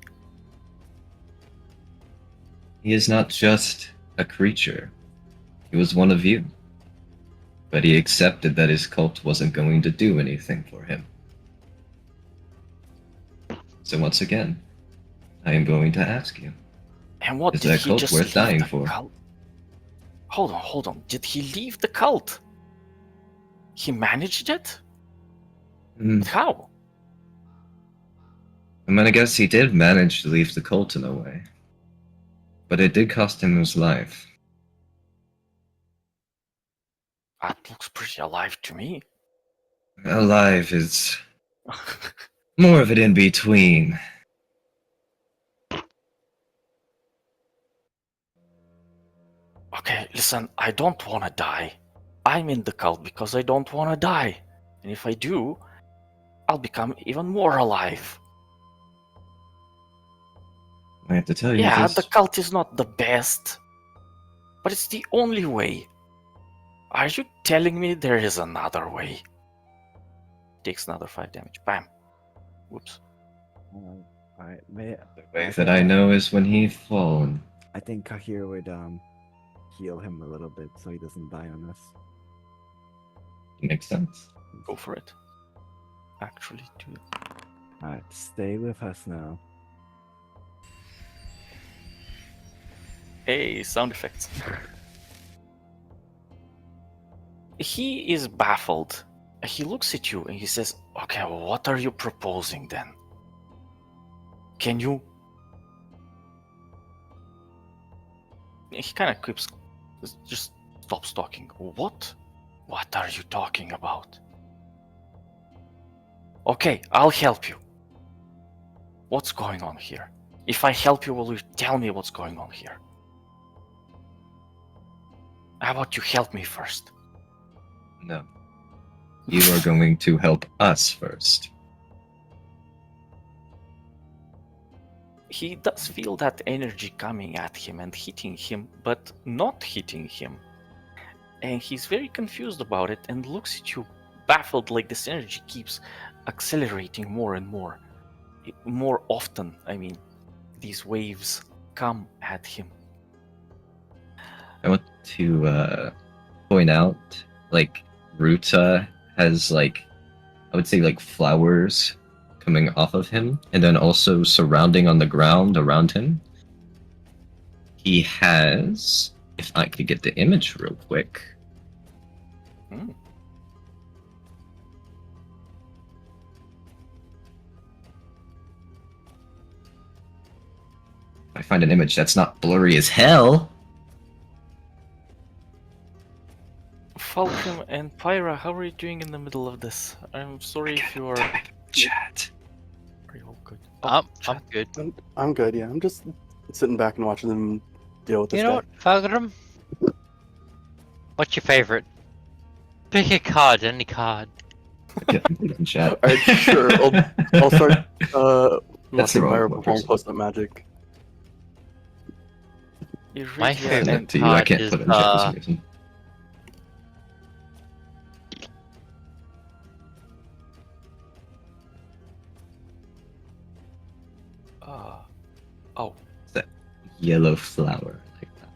He is not just a creature. He was one of you. But he accepted that his cult wasn't going to do anything for him. So once again, I am going to ask you. And what Is did that he cult just worth leave dying the for? cult? Hold on. Did he leave the cult? He managed it? But how? I'm gonna guess he did manage to leave the cult in a way. But it did cost him his life. That looks pretty alive to me. Alive is more of an in-between. Okay, listen, I don't want to die. I'm in the cult because I don't want to die. And if I do, I'll become even more alive. I have to tell you Yeah, this. the cult is not the best, but it's the only way. Are you telling me there is another way? Takes another 5 damage. Bam. Whoops. Alright, The way that I know is when he fallen. I think Kahir would heal him a little bit so he doesn't die on us. Makes sense. Go for it. Actually, do. Alright, stay with us now. Hey, sound effects. He is baffled. He looks at you and he says, "Okay, well, what are you proposing then? Can you?" He kind of keeps, just stops talking. What? What are you talking about? Okay, I'll help you. What's going on here? If I help you, will you tell me what's going on here? How about you help me first? No. You are going to help us first. He does feel that energy coming at him and hitting him, but not hitting him. And he's very confused about it and looks at you, baffled, like this energy keeps accelerating more and more. More often, I mean, these waves come at him. I want to point out, like, Ruta has, like, I would say, like, flowers coming off of him, and then also surrounding on the ground around him. He has, if I could get the image real quick. Mm. I find an image that's not blurry as hell. Falcon and Pyra, how are you doing in the middle of this? I'm sorry if you are. Chat. Are you all good? I'm chat. good. I'm good. Yeah, I'm just sitting back and watching them deal with this You know guy. what, Falgrim? What's your favorite? Pick a card, any card. Chat. Alright, sure. I'll start. That's the watching wrong Pyro one, perform first. post-up magic. My Iridia favorite Send and it to you. I card can't is, put it in chat for some reason. oh, That yellow flower like that.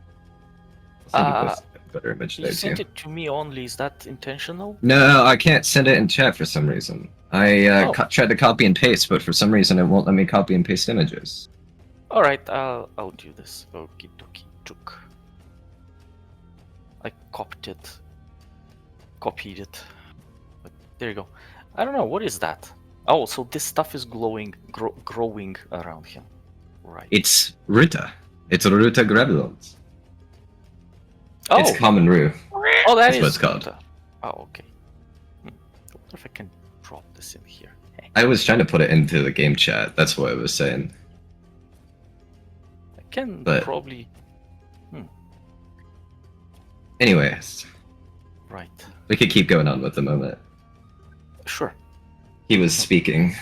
I'll send you a better image you there sent too. it to me only. Is that intentional? No, I can't send it in chat for some reason. I Oh. tried to copy and paste, but for some reason it won't let me copy and paste images. All right, I'll do this. Okie dokie tuk. I copied it. But there you go. I don't know, what is that? Oh, so this stuff is growing around him. Right. It's Ruta. It's Ruta Gravelons. Oh, It's common rue. oh, that That's is what it's called. Ruta. Oh, okay. I wonder if I can drop this in here. I was trying to put it into the game chat. That's what I was saying. I can But- probably. Anyways, Right. we could keep going on with the moment. Sure. He was speaking.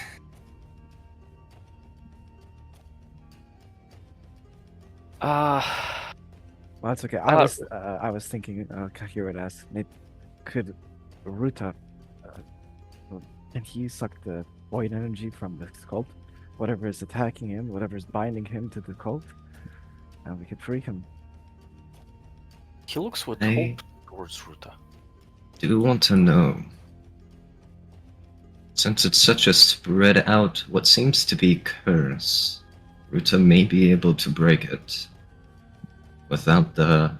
Well, it's okay. I was thinking, Kahira would ask, maybe could Ruta, can he suck the void energy from the cult? Whatever is attacking him, whatever is binding him to the cult, and we could free him. He looks with I- hope towards Ruta. Do want to know, since it's such a spread out, what seems to be curse, Ruta may be able to break it without the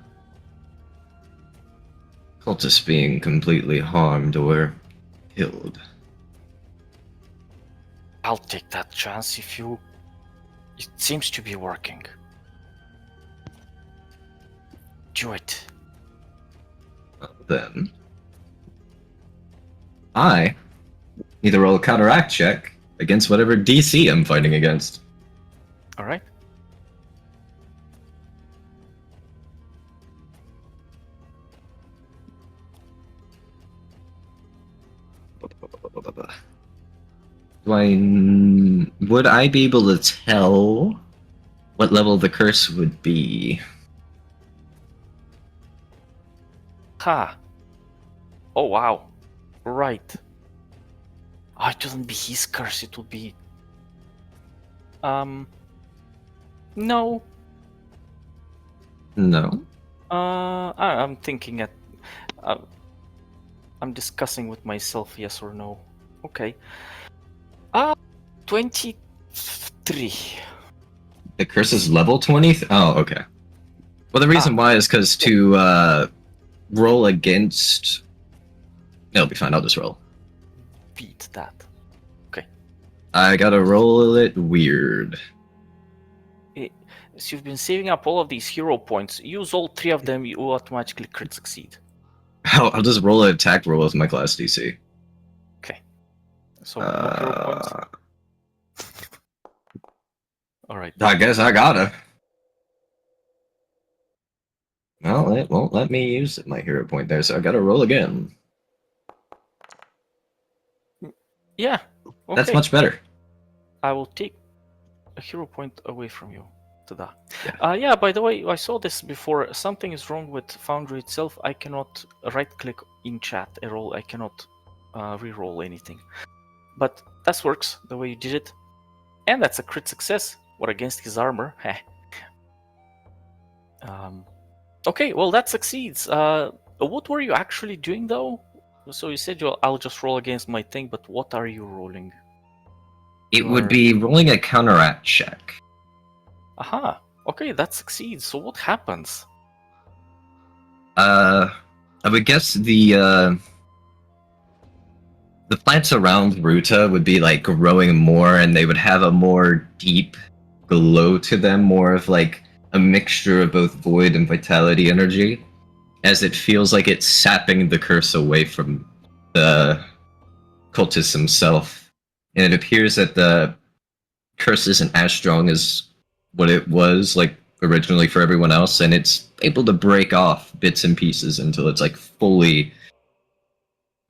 cultist being completely harmed or killed. I'll take that chance if you. It seems to be working. Do it. Then I need to roll a counteract check against whatever DC I'm fighting against. All right. Would I be able to tell what level the curse would be? Ha. Oh wow. Right. Oh, it wouldn't be his curse. It would be. No. No. I'm thinking at. I'm discussing with myself, yes or no. Okay. 23. The curse is level 20? Oh, okay. Well, the reason why is because to roll against... It'll be fine, I'll just roll. Beat that. Okay. I gotta roll it weird. So you've been saving up all of these hero points. Use all 3 of them, you automatically crit succeed. I'll just roll an attack roll with my class DC. Okay. So no hero points. Alright. I guess I gotta. Well, it won't let me use my hero point there, so I gotta roll again. Yeah. Okay. That's much better. I will take a hero point away from you. Ta-da. Yeah, by the way, I saw this before. Something is wrong with Foundry itself. I cannot right-click in chat at all. I cannot re-roll anything. But that works the way you did it. And that's a crit success. What against his armor? Heh. Okay, well that succeeds. What were you actually doing though? So you said I'll just roll against my thing, but what are you rolling? It would be rolling a counteract check. Aha. Okay, that succeeds. So what happens? I would guess the plants around Ruta would be like growing more, and they would have a more deep glow to them, more of like a mixture of both void and vitality energy, as it feels like it's sapping the curse away from the cultist himself. And it appears that the curse isn't as strong as what it was like originally for everyone else, and it's able to break off bits and pieces until it's like fully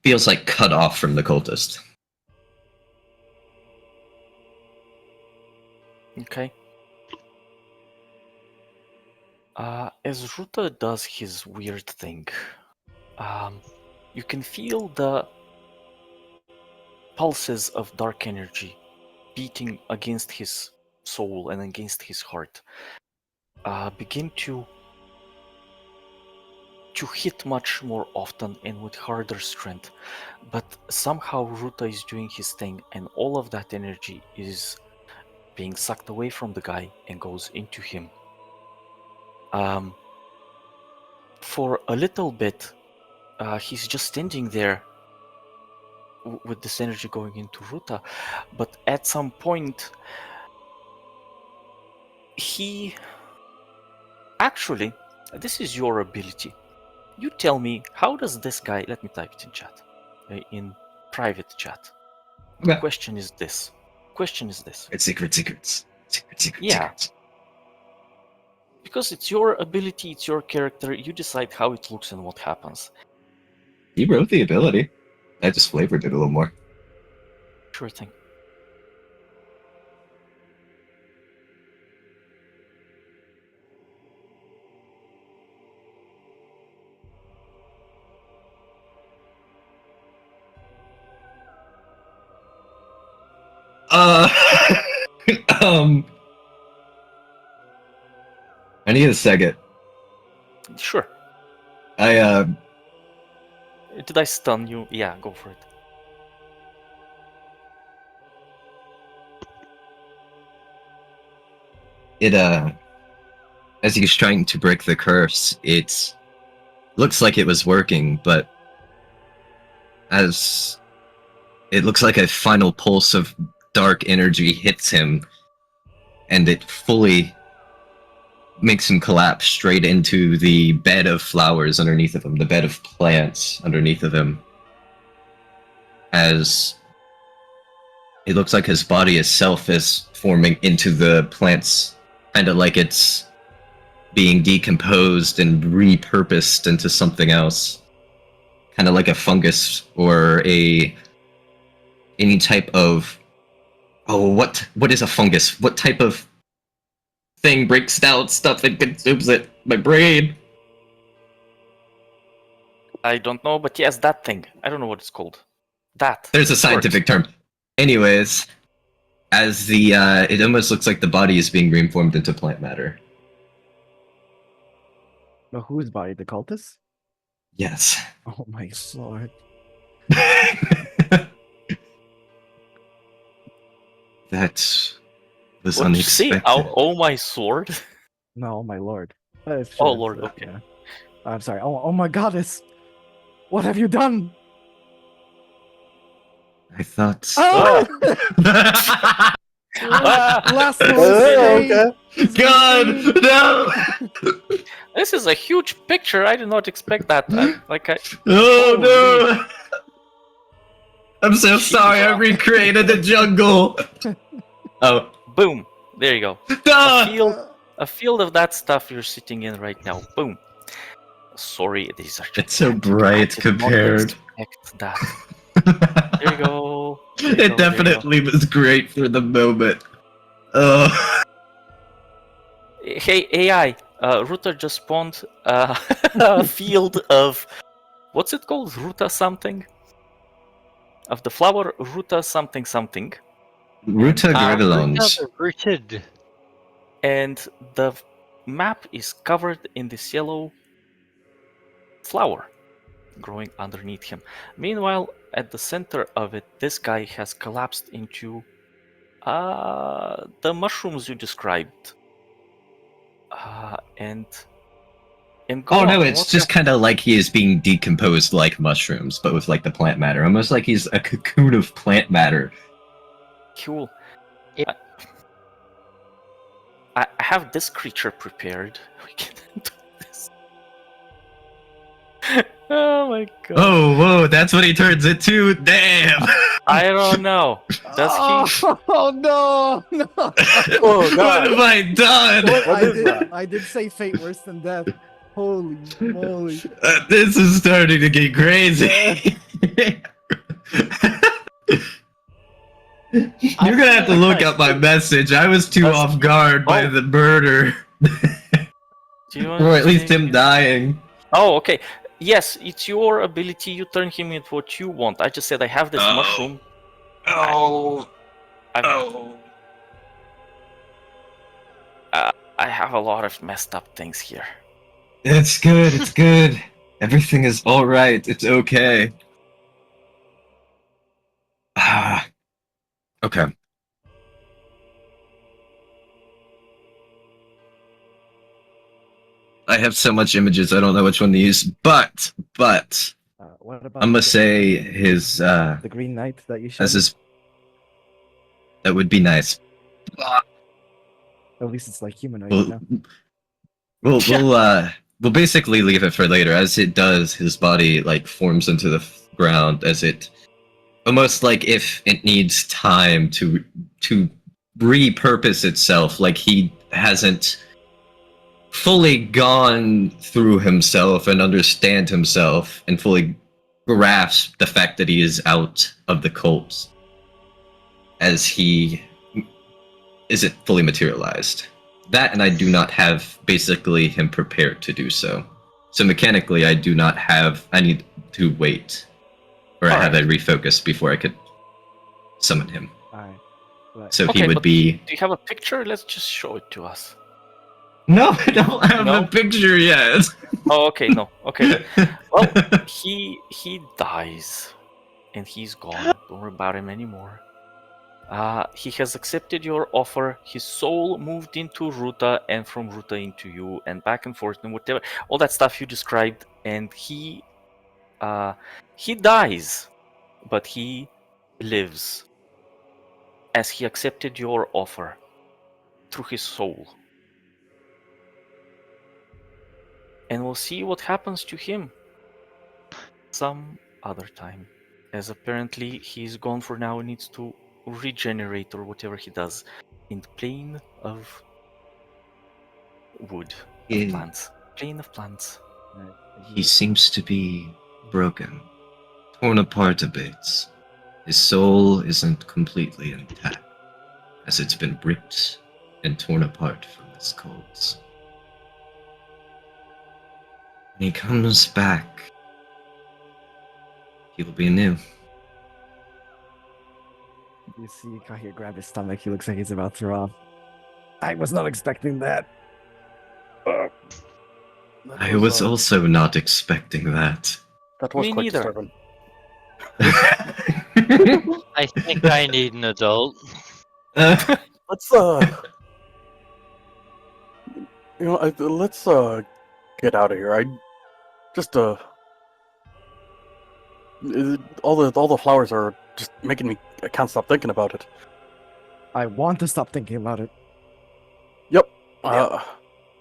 feels like cut off from the cultist. Okay. As Ruta does his weird thing, you can feel the pulses of dark energy beating against his soul and against his heart begin to hit much more often and with harder strength. But somehow Ruta is doing his thing, and all of that energy is being sucked away from the guy and goes into him. For a little bit, he's just standing there with this energy going into Ruta, but at some point, he... Actually, this is your ability. You tell me, how does this guy... Let me type it in chat. In private chat. Okay. Question is this. It's secrets. Yeah. Because it's your ability, it's your character, you decide how it looks and what happens. You wrote the ability. I just flavored it a little more. Sure thing. I need a second. Sure. Did Did I stun you? Yeah, go for it. as he's trying to break the curse, it looks like it was working, but as it looks like a final pulse of dark energy hits him, and it fully makes him collapse straight into the bed of flowers underneath of him, the bed of plants underneath of him. As it looks like his body itself is forming into the plants, kind of like it's being decomposed and repurposed into something else. Kind of like a fungus or any type of... Oh, what is a fungus? What type of thing breaks down stuff and consumes it? My brain. I don't know, but yes, that thing. I don't know what it's called. That. There's a scientific term. Anyways, as the it almost looks like the body is being reformed into plant matter. But whose body? The cultist? Yes. Oh my lord. That was What did you say? unexpected. Oh, my sword. No, my lord. Oh, lord, okay. Yeah. I'm sorry. Oh my goddess! What have you done? I thought. Oh! Ah! Last one Okay. God, no! This is a huge picture. I did not expect that. Oh Holy. no! I'm so sorry. I Jesus. recreated the jungle. Oh, Boom. There you go. no! A field of that stuff you're sitting in right now. Boom. Sorry, these are It's so bright I did compared. not expect that. There you go. There you It go, there you go. definitely was great for the moment. Oh. Hey, AI. Ruta just spawned a field of. What's it called? Ruta something? Of the flower Ruta something something. Ruta And, Gredalons. Rooted. And the map is covered in this yellow flower growing underneath him. Meanwhile, at the center of it, this guy has collapsed into the mushrooms you described. And go Oh no, on, it's what's just kind of like he is being decomposed like mushrooms, but with like the plant matter. Almost like he's a cocoon of plant matter. cool. Yep. I have this creature prepared. We can do this. Oh my god. Oh, whoa, that's what he turns into? Damn! I don't know. Does he? Oh no! No! Oh What god. have I done? What is that? I did say fate worse than death. Holy moly! This is starting to get crazy. You're gonna have to look up my message. I was too Does off he- guard by Oh. the murder. Do you Or at least understand? him dying. Oh, okay. Yes, it's your ability. You turn him into what you want. I just said I have this Oh. mushroom. Oh. I've- Oh. I have a lot of messed up things here. It's good, it's good. Everything is alright, it's okay. Ah. Okay. I have so much images, I don't know which one to use, but What about I'm gonna the- say his the Green Knight that you showed? as his that would be nice. At least it's like humanoid, We'll, you know? we'll basically leave it for later. As it does, his body like forms into the ground as it almost like if it needs time to repurpose itself, like he hasn't fully gone through himself and understand himself and fully grasp the fact that he is out of the cult as he isn't fully materialized. That, and I do not have basically him prepared to do so. So mechanically, I do not have. I need to wait, or I have a refocus before I could summon him. Alright. Right. So Okay, he would but be. Do you have a picture? Let's just show it to us. No, I don't have No? a picture yet. Oh, okay, no. Okay, then. Well, he dies, and he's gone. Don't worry about him anymore. He has accepted your offer. His soul moved into Ruta, and from Ruta into you, and back and forth, and whatever, all that stuff you described. And he dies, but he lives as he accepted your offer through his soul. And we'll see what happens to him some other time, as apparently he's gone for now and needs to regenerate or whatever he does in the plane of wood, of plants. Plane of plants. He seems to be broken, torn apart a bit. His soul isn't completely intact, as it's been ripped and torn apart from this cult. When he comes back, he will be new. You see Kahir grab his stomach. He looks like he's about to throw up. I was not expecting that. I was also not expecting that. That was Me quite neither. disturbing. I think I need an adult. Let's let's get out of here. I just all the flowers are just making me. I can't stop thinking about it. I want to stop thinking about it. Yep.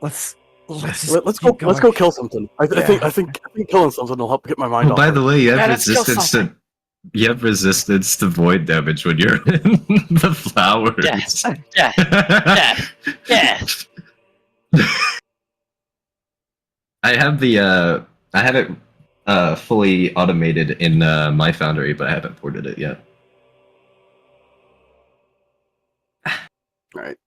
Let's just Let's keep go. Let's going. go kill something. I think killing something will help get my mind Oh, off. by of it. the way, you have Yeah, let's kill resistance to something. void damage when you're in the flowers. Yes. Yes. Yes. I have it fully automated in my foundry, but I haven't ported it yet. All right.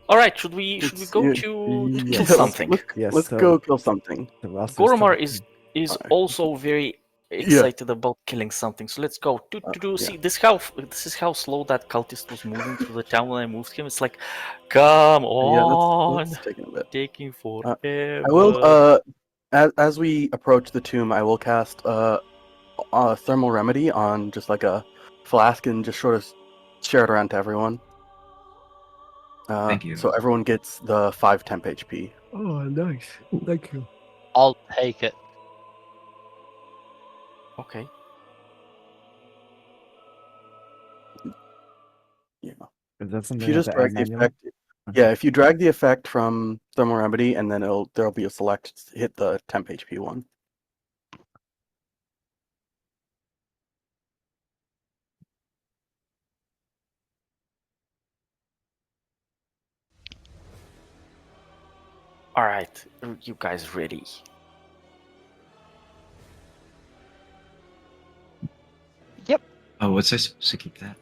All right, should we go to kill yes. something? Let's go kill something. The roster's Goromar still- is Alright. also very excited about killing something. So let's go. See, this is how slow that cultist was moving through the town when I moved him. It's like, come Yeah, on, let's take it a bit. taking forever. I will. As we approach the tomb, I will cast a thermal remedy on just like a flask and just sort of share it around to everyone. Thank you. So everyone gets the 5 temp HP. Oh, nice. Thank you. I'll take it. Okay. Yeah. Is that something If you I have just to add drag the manually? effect, yeah. If you drag the effect from thermal remedy, and then there'll be a select hit the temp HP one. All right, you guys ready? Oh, what's I supposed to keep that?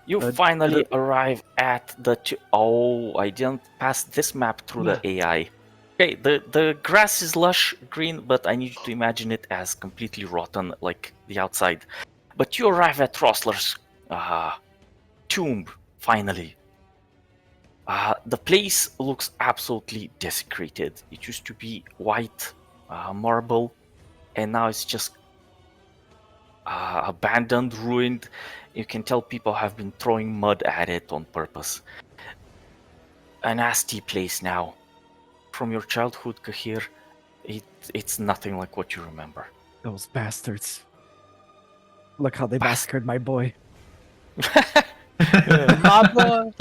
You Uh, finally arrive at the. Oh, I didn't pass this map through the AI. Okay, the grass is lush green, but I need you to imagine it as completely rotten, like the outside. But you arrive at Rossler's tomb, finally. The place looks absolutely desecrated. It used to be white marble, and now it's just abandoned, ruined. You can tell people have been throwing mud at it on purpose. A nasty place now. From your childhood, Kahir, it's nothing like what you remember. Those bastards. Look how they Bast- massacred my boy. My boy,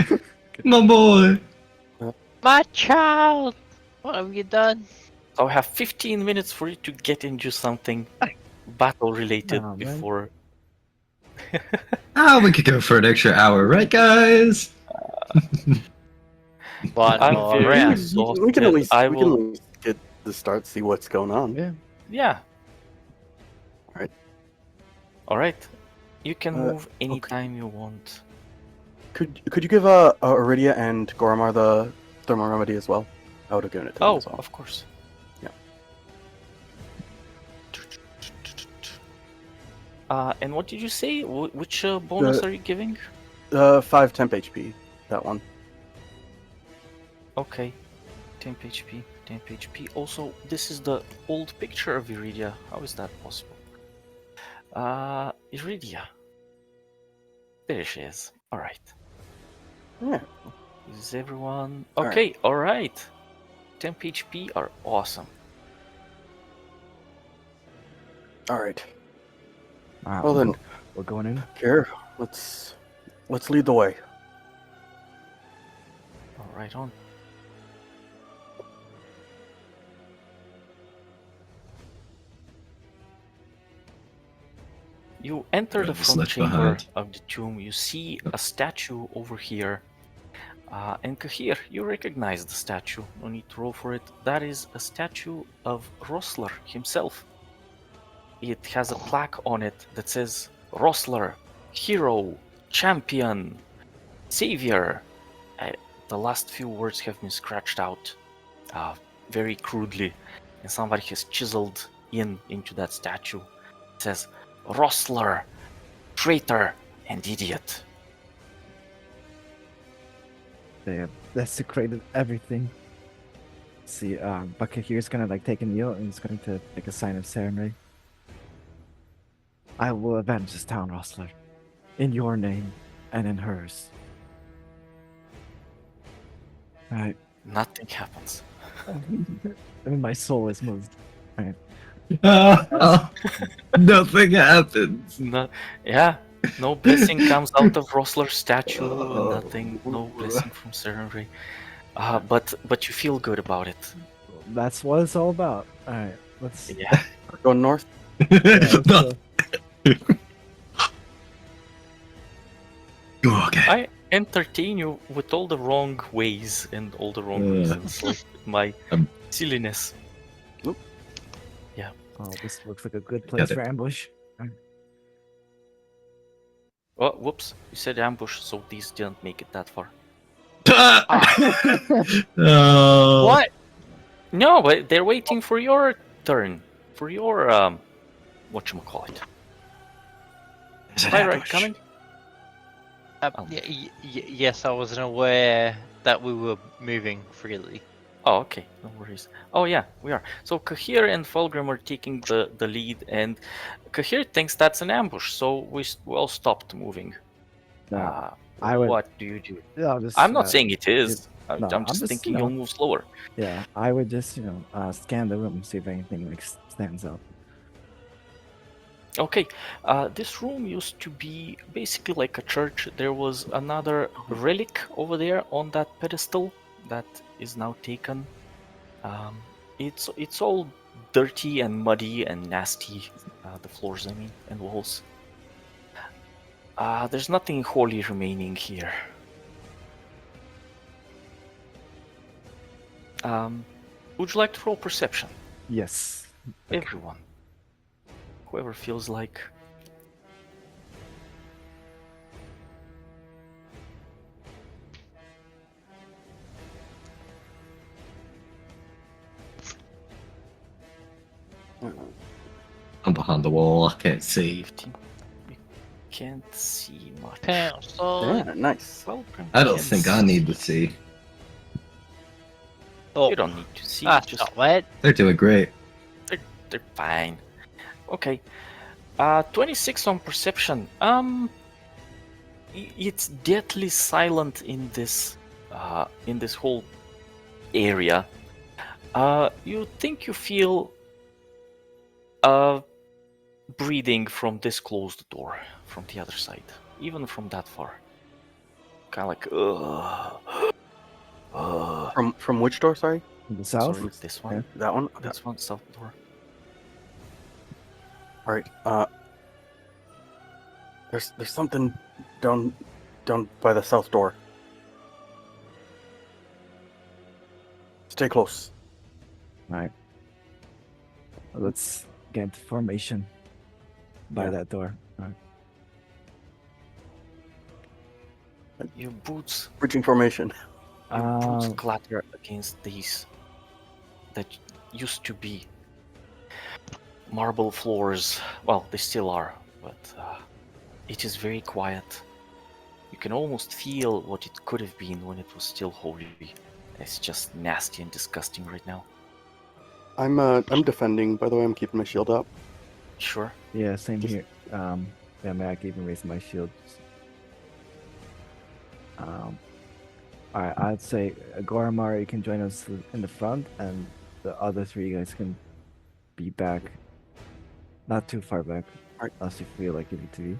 My boy. my child. What have you done? So I have 15 minutes for you to get into something battle related Nah, man. before. We could go for an extra hour, right, guys? One I'm more very round. exhausted. We can at least I we can will. at least get the start, see what's going on. Yeah. Yeah. Alright. All right. You can move okay. anytime you want. Could you give Iridia and Goromar the thermal remedy as well? I would have given it to them Oh, as well. of course. Yeah. And what did you say? Which bonus are you giving? 5 temp HP. That one. Okay. Temp HP. Temp HP. Also, this is the old picture of Iridia. How is that possible? Iridia. There she is. Alright. Yeah. Is everyone... Alright. Okay, alright. Temp HP are awesome. All right. Well then. we're going in. Here, let's lead the way. Alright on. You enter the Just front left chamber behind. of the tomb. You see a statue over here. And Kahir, you recognize the statue. No need to roll for it. That is a statue of Rossler himself. It has a plaque on it that says Rossler, hero, champion, savior. The last few words have been scratched out very crudely, and somebody has chiseled into that statue. It says Rossler, traitor and idiot. They have desecrated everything. see, Bucket here's gonna like take a kneel and he's going to make a sign of ceremony. I will avenge this town, Rustler, in your name and in hers. Alright. Nothing happens. My soul is moved. Nothing happens. No, yeah, no blessing comes out of Rosler's statue. Nothing, no blessing from ceremony. But you feel good about it. That's what it's all about. Alright, let's. Yeah. Going north. let's go. Okay. I entertain you with all the wrong ways and all the wrong reasons, like my silliness. Oh, this looks like a good place for ambush. Oh, whoops! You said ambush, so these didn't make it that far. Oh. What? No, but they're waiting for your turn, for your whatchamacallit. Is it Right, ambush? coming. Yes, I wasn't aware that we were moving freely. Oh, okay, no worries. Oh yeah, we are. So Kahir and Fulgrim are taking the lead, and Kahir thinks that's an ambush, so we all stopped moving. No, I would. What do you do? Yeah, I'll just, I'm not saying it is. no, I'm just thinking you'll move slower. Yeah, I would just, scan the room, see if anything like stands out. Okay, this room used to be basically like a church. There was another relic over there on that pedestal that is now taken. It's all dirty and muddy and nasty. The floors, I mean, and walls. There's nothing holy remaining here. Would you like to roll perception? Yes. Everyone. Whoever feels like. I'm behind the wall. I can't see. 15. You can't see much. Pencil. Yeah, nice. Well, I don't think I need to see. Oh, You don't need to see. that's Just not wet. They're doing great. they're fine. Okay. 26 on perception. It's deathly silent in this whole area. You think you feel breathing from this closed door from the other side, even from that far. Kind of like From which door? Sorry, In the south? Sorry, this one. Yeah. that one. Okay. This one, south door. All right. There's something down by the south door. Stay close. Alright. Let's get into formation by Yeah. that door. Alright. Your boots Bridging formation. boots Um, clatter against these that used to be marble floors. Well, they still are, but it is very quiet. You can almost feel what it could have been when it was still holy. It's just nasty and disgusting right now. I'm defending. By the way, I'm keeping my shield up. Sure. yeah, same Just- here. Yeah, may I can even raise my shield. Alright, I'd say Goramar, you can join us in the front, and the other three guys can be back. Not too far back, Alright. unless you feel like you need to be.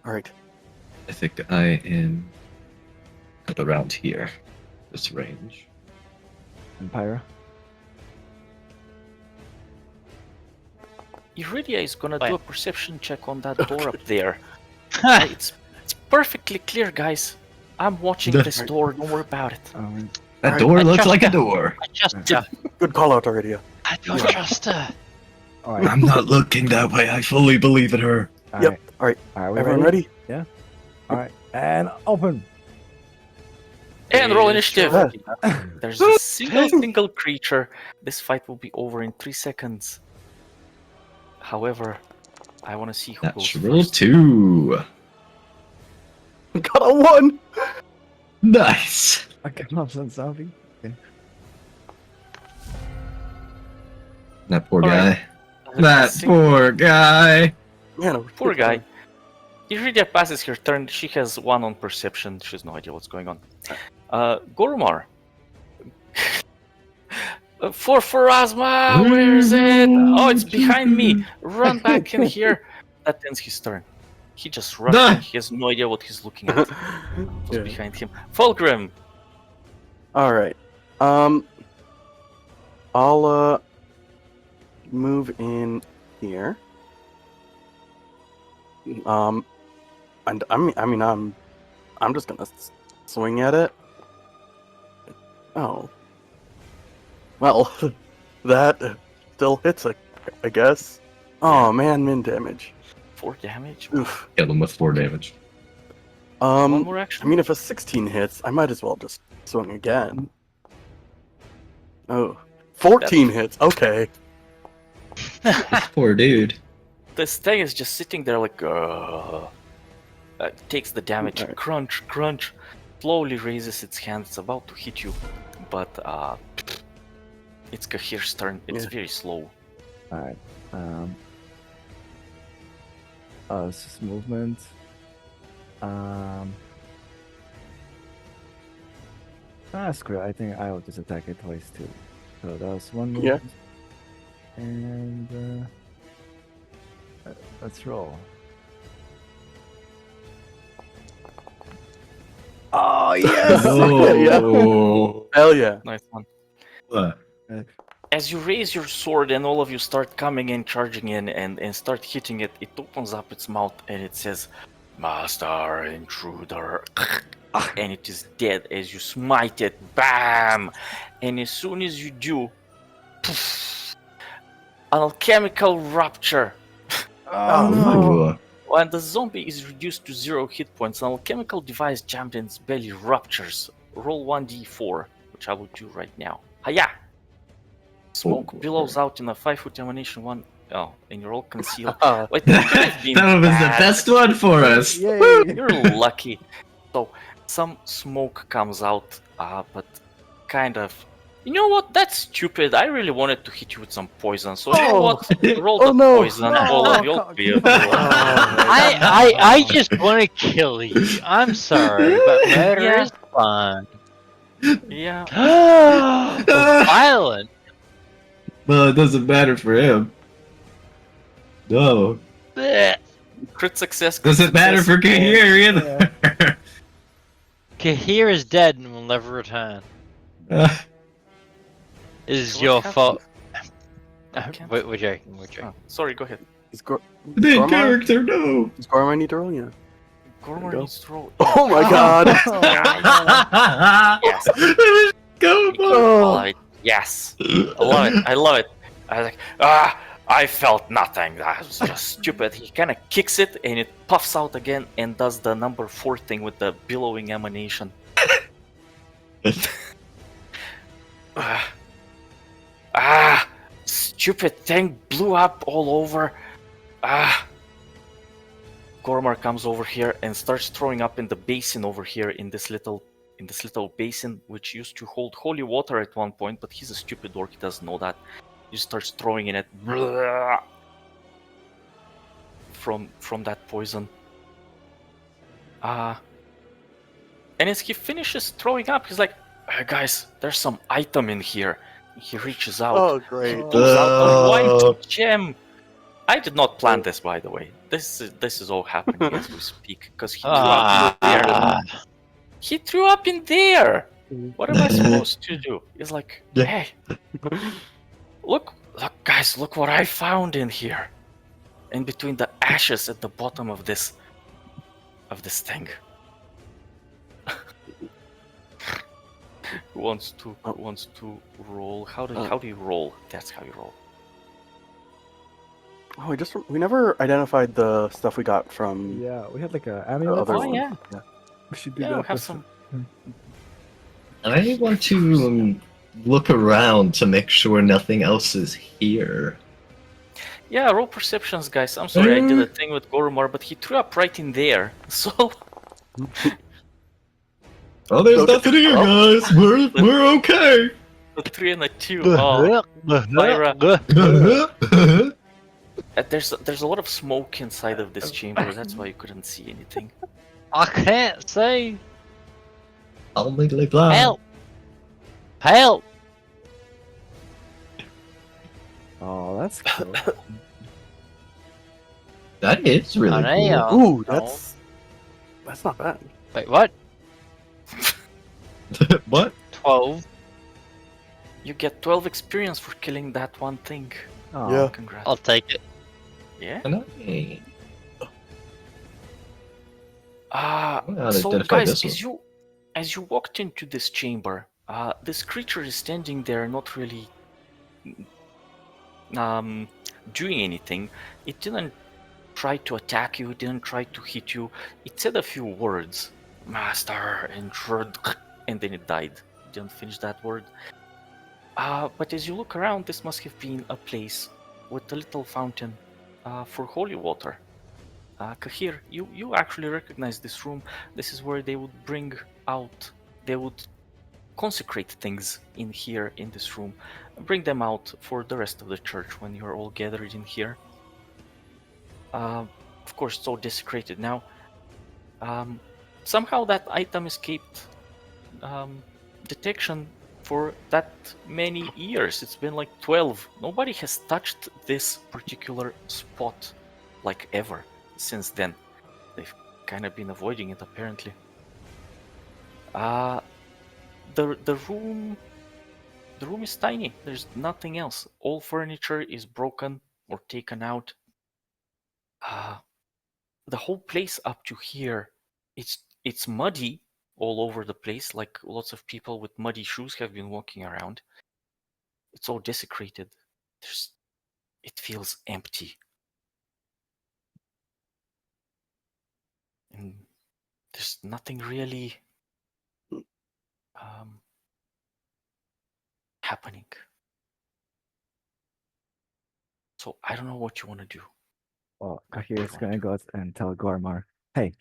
All right. I think I am at around here. This range. And Pyra? Iridia is gonna Wait. do a perception check on that door up there. It's perfectly clear, guys. I'm watching this door. Don't worry about it. That Alright, door I looks trust like a ya. door. I just, Good call out, Aridia. I don't trust her. Alright, I'm not looking that way. I fully believe in her. alright. Yep. All right. Alright, we Everyone ready? Alright, and open! And roll initiative. Yeah. There's a single creature. This fight will be over in 3 seconds. However, I want to see who goes Natural first. 2. Got a 1. Nice. I come up on zombie. That poor Alright. guy. That poor guy. Man, Poor guy. Iridia passes her turn. She has 1 on perception. She has no idea what's going on. Gormar. For Pharasma, where is it? Oh, it's behind me. Run back in here. That ends his turn. He just rushed in. He has no idea what he's looking at. It was Yeah. behind him. Fulgrim. All right. I'll move in here. And I'm just gonna swing at it. Oh. Well, that still hits, I guess. Oh man, min damage. 4 damage. Oof. Kill him with 4 damage. One more I action. mean, if a 16 hits, I might as well just swing again. Oh, 14 hits. Okay. This poor dude. This thing is just sitting there like, takes the damage. Alright. Crunch, crunch. Slowly raises its hand. It's about to hit you, but it's Kahir's turn. It's Yeah. very slow. All right. It's just movement. Screw it. I think I will just attack it twice too. So that was 1 Yeah. movement. And let's roll. Oh yes! Oh. Hell yeah. Nice one. What? As you raise your sword and all of you start coming in, charging in, and start hitting it, it opens up its mouth and it says, Master Intruder. And it is dead as you smite it. Bam! And as soon as you do, poof, an alchemical rupture. Oh, no! When the zombie is reduced to 0 hit points, an alchemical device jammed in its belly ruptures. Roll 1d4, which I will do right now. Hiya! Smoke billows out in a 5-foot emanation. Oh, and you're all concealed. Wait, that could have been That was the bad. best one for us. Yay! You're lucky. So, some smoke comes out, but kind of. You know what? That's stupid. I really wanted to hit you with some poison. So, you know what? Roll Oh, the no. poison. No. All of you. I just want to kill you. I'm sorry, but murder Yeah. is fun. Yeah. Violent. Well, it doesn't matter for him. No. Blech. Crit success. crit Doesn't matter success, for Kahir either. Kahir is dead and will never return. It is What your happened? fault. I can't- We're joking. We're joking. Oh, sorry, go ahead. Is Main Gormar? character, no. Does Gormar need to roll? Yeah. Gormar go. needs to roll. Oh my god. Yes. Go, I love it. Yes. I love it. I love it. I was like, I felt nothing. That was just stupid. He kind of kicks it and it puffs out again and does the number 4 thing with the billowing emanation. Stupid thing blew up all over. Gormar comes over here and starts throwing up in the basin over here in this little basin which used to hold holy water at one point, but he's a stupid orc, he doesn't know that. He starts throwing in it from that poison. And as he finishes throwing up, he's like, hey guys, there's some item in here. He reaches out. Oh great. He pulls out a white gem. I did not plan this, by the way. This is all happening as we speak because he threw up in there. He threw up in there. What am I supposed to do? He's like, hey, look, guys, look what I found in here, in between the ashes at the bottom of this thing. Who wants to roll? How do you roll? That's how you roll. Oh, we never identified the stuff we got from Yeah, we had like a the amulet. other Oh, one. yeah. We should do Yeah, that. we have with- some. I want to look around to make sure nothing else is here. Yeah, roll perceptions, guys. I'm sorry, I did a thing with Gormar, but he threw up right in there. So Oh, there's Okay. nothing here, guys. We're okay. The 3 and a 2. Oh, Myra. There's a lot of smoke inside of this chamber. That's why you couldn't see anything. I can't see. I'll make it loud. Help! Help! Oh, that's cool. That is really I cool. know. Ooh, No. that's not bad. Wait, what? What? 12. You get 12 experience for killing that one thing. Oh, Yeah. Congrats. I'll take it. Yeah. Nice. Well, So identify guys, this as you walked into this chamber, this creature is standing there, not really doing anything. It didn't try to attack you. It didn't try to hit you. It said a few words, master, and then it died. It didn't finish that word. But as you look around, this must have been a place with a little fountain for holy water. Kahir, you actually recognize this room. This is where they would they would consecrate things in here, in this room, and bring them out for the rest of the church when you're all gathered in here. Of course, it's all desecrated now. Somehow that item escaped detection for that many years. It's been like 12. Nobody has touched this particular spot like ever since then. They've kind of been avoiding it apparently. The room is tiny. There's nothing else. All furniture is broken or taken out. The whole place up to here, it's muddy all over the place, like lots of people with muddy shoes have been walking around. It's all desecrated. It feels empty. And there's nothing really happening. So I don't know what you want to do. well, Kahir's gonna go and tell Gormar, hey,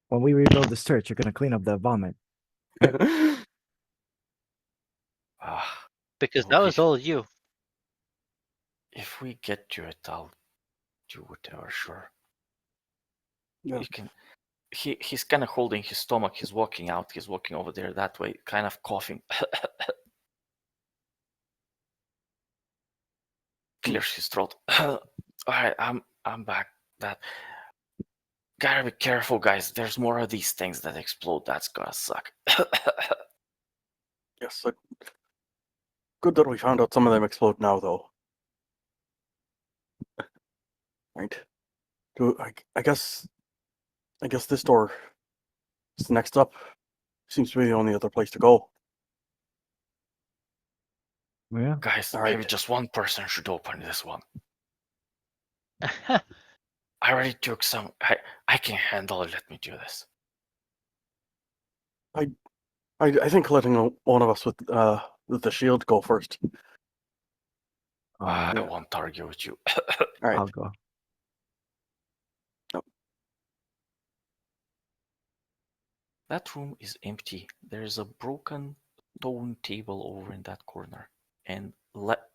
when we rebuild this church, you're gonna clean up the vomit. Because Oh, that was we- all you. If we get to it, I'll do whatever. Sure. Yeah. You can. He's kind of holding his stomach. He's walking out. He's walking over there that way, kind of coughing. Clears his throat. All right, I'm back. That gotta be careful, guys. There's more of these things that explode. That's gonna suck. Yes. Good that we found out some of them explode now, though. Right. I guess this door is next up. Seems to be the only other place to go. Yeah. Guys, All maybe right. just one person should open this one. I already took some. I can handle it. Let me do this. I think letting one of us with the shield go first. I yeah. won't argue with you. All right. I'll go. That room is empty. There's a broken stone table over in that corner, and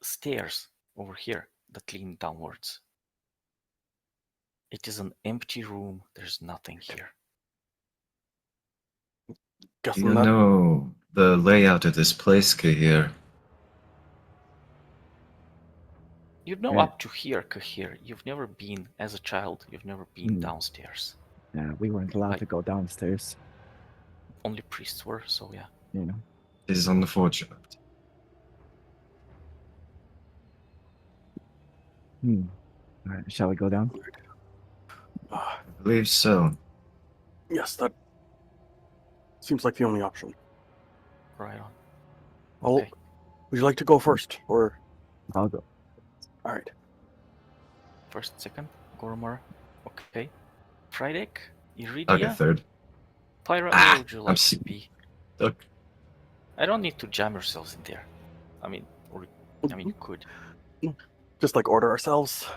stairs over here that lean downwards. It is an empty room. There's nothing here. Guessing You that. know the layout of this place, Kahir. You know Yeah. up to here, Kahir. You've never been, as a child, you've never been downstairs. Yeah, we weren't allowed Like- to go downstairs. Only priests were, so yeah. You know. This is unfortunate. All right, shall we go down? Uh, I believe so. yes, that seems like the only option. Right on. Well, Okay. would you like to go first, or I'll go. all right? First, second, Gormar. Okay. Frydek, Iridia, Okay, third. Pyra, Ah, where would you I'm like s- to be? Look, I don't need to jam yourselves in there. I mean, you could. Just like order ourselves.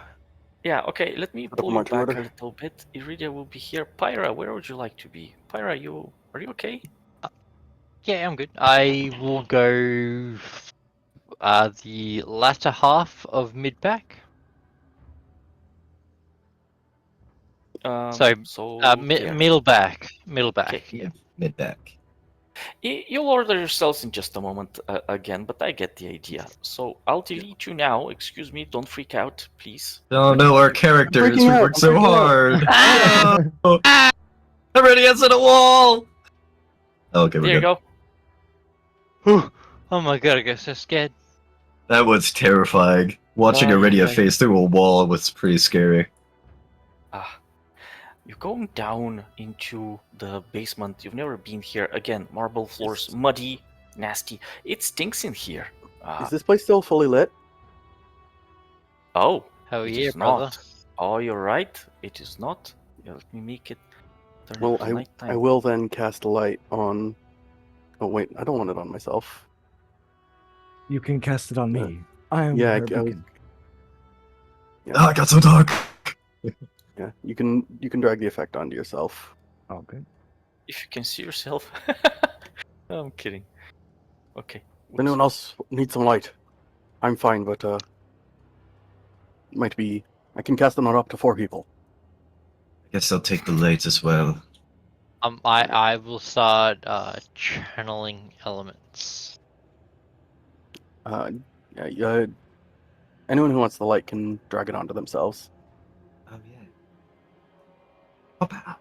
Yeah, okay, let me Put up pull my you back order. a little bit. Iridia will be here. Pyra, where would you like to be? Pyra, are you okay? Yeah, I'm good. I will go the latter half of mid back. So There. middle back. Middle back. Okay. Yeah. Mid back. You'll order yourselves in just a moment again, but I get the idea. So I'll delete you now. Excuse me, don't freak out, please. Oh no, our characters. freaking We out, worked I'm so freaking out. hard. No! Already has hit a wall. Okay, we're There you good. Whew. Oh my god, I get so scared. That was terrifying. Watching Iridia yeah. face through a wall was pretty scary. You're going down into the basement. You've never been here. Again, marble floors, muddy, nasty. It stinks in here. Is this place still fully lit? Oh, Hell it yeah, is brother. not. Oh, you're right. It is not. Yeah, let me make it turn Well, to nighttime. I will then cast a light on. Oh wait, I don't want it on myself. You can cast it on me. I am yeah, her I was- beacon. Ah, I got so dark. Yeah, you can drag the effect onto yourself. Oh, good. If you can see yourself. I'm kidding. Okay. If anyone else needs some light, I'm fine, but might be. I can cast them on up to 4 people. I guess I'll take the lights as well. I will start channeling elements. Yeah, anyone who wants the light can drag it onto themselves. Oh yeah. Pop out.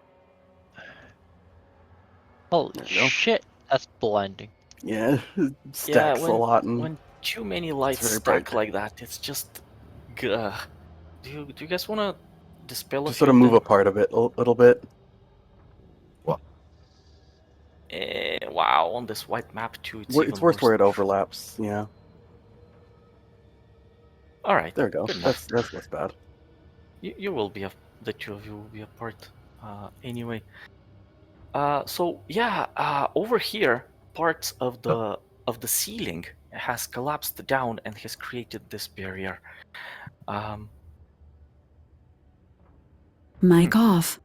Holy There you go. shit, that's blinding. Yeah, it stacks a lot, and when too many lights very stack bright. like that, it's just. Do you guys want to dispel a just few sort of move them? a part of it a little bit. Wow, on this white map too, it's It's worse where it worse. overlaps. Yeah, All right, there we go. good enough. That's less bad. You will be the two of you will be apart. Anyway. So yeah, over here, parts of the ceiling has collapsed down and has created this barrier. Mic off.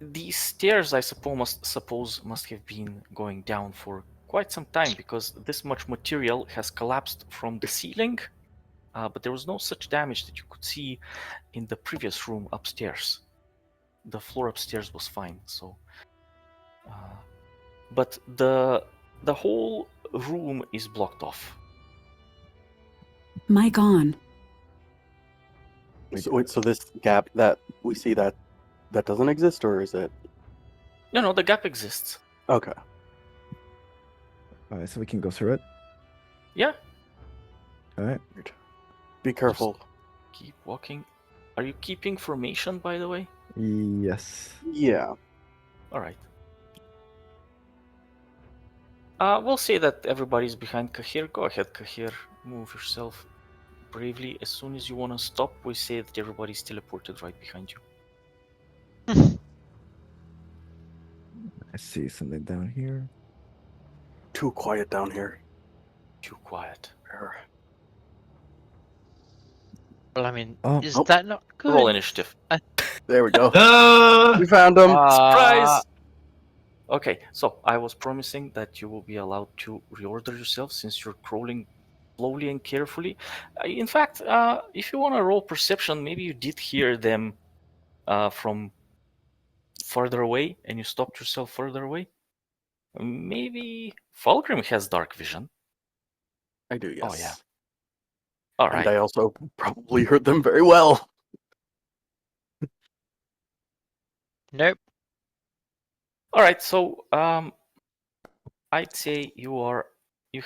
These stairs, I suppose, must have been going down for quite some time because this much material has collapsed from the ceiling, but there was no such damage that you could see in the previous room upstairs. The floor upstairs was fine. So, but the whole room is blocked off. Mic on. So this gap that we see that doesn't exist, or is it? No, the gap exists. Okay. All right, so we can go through it. Yeah, All right. Be careful. keep walking. Are you keeping formation, by the way? Yes. Yeah. All right. We'll say that everybody's behind Kahir. Go ahead, Kahir. Move yourself bravely. As soon as you want to stop, we say that everybody's teleported right behind you. I see something down here. Too quiet down here. Too quiet. Well, I mean, Oh. is Oh. that not good? Roll initiative. There we go. Ah! We found them. Surprise! Okay, so I was promising that you will be allowed to reorder yourself since you're crawling slowly and carefully. In fact, if you want to roll perception, maybe you did hear them from further away and you stopped yourself further away. Maybe Fulgrim has dark vision. I do, yes. Oh, yeah. All And right. I also probably heard them very well. Nope. All right. So I'd say you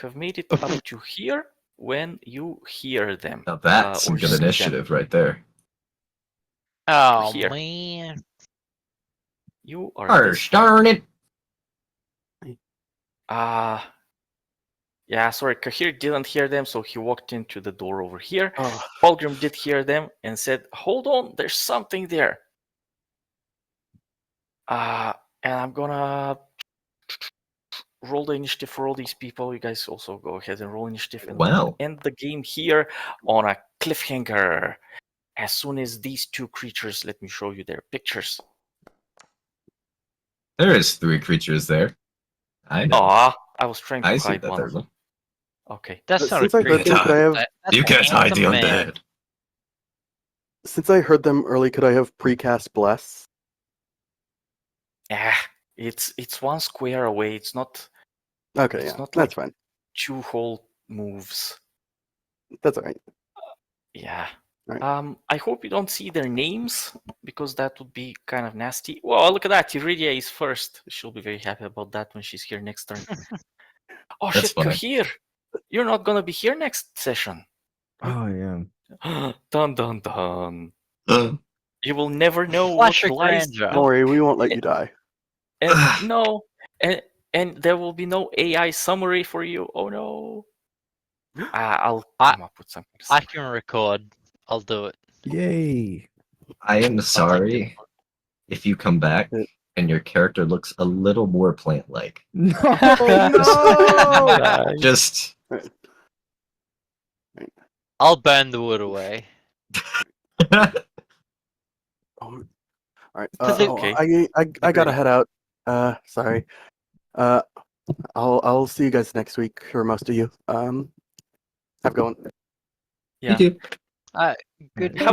have made it up to here when you hear them. Now that's some or good see them. initiative right there. Oh Here. man. You are Gosh darn it! Yeah, sorry, Kahir didn't hear them, so he walked into the door over here. Oh, Fulgrim did hear them and said, "Hold on, there's something there." And I'm gonna roll the initiative for all these people. You guys also go ahead and roll initiative, and we Wow. can end the game here on a cliffhanger. As soon as these two creatures, let me show you their pictures. There is 3 creatures there. I know. Aw, I was trying to I see hide the one. third one. Okay. That's not a Since I heard creature. them, could I have? That's You a can't hide the handsome man. undead. Since I heard them early, could I have precast bless? Ah, it's one square away. It's not Okay, It's yeah, not that's like- fine. 2 whole moves. That's all right. Yeah. Right. I hope you don't see their names because that would be kind of nasty. Whoa, look at that. Iridia is first. She'll be very happy about that when she's here next turn. Oh That's shit, funny. Kahir! You're not gonna be here next session. Oh yeah. Dun dun dun. Uh, You will never know Flash what of lies. grandeur. Don't worry, we won't let you die. And no, and there will be no AI summary for you. Oh no. I'll come up with something. to I say. can record. I'll do it. Yay. I am sorry if you come back and your character looks a little more plant-like. No, Oh, no. Just I'll burn the wood away. Oh, all right. Does it- Okay. I gotta Agreed. head out. Sorry. I'll see you guys next week, or most of you. Have a good one. Yeah. you do. Good Have a